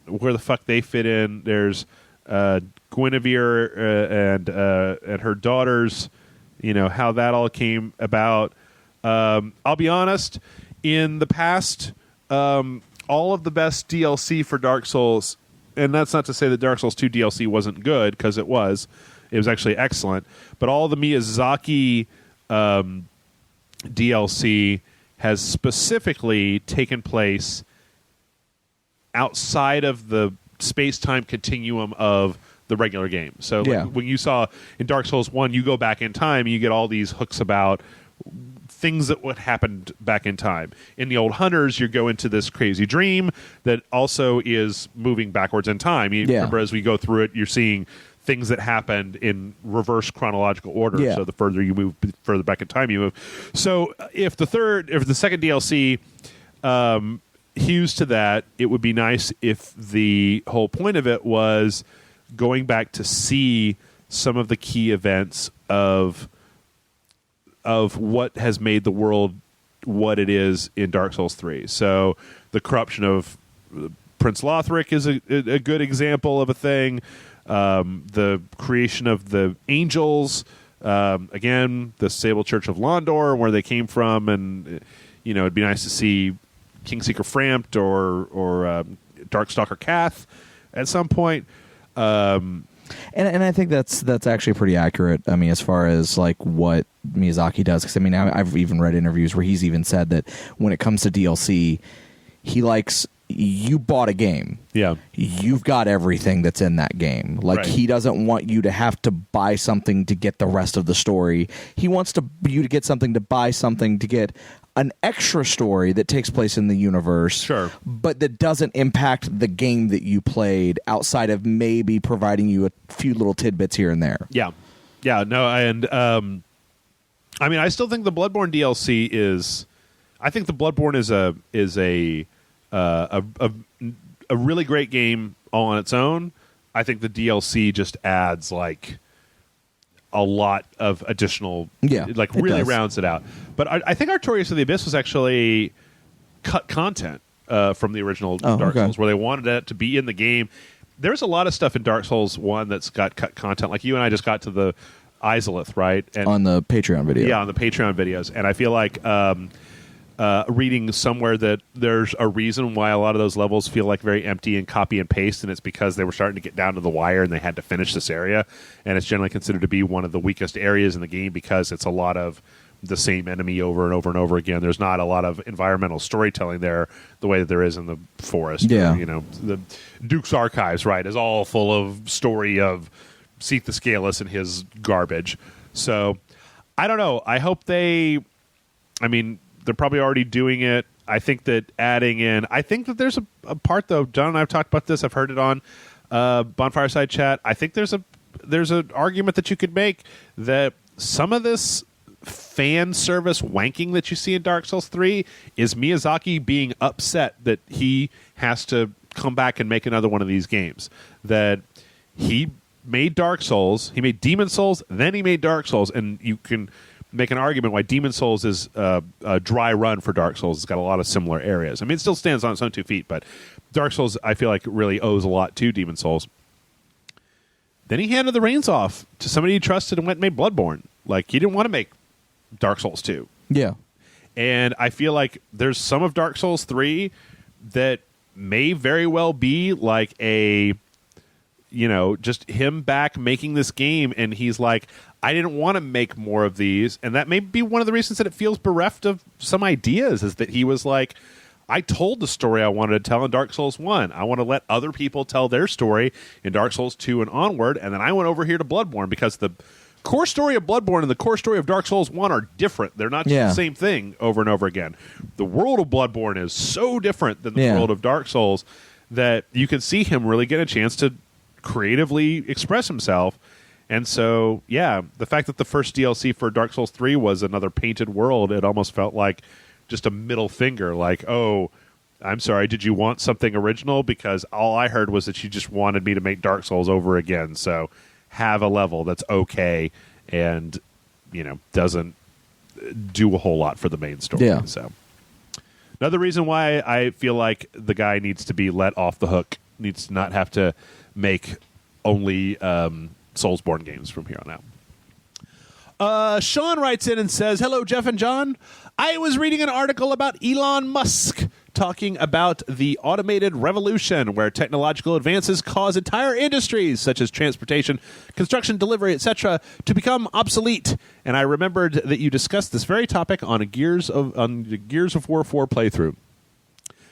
where the fuck they fit in. There's Guinevere and her daughters, how that all came about. I'll be honest, in the past, all of the best DLC for Dark Souls, and that's not to say that Dark Souls 2 DLC wasn't good, because it was actually excellent, but all the Miyazaki DLC has specifically taken place outside of the space-time continuum of the regular game. So Yeah. when you saw in Dark Souls 1, you go back in time and you get all these hooks about things that would happened back in time. In the old Hunters, you go into this crazy dream that also is moving backwards in time. You remember as we go through it, you're seeing things that happened in reverse chronological order. Yeah. So the further you move, further back in time you move. So if the second DLC hews to that, it would be nice if the whole point of it was going back to see some of the key events of what has made the world what it is in Dark Souls 3. So the corruption of Prince Lothric is a good example of a thing. The creation of the angels, again, the Sable Church of Londor, where they came from, and it'd be nice to see Kingseeker Frampt or Darkstalker Kath at some point. And I think that's actually pretty accurate. I mean, as far as like what Miyazaki does, because I mean, I've even read interviews where he's even said that when it comes to DLC, he likes, you bought a game. Yeah. You've got everything that's in that game. Like, right. He doesn't want you to have to buy something to get the rest of the story. He wants you to get something to buy something to get an extra story that takes place in the universe, sure, but that doesn't impact the game that you played outside of maybe providing you a few little tidbits here and there. Yeah. Yeah, no, and I mean, I still think the Bloodborne DLC is, I think the Bloodborne is a really great game all on its own. I think the DLC just adds like a lot of additional, like really rounds it out. But I think Artorias of the Abyss was actually cut content from the original Dark Souls, where they wanted it to be in the game. There's a lot of stuff in Dark Souls 1 that's got cut content. Like you and I just got to the Izalith, right? And on the Patreon video. Yeah, on the Patreon videos. And I feel like reading somewhere that there's a reason why a lot of those levels feel like very empty and copy and paste, and it's because they were starting to get down to the wire and they had to finish this area. And it's generally considered to be one of the weakest areas in the game because it's a lot of the same enemy over and over and over again. There's not a lot of environmental storytelling there the way that there is in the forest. Yeah. Or, the Duke's Archives, right, is all full of story of Seath the Scaleless and his garbage. So, I don't know. I hope they're probably already doing it. I think that adding in... I think that there's a part, though. John and I have talked about this. I've heard it on Bonfireside Chat. I think there's an argument that you could make that some of this fan service wanking that you see in Dark Souls 3 is Miyazaki being upset that he has to come back and make another one of these games. That he made Dark Souls, he made Demon Souls, then he made Dark Souls, and you can make an argument why Demon Souls is a dry run for Dark Souls. It's got a lot of similar areas. I mean, it still stands on its own 2 feet, but Dark Souls, I feel like, really owes a lot to Demon Souls. Then he handed the reins off to somebody he trusted and went and made Bloodborne. Like, he didn't want to make Dark Souls 2. Yeah. And I feel like there's some of Dark Souls 3 that may very well be like a, just him back making this game, and he's like, I didn't want to make more of these. And that may be one of the reasons that it feels bereft of some ideas, is that he was like, I told the story I wanted to tell in Dark Souls 1. I want to let other people tell their story in Dark Souls 2 and onward, and then I went over here to Bloodborne because the core story of Bloodborne and the core story of Dark Souls 1 are different. They're not just the same thing over and over again. The world of Bloodborne is so different than the world of Dark Souls that you can see him really get a chance to creatively express himself. And so, the fact that the first DLC for Dark Souls 3 was another painted world, it almost felt like just a middle finger, like, oh, I'm sorry, did you want something original? Because all I heard was that you just wanted me to make Dark Souls over again, so have a level that's okay and, doesn't do a whole lot for the main story. Yeah. So, another reason why I feel like the guy needs to be let off the hook, needs to not have to make only Soulsborne games from here on out. Sean writes in and says, hello, Jeff and John. I was reading an article about Elon Musk talking about the automated revolution, where technological advances cause entire industries, such as transportation, construction, delivery, etc., to become obsolete. And I remembered that you discussed this very topic on the Gears of War 4 playthrough.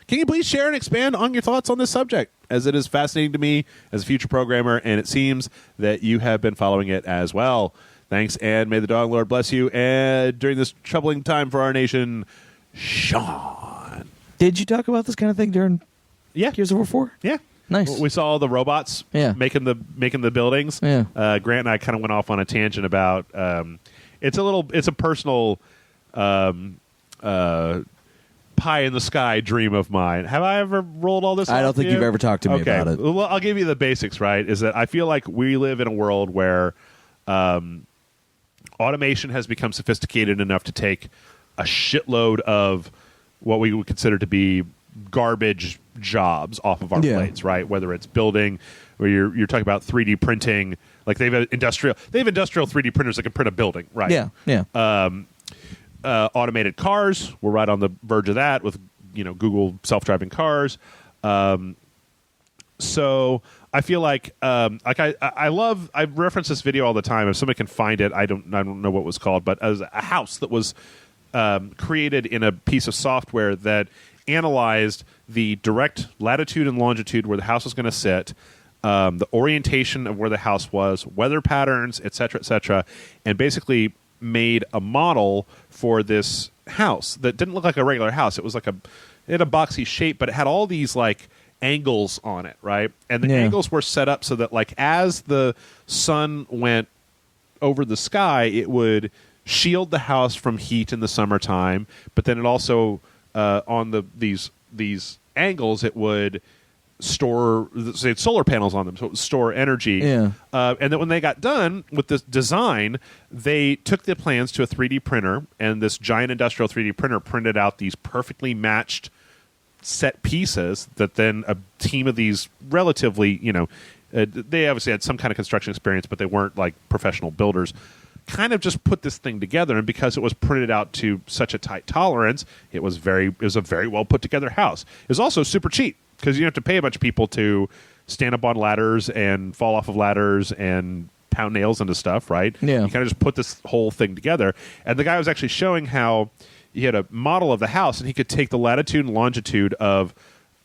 Can you please share and expand on your thoughts on this subject, as it is fascinating to me as a future programmer, and it seems that you have been following it as well. Thanks, and may the dog Lord bless you. And during this troubling time for our nation, Sean. Did you talk about this kind of thing during Gears of War 4? Yeah. Nice. We saw all the robots making the buildings. Yeah. Grant and I kind of went off on a tangent about it's a personal pie in the sky dream of mine. Have I ever rolled all this? I don't think you've ever talked to me about it. Well, I'll give you the basics. Right? Is that I feel like we live in a world where automation has become sophisticated enough to take a shitload of what we would consider to be garbage jobs off of our plates, right? Whether it's building, or you're talking about 3D printing, like they have industrial 3D printers that can print a building, right? Yeah. Automated cars, we're right on the verge of that with Google self-driving cars. So I feel like I reference this video all the time. If somebody can find it, I don't know what it was called, but as a house that was created in a piece of software that analyzed the direct latitude and longitude where the house was going to sit, the orientation of where the house was, weather patterns, et cetera, and basically made a model for this house that didn't look like a regular house. It was like it had a boxy shape, but it had all these like angles on it, right? And the angles were set up so that like as the sun went over the sky, it would shield the house from heat in the summertime, but then it also on these angles it would store solar panels on them, so it would store energy. And then when they got done with this design, they took the plans to a 3D printer, and this giant industrial 3D printer printed out these perfectly matched set pieces that then a team of these relatively, they obviously had some kind of construction experience, but they weren't like professional builders, kind of just put this thing together. And because it was printed out to such a tight tolerance, it was a very well put together house. It was also super cheap because you don't have to pay a bunch of people to stand up on ladders and fall off of ladders and pound nails into stuff, right? Yeah. You kind of just put this whole thing together. And the guy was actually showing how he had a model of the house, and he could take the latitude and longitude of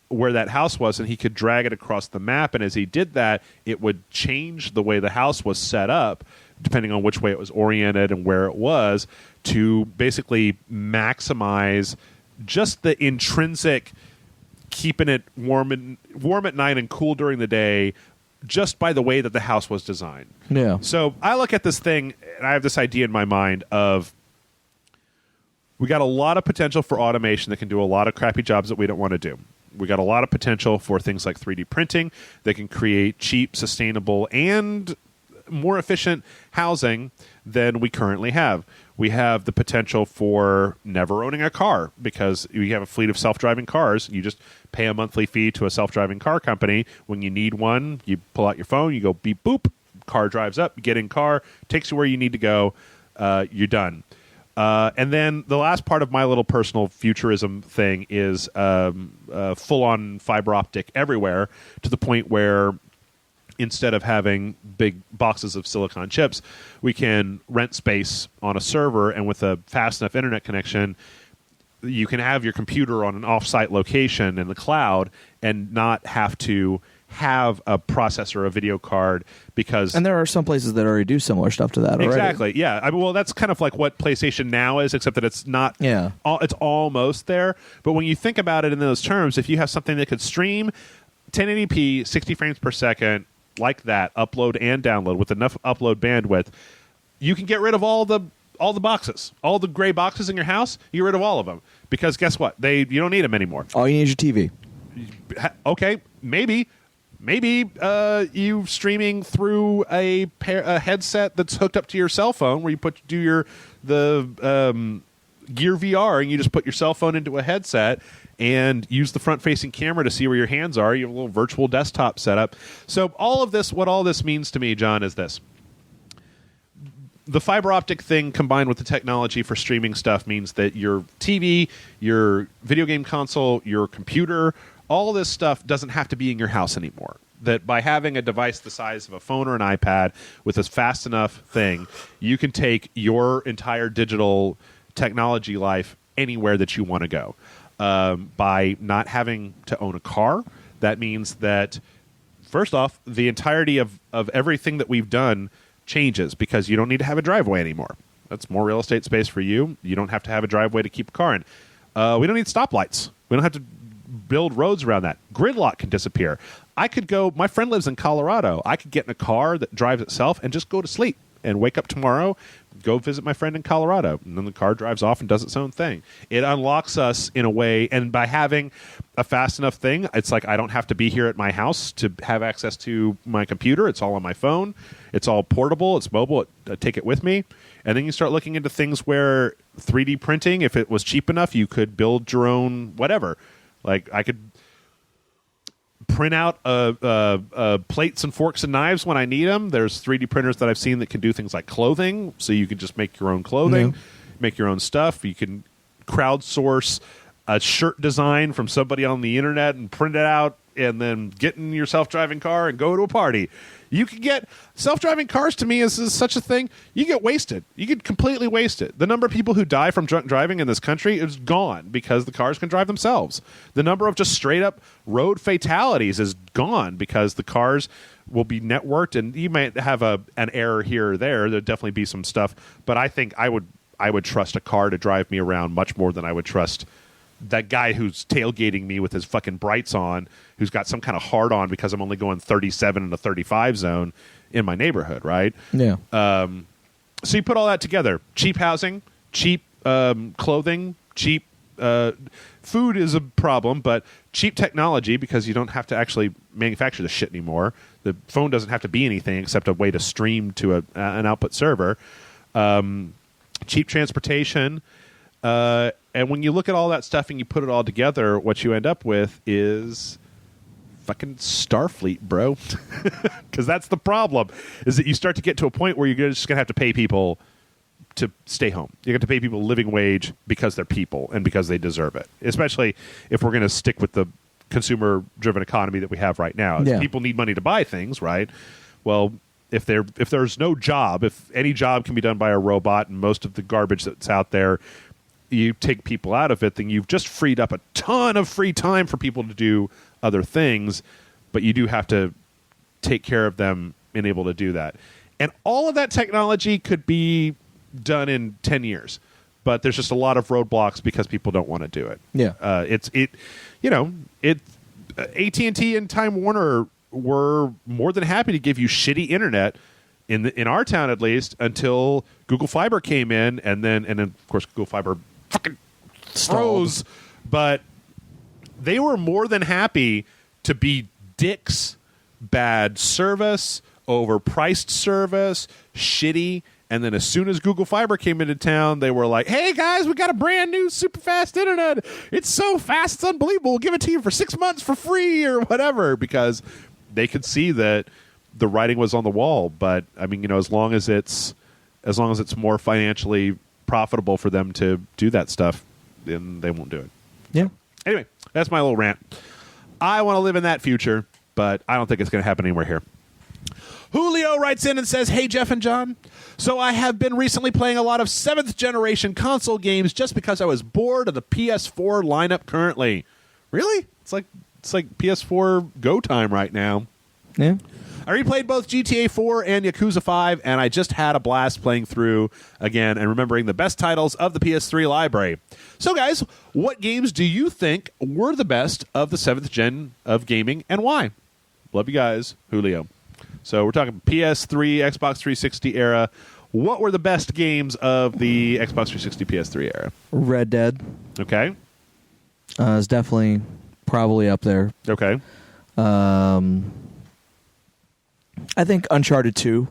where that house was, and he could drag it across the map. And as he did that, it would change the way the house was set up, depending on which way it was oriented and where it was, to basically maximize just the intrinsic keeping it warm at night and cool during the day, just by the way that the house was designed. Yeah. So I look at this thing, and I have this idea in my mind of we got a lot of potential for automation that can do a lot of crappy jobs that we don't want to do. We got a lot of potential for things like 3D printing that can create cheap, sustainable, and more efficient housing than we currently have. We have the potential for never owning a car because you have a fleet of self-driving cars. You just pay a monthly fee to a self-driving car company. When you need one, you pull out your phone, you go beep, boop, car drives up, you get in car, takes you where you need to go, you're done. And then the last part of my little personal futurism thing is full-on fiber optic everywhere, to the point where instead of having big boxes of silicon chips, we can rent space on a server, and with a fast enough internet connection, you can have your computer on an off-site location in the cloud and not have to have a processor, a video card, because... And there are some places that already do similar stuff to that already. Exactly, yeah. I mean, well, that's kind of like what PlayStation Now is, except that it's not... Yeah. It's almost there. But when you think about it in those terms, if you have something that could stream 1080p, 60 frames per second, like that, upload and download with enough upload bandwidth, you can get rid of all the boxes, all the gray boxes in your house. You get rid of all of them, because guess what? You don't need them anymore. All you need is your TV. Okay, maybe you streaming through a headset that's hooked up to your cell phone, where you do the Gear VR, and you just put your cell phone into a headset and use the front-facing camera to see where your hands are. You have a little virtual desktop setup. So what all this means to me, John, is this. The fiber optic thing combined with the technology for streaming stuff means that your TV, your video game console, your computer, all this stuff doesn't have to be in your house anymore. That by having a device the size of a phone or an iPad with a fast enough thing, you can take your entire digital technology life anywhere that you want to go. By not having to own a car, that means that, first off, the entirety of everything that we've done changes because you don't need to have a driveway anymore. That's more real estate space for you. You don't have to have a driveway to keep a car in. We don't need stoplights. We don't have to build roads around that. Gridlock can disappear. I could go, my friend lives in Colorado. I could get in a car that drives itself and just go to sleep and wake up tomorrow, go visit my friend in Colorado. And then the car drives off and does its own thing. It unlocks us in a way, and by having a fast enough thing, it's like I don't have to be here at my house to have access to my computer. It's all on my phone. It's all portable. It's mobile. I take it with me. And then you start looking into things where 3D printing, if it was cheap enough, you could build your own whatever. Like I could print out plates and forks and knives when I need them. There's 3D printers that I've seen that can do things like clothing, so you can just make your own clothing, make your own stuff. You can crowdsource a shirt design from somebody on the internet and print it out and then get in your self-driving car and go to a party. You can get self-driving cars. To me is such a thing. You get wasted. You get completely wasted. The number of people who die from drunk driving in this country is gone because the cars can drive themselves. The number of just straight up road fatalities is gone because the cars will be networked, and you might have an error here or there. There'd definitely be some stuff, but I think I would trust a car to drive me around much more than I would trust that guy who's tailgating me with his fucking brights on, who's got some kind of hard on because I'm only going 37 in a 35 zone in my neighborhood, right? Yeah. So you put all that together. Cheap housing, cheap clothing, cheap food is a problem, but cheap technology because you don't have to actually manufacture the shit anymore. The phone doesn't have to be anything except a way to stream to an output server. Cheap transportation. And when you look at all that stuff and you put it all together, what you end up with is fucking Starfleet, bro. Because that's the problem, is that you start to get to a point where you're just going to have to pay people to stay home. You have to pay people a living wage because they're people and because they deserve it, especially if we're going to stick with the consumer-driven economy that we have right now. Yeah. People need money to buy things, right? Well, if there's no job, if any job can be done by a robot and most of the garbage that's out there, you take people out of it, then you've just freed up a ton of free time for people to do other things, but you do have to take care of them and able to do that. And all of that technology could be done in 10 years, but there's just a lot of roadblocks because people don't want to do it. Yeah. AT&T and Time Warner were more than happy to give you shitty internet in our town, at least, until Google Fiber came in, and then of course Google Fiber fucking froze. But they were more than happy to be dicks, bad service, overpriced service, shitty. And then as soon as Google Fiber came into town, they were like, hey, guys, we got a brand new super fast internet. It's so fast, it's unbelievable. We'll give it to you for 6 months for free or whatever, because they could see that the writing was on the wall. But, I mean, as long as it's more financially profitable for them to do that stuff, then they won't do it. Yeah. Anyway, that's my little rant. I want to live in that future, but I don't think it's going to happen anywhere here. Julio writes in and says, hey, Jeff and John. So I have been recently playing a lot of 7th generation console games just because I was bored of the PS4 lineup currently. Really? It's like PS4 go time right now. Yeah. I replayed both GTA 4 and Yakuza 5, and I just had a blast playing through again and remembering the best titles of the PS3 library. So, guys, what games do you think were the best of the 7th gen of gaming, and why? Love you guys, Julio. So we're talking PS3, Xbox 360 era. What were the best games of the Xbox 360 PS3 era? Red Dead. Okay. Is definitely probably up there. Okay. I think Uncharted 2,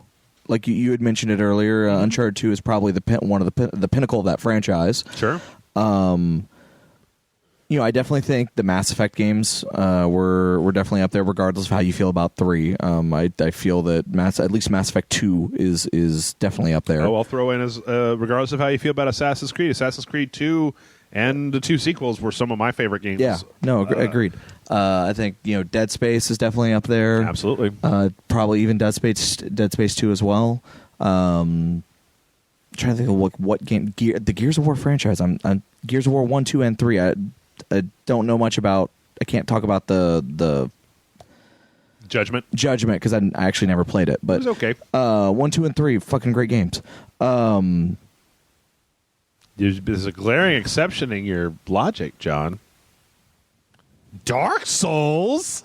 like you had mentioned it earlier, Uncharted 2 is probably one of the pinnacle of that franchise. Sure. I definitely think the Mass Effect games were definitely up there, regardless of how you feel about 3. I feel that at least Mass Effect 2 is definitely up there. Oh, I'll throw in as regardless of how you feel about Assassin's Creed 2 and the 2 sequels were some of my favorite games. Yeah, no, agreed. I think Dead Space is definitely up there. Absolutely. Probably even Dead Space 2 as well. I'm trying to think of what game the Gears of War franchise. I'm Gears of War 1, 2, and 3. I don't know much about. I can't talk about the Judgment. Because I actually never played it. But It was okay. 1, 2, and 3, fucking great games. There's a glaring exception in your logic, John. Dark Souls?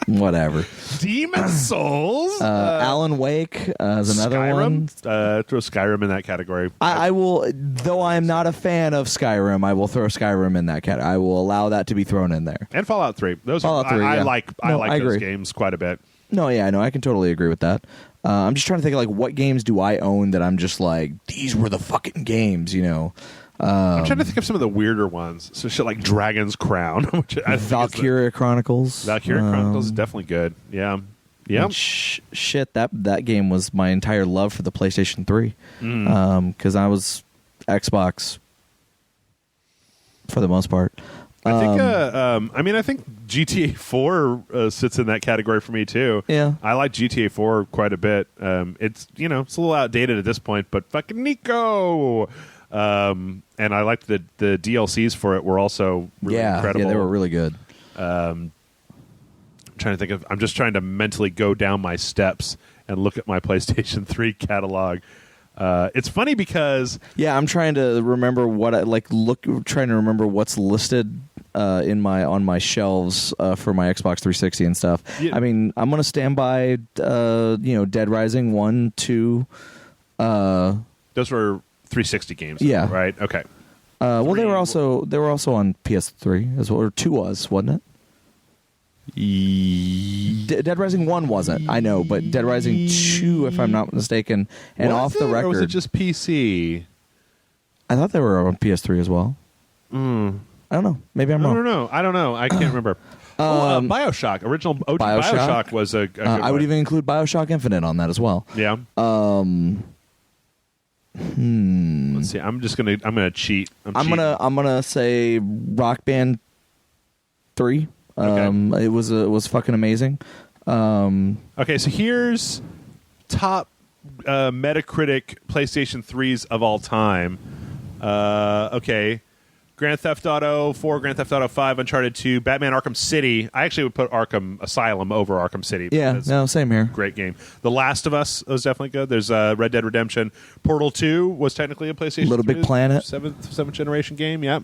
Whatever. Demon Souls? Alan Wake is another one. Throw Skyrim in that category. I will, though I am not a fan of Skyrim, I will throw Skyrim in that category. I will allow that to be thrown in there. And Fallout 3. Fallout 3, I yeah. like No, I those agree. games quite a bit. No, yeah, no, I can totally agree with that. I'm just trying to think of, like, what games do I own that I'm just like, these were the fucking games, you know? I'm trying to think of some of the weirder ones. So shit like Dragon's Crown, which I think Valkyria Chronicles. Valkyria Chronicles is definitely good. Yeah. Yeah. And shit, that game was my entire love for the PlayStation 3. Because I was Xbox for the most part. I think GTA 4 sits in that category for me too. Yeah. I like GTA 4 quite a bit. It's it's a little outdated at this point, but fucking Nico. And I liked the DLCs for it were also really incredible. Yeah, they were really good. I'm just trying to mentally go down my steps and look at my PlayStation 3 catalog. It's funny because I'm trying to remember what trying to remember what's listed on my shelves for my Xbox 360 and stuff. Yeah. I mean, I'm gonna stand by Dead Rising 1, 2. those were 360 games. Yeah. Right. Okay. Well, they were also on PS3 as well, or 2 wasn't it? Dead Rising 1 wasn't. I know, but Dead Rising 2, if I'm not mistaken, and Was off the it, record, or was it just PC? I thought they were on PS3 as well. I don't know. Maybe I'm wrong. I don't know. I can't remember. BioShock. Original OG BioShock was a good I would one. even include BioShock Infinite on that as well. Yeah. Let's see. I'm gonna cheat. I'm gonna say Rock Band 3. Okay. It was fucking amazing. Okay, so here's top Metacritic PlayStation 3s of all time. Okay. Grand Theft Auto 4, Grand Theft Auto 5, Uncharted 2, Batman Arkham City. I actually would put Arkham Asylum over Arkham City. Yeah, no, same here. Great game. The Last of Us was definitely good. There's Red Dead Redemption. Portal 2 was technically a PlayStation Little 3, Big Planet. Seventh generation game, yeah.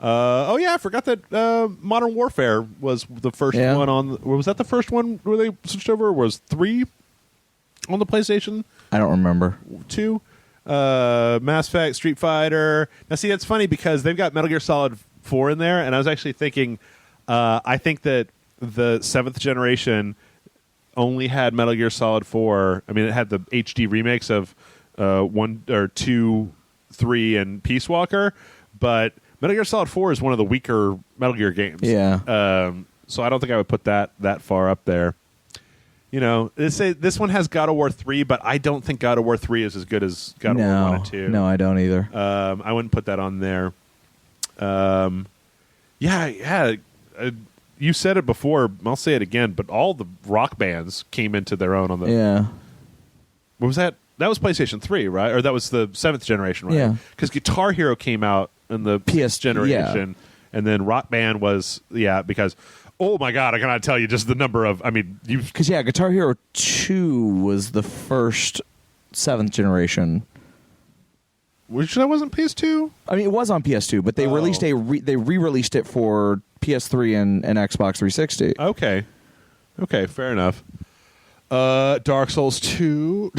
I forgot that Modern Warfare was the first one on... Was that the first one where they switched over? Was 3 on the PlayStation? I don't remember. 2? Mass Effect, Street Fighter. Now, see, that's funny because they've got Metal Gear Solid 4 in there, and I was actually thinking, I think that the 7th generation only had Metal Gear Solid 4. I mean, it had the HD remakes of 1 or 2, 3, and Peace Walker, but Metal Gear Solid 4 is one of the weaker Metal Gear games. Yeah. So I don't think I would put that far up there. This one has God of War 3, but I don't think God of War 3 is as good as God of War 1 and 2. No, I don't either. I wouldn't put that on there. You said it before. I'll say it again. But all the rock bands came into their own on the. Yeah. What was that? That was PlayStation 3, right? Or that was the 7th generation, right? Yeah. Because Guitar Hero came out in the PS generation, and then Rock Band was because. Oh my God! I cannot tell you just the number of. I mean, because Guitar Hero 2 was the first 7th generation. Which that wasn't PS2. I mean, it was on PS2, but they released they re-released it for PS3 and Xbox 360. Okay, fair enough. Dark Souls 2.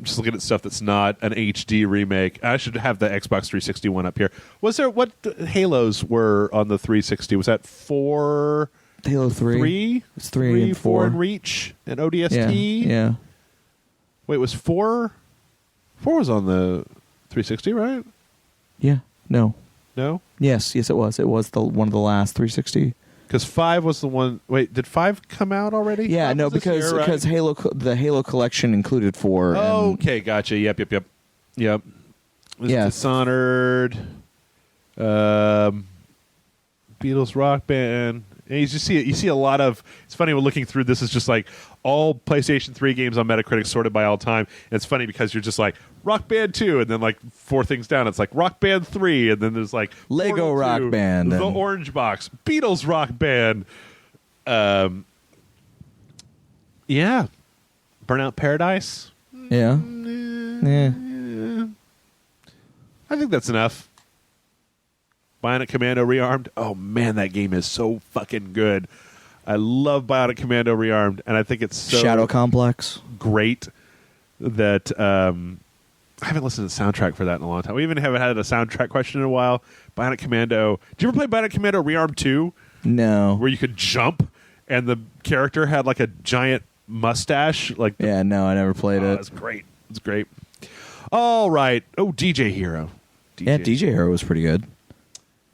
Just looking at stuff that's not an HD remake. I should have the Xbox 360 one up here. Was there what Halos were on the 360? Was that 4? Halo 3. 3? It's 3 and 4. 4 and Reach and ODST. Yeah. Wait, was 4? 4 was on the 360, right? Yeah. No. No. Yes, it was. It was one of the last 360. Because 5 was the one. Wait, did 5 come out already? Yeah, no, because the Halo collection included 4. Okay, gotcha. Yep. Yeah. Dishonored, Beatles Rock Band. And you see a lot of. It's funny when looking through this is just like all PlayStation 3 games on Metacritic sorted by all time. And it's funny because you're just like Rock Band 2, and then like 4 things down, it's like Rock Band 3, and then there's like Lego Rock 2, Band, The Orange Box, Beatles Rock Band. Yeah, Burnout Paradise. Yeah. Yeah. I think that's enough. Bionic Commando Rearmed. Oh man, that game is so fucking good. I love Bionic Commando Rearmed, and I think it's so Shadow Complex. great that I haven't listened to the soundtrack for that in a long time. We even haven't had a soundtrack question in a while. Bionic Commando. Did you ever play Bionic Commando Rearmed 2? No. Where you could jump, and the character had like a giant mustache. Like Yeah, no, I never played it. It's great. It's great. All right. Oh, DJ Hero. Yeah, DJ Hero was pretty good.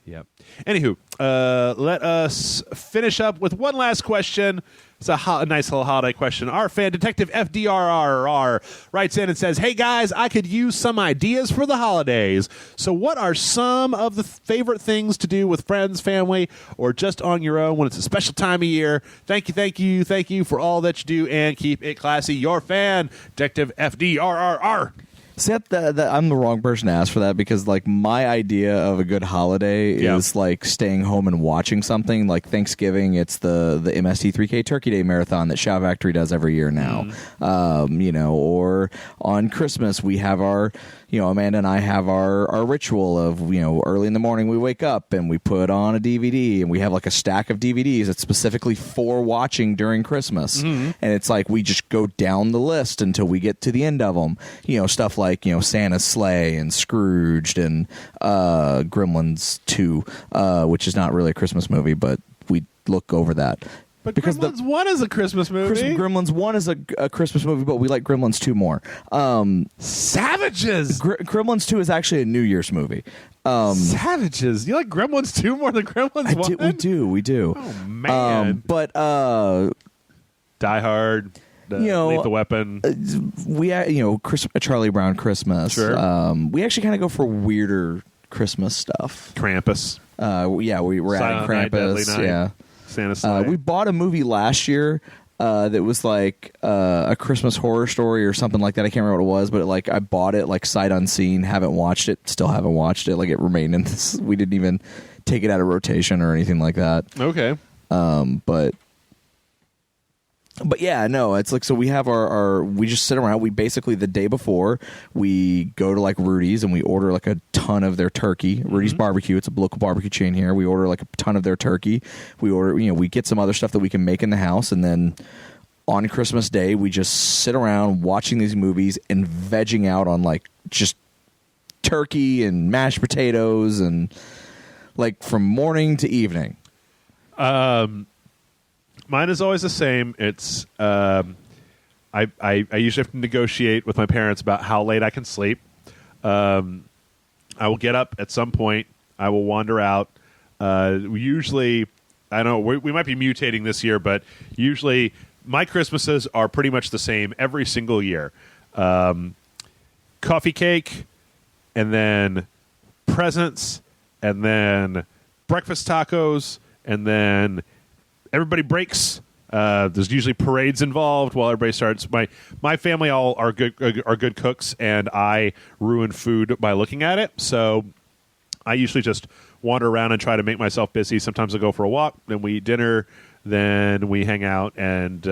Yep. Anywho, let us finish up with one last question. It's a nice little holiday question. Our fan, Detective FDRRR, writes in and says, "Hey guys, I could use some ideas for the holidays. So what are some of the favorite things to do with friends, family, or just on your own when it's a special time of year? Thank you for all that you do, and keep it classy. Your fan, Detective FDRRR." See, I'm the wrong person to ask for that because, like, my idea of a good holiday is, like, staying home and watching something. Like Thanksgiving, it's the MST3K Turkey Day Marathon that Shout Factory does every year now. Or on Christmas, we have our, Amanda and I have our ritual of, early in the morning we wake up and we put on a DVD and we have, like, a stack of DVDs that's specifically for watching during Christmas. And it's like we just go down the list until we get to the end of them. Stuff like, Santa's Sleigh and Scrooged and Gremlins 2, which is not really a Christmas movie, but we look over that. But because Gremlins 1 is a Christmas movie. Gremlins 1 is a Christmas movie, but we like Gremlins 2 more. Savages! Gremlins 2 is actually a New Year's movie. Savages! You like Gremlins 2 more than Gremlins 1? We do. Oh, man. But Die Hard... Lethal Weapon. We Charlie Brown Christmas. Sure. We actually kind of go for weirder Christmas stuff. Krampus. We're adding Night, Deadly Krampus. Night. Yeah. Santa's Sleigh. We bought a movie last year that was like a Christmas horror story or something like that. I can't remember what it was, but I bought it like sight unseen. Haven't watched it. Still haven't watched it. Like it remained in this. We didn't even take it out of rotation or anything like that. Okay. But yeah, no, it's like, so we have we just sit around. We basically, the day before, we go to like Rudy's and we order like a ton of their turkey. Rudy's Barbecue, it's a local barbecue chain here. We order like a ton of their turkey. We order, we get some other stuff that we can make in the house. And then on Christmas Day, we just sit around watching these movies and vegging out on like just turkey and mashed potatoes and like from morning to evening. Mine is always the same. It's I usually have to negotiate with my parents about how late I can sleep. I will get up at some point. I will wander out. Usually, I don't know, we might be mutating this year, but usually my Christmases are pretty much the same every single year. Coffee cake, and then presents, and then breakfast tacos, and then everybody breaks. There's usually parades involved while everybody starts. My family all are good cooks, and I ruin food by looking at it. So I usually just wander around and try to make myself busy. Sometimes I go for a walk, then we eat dinner, then we hang out, and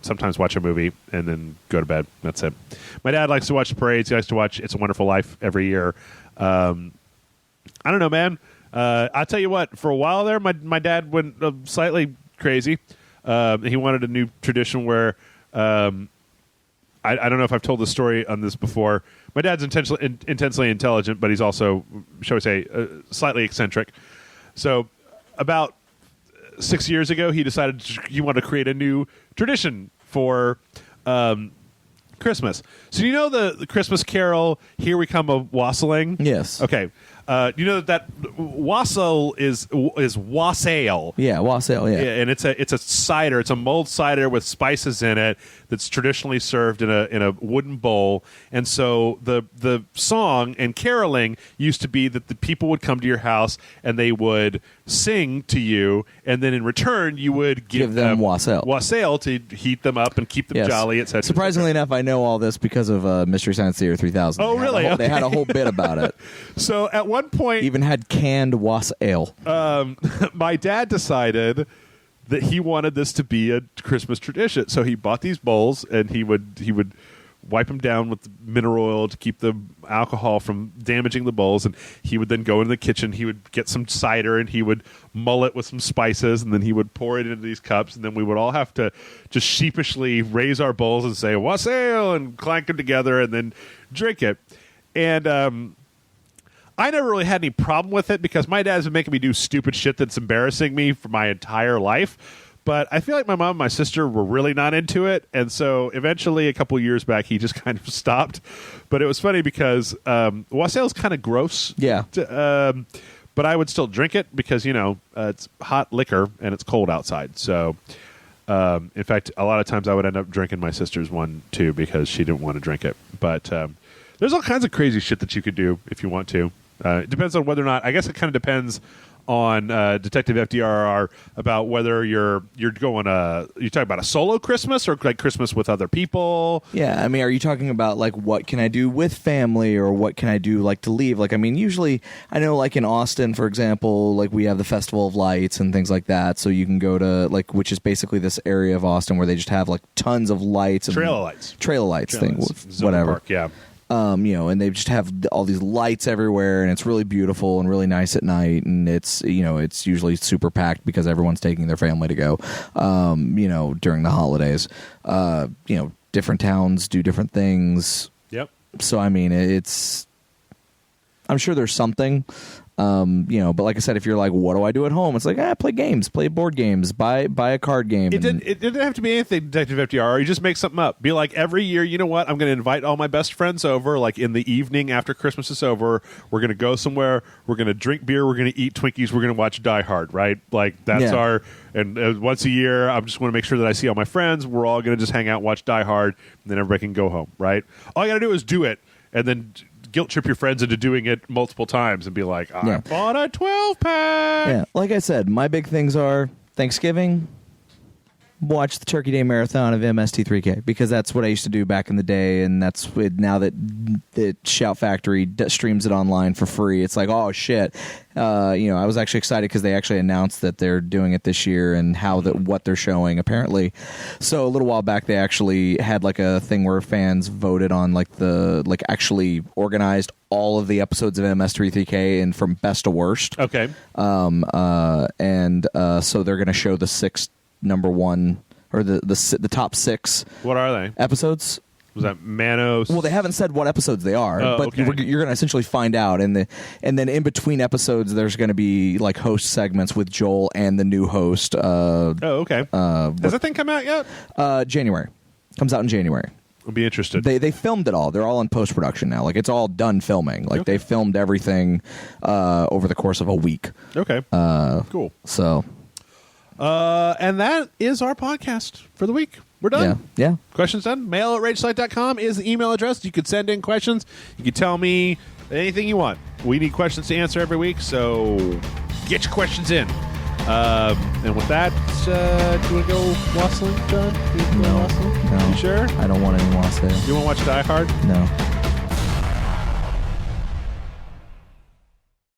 sometimes watch a movie, and then go to bed. That's it. My dad likes to watch the parades. He likes to watch It's a Wonderful Life every year. I don't know, man. I'll tell you what. For a while there, my dad went slightly crazy. He wanted a new tradition where I don't know if I've told this story on this before. My dad's intensely intelligent, but he's also, shall we say, slightly eccentric. So about 6 years ago, he decided he wanted to create a new tradition for Christmas. So the Christmas carol, Here We Come a Wassailing? Yes. Okay. You know that wassail is wassail. Yeah, wassail. Yeah. And it's a cider. It's a mulled cider with spices in it that's traditionally served in a wooden bowl. And so the song and caroling used to be that the people would come to your house and they would sing to you, and then in return you would give them wassail to heat them up and keep them jolly, etc. Surprisingly enough, I know all this because of Mystery Science Theater 3000. Oh, really? They had a whole bit about it. So at one point, even had canned wassail. My dad decided that he wanted this to be a Christmas tradition. So he bought these bowls, and he would wipe them down with mineral oil to keep the alcohol from damaging the bowls, and he would then go into the kitchen. He would get some cider, and he would mull it with some spices, and then he would pour it into these cups, and then we would all have to just sheepishly raise our bowls and say wassail and clank them together and then drink it. And I never really had any problem with it because my dad's been making me do stupid shit that's embarrassing me for my entire life. But I feel like my mom and my sister were really not into it. And so eventually, a couple years back, he just kind of stopped. But it was funny because wassail is kind of gross. Yeah. But I would still drink it because, it's hot liquor and it's cold outside. So, in fact, a lot of times I would end up drinking my sister's one, too, because she didn't want to drink it. But there's all kinds of crazy shit that you could do if you want to. It depends on whether or not. I guess it kind of depends on Detective FDRR about whether you're going you talking about a solo Christmas or like Christmas with other people. Yeah, I mean, are you talking about like what can I do with family or what can I do like to leave? Like, I mean, usually I know like in Austin, for example, like we have the Festival of Lights and things like that. So you can go to like, which is basically this area of Austin where they just have like tons of lights. Trail lights thing, whatever. Park, yeah. And they just have all these lights everywhere, and it's really beautiful and really nice at night. And it's usually super packed because everyone's taking their family to go, during the holidays. Different towns do different things. Yep. So, I mean, I'm sure there's something. But like I said, if you're like, what do I do at home? It's like, play games, play board games, buy a card game. It didn't have to be anything, Detective FDR. You just make something up. Be like, every year, you know what? I'm going to invite all my best friends over, like in the evening after Christmas is over. We're going to go somewhere. We're going to drink beer. We're going to eat Twinkies. We're going to watch Die Hard, right? Like, that's our... And once a year, I just want to make sure that I see all my friends. We're all going to just hang out and watch Die Hard, and then everybody can go home, right? All you got to do is do it, and then... guilt trip your friends into doing it multiple times and be like, I bought a 12-pack. Yeah, like I said, my big things are Thanksgiving, watch the Turkey Day Marathon of MST3K, because that's what I used to do back in the day, and that's now that the Shout Factory streams it online for free. It's like, oh, shit. I was actually excited because they actually announced that they're doing it this year and what they're showing, apparently. So a little while back, they actually had like a thing where fans voted on actually organized all of the episodes of MS3K and from best to worst. Okay. So they're going to show the six number one or the top six. What are they? Episodes. Was that Manos? Well, they haven't said what episodes they are, but okay. you're going to essentially find out. And then in between episodes, there's going to be like host segments with Joel and the new host. Okay. Has that thing come out yet? January. Comes out in January. I'll be interested. They filmed it all. They're all in post-production now. Like, it's all done filming. Like, they filmed everything over the course of a week. Okay. Cool. So... and that is our podcast for the week. We're done. Yeah. Questions done. mail@rageslite.com is the email address. You could send in questions. You could tell me anything you want. We need questions to answer every week, so get your questions in. And with that, do you want to go wassailing, John? No. You sure? I don't want any wassail. You want to watch Die Hard? No.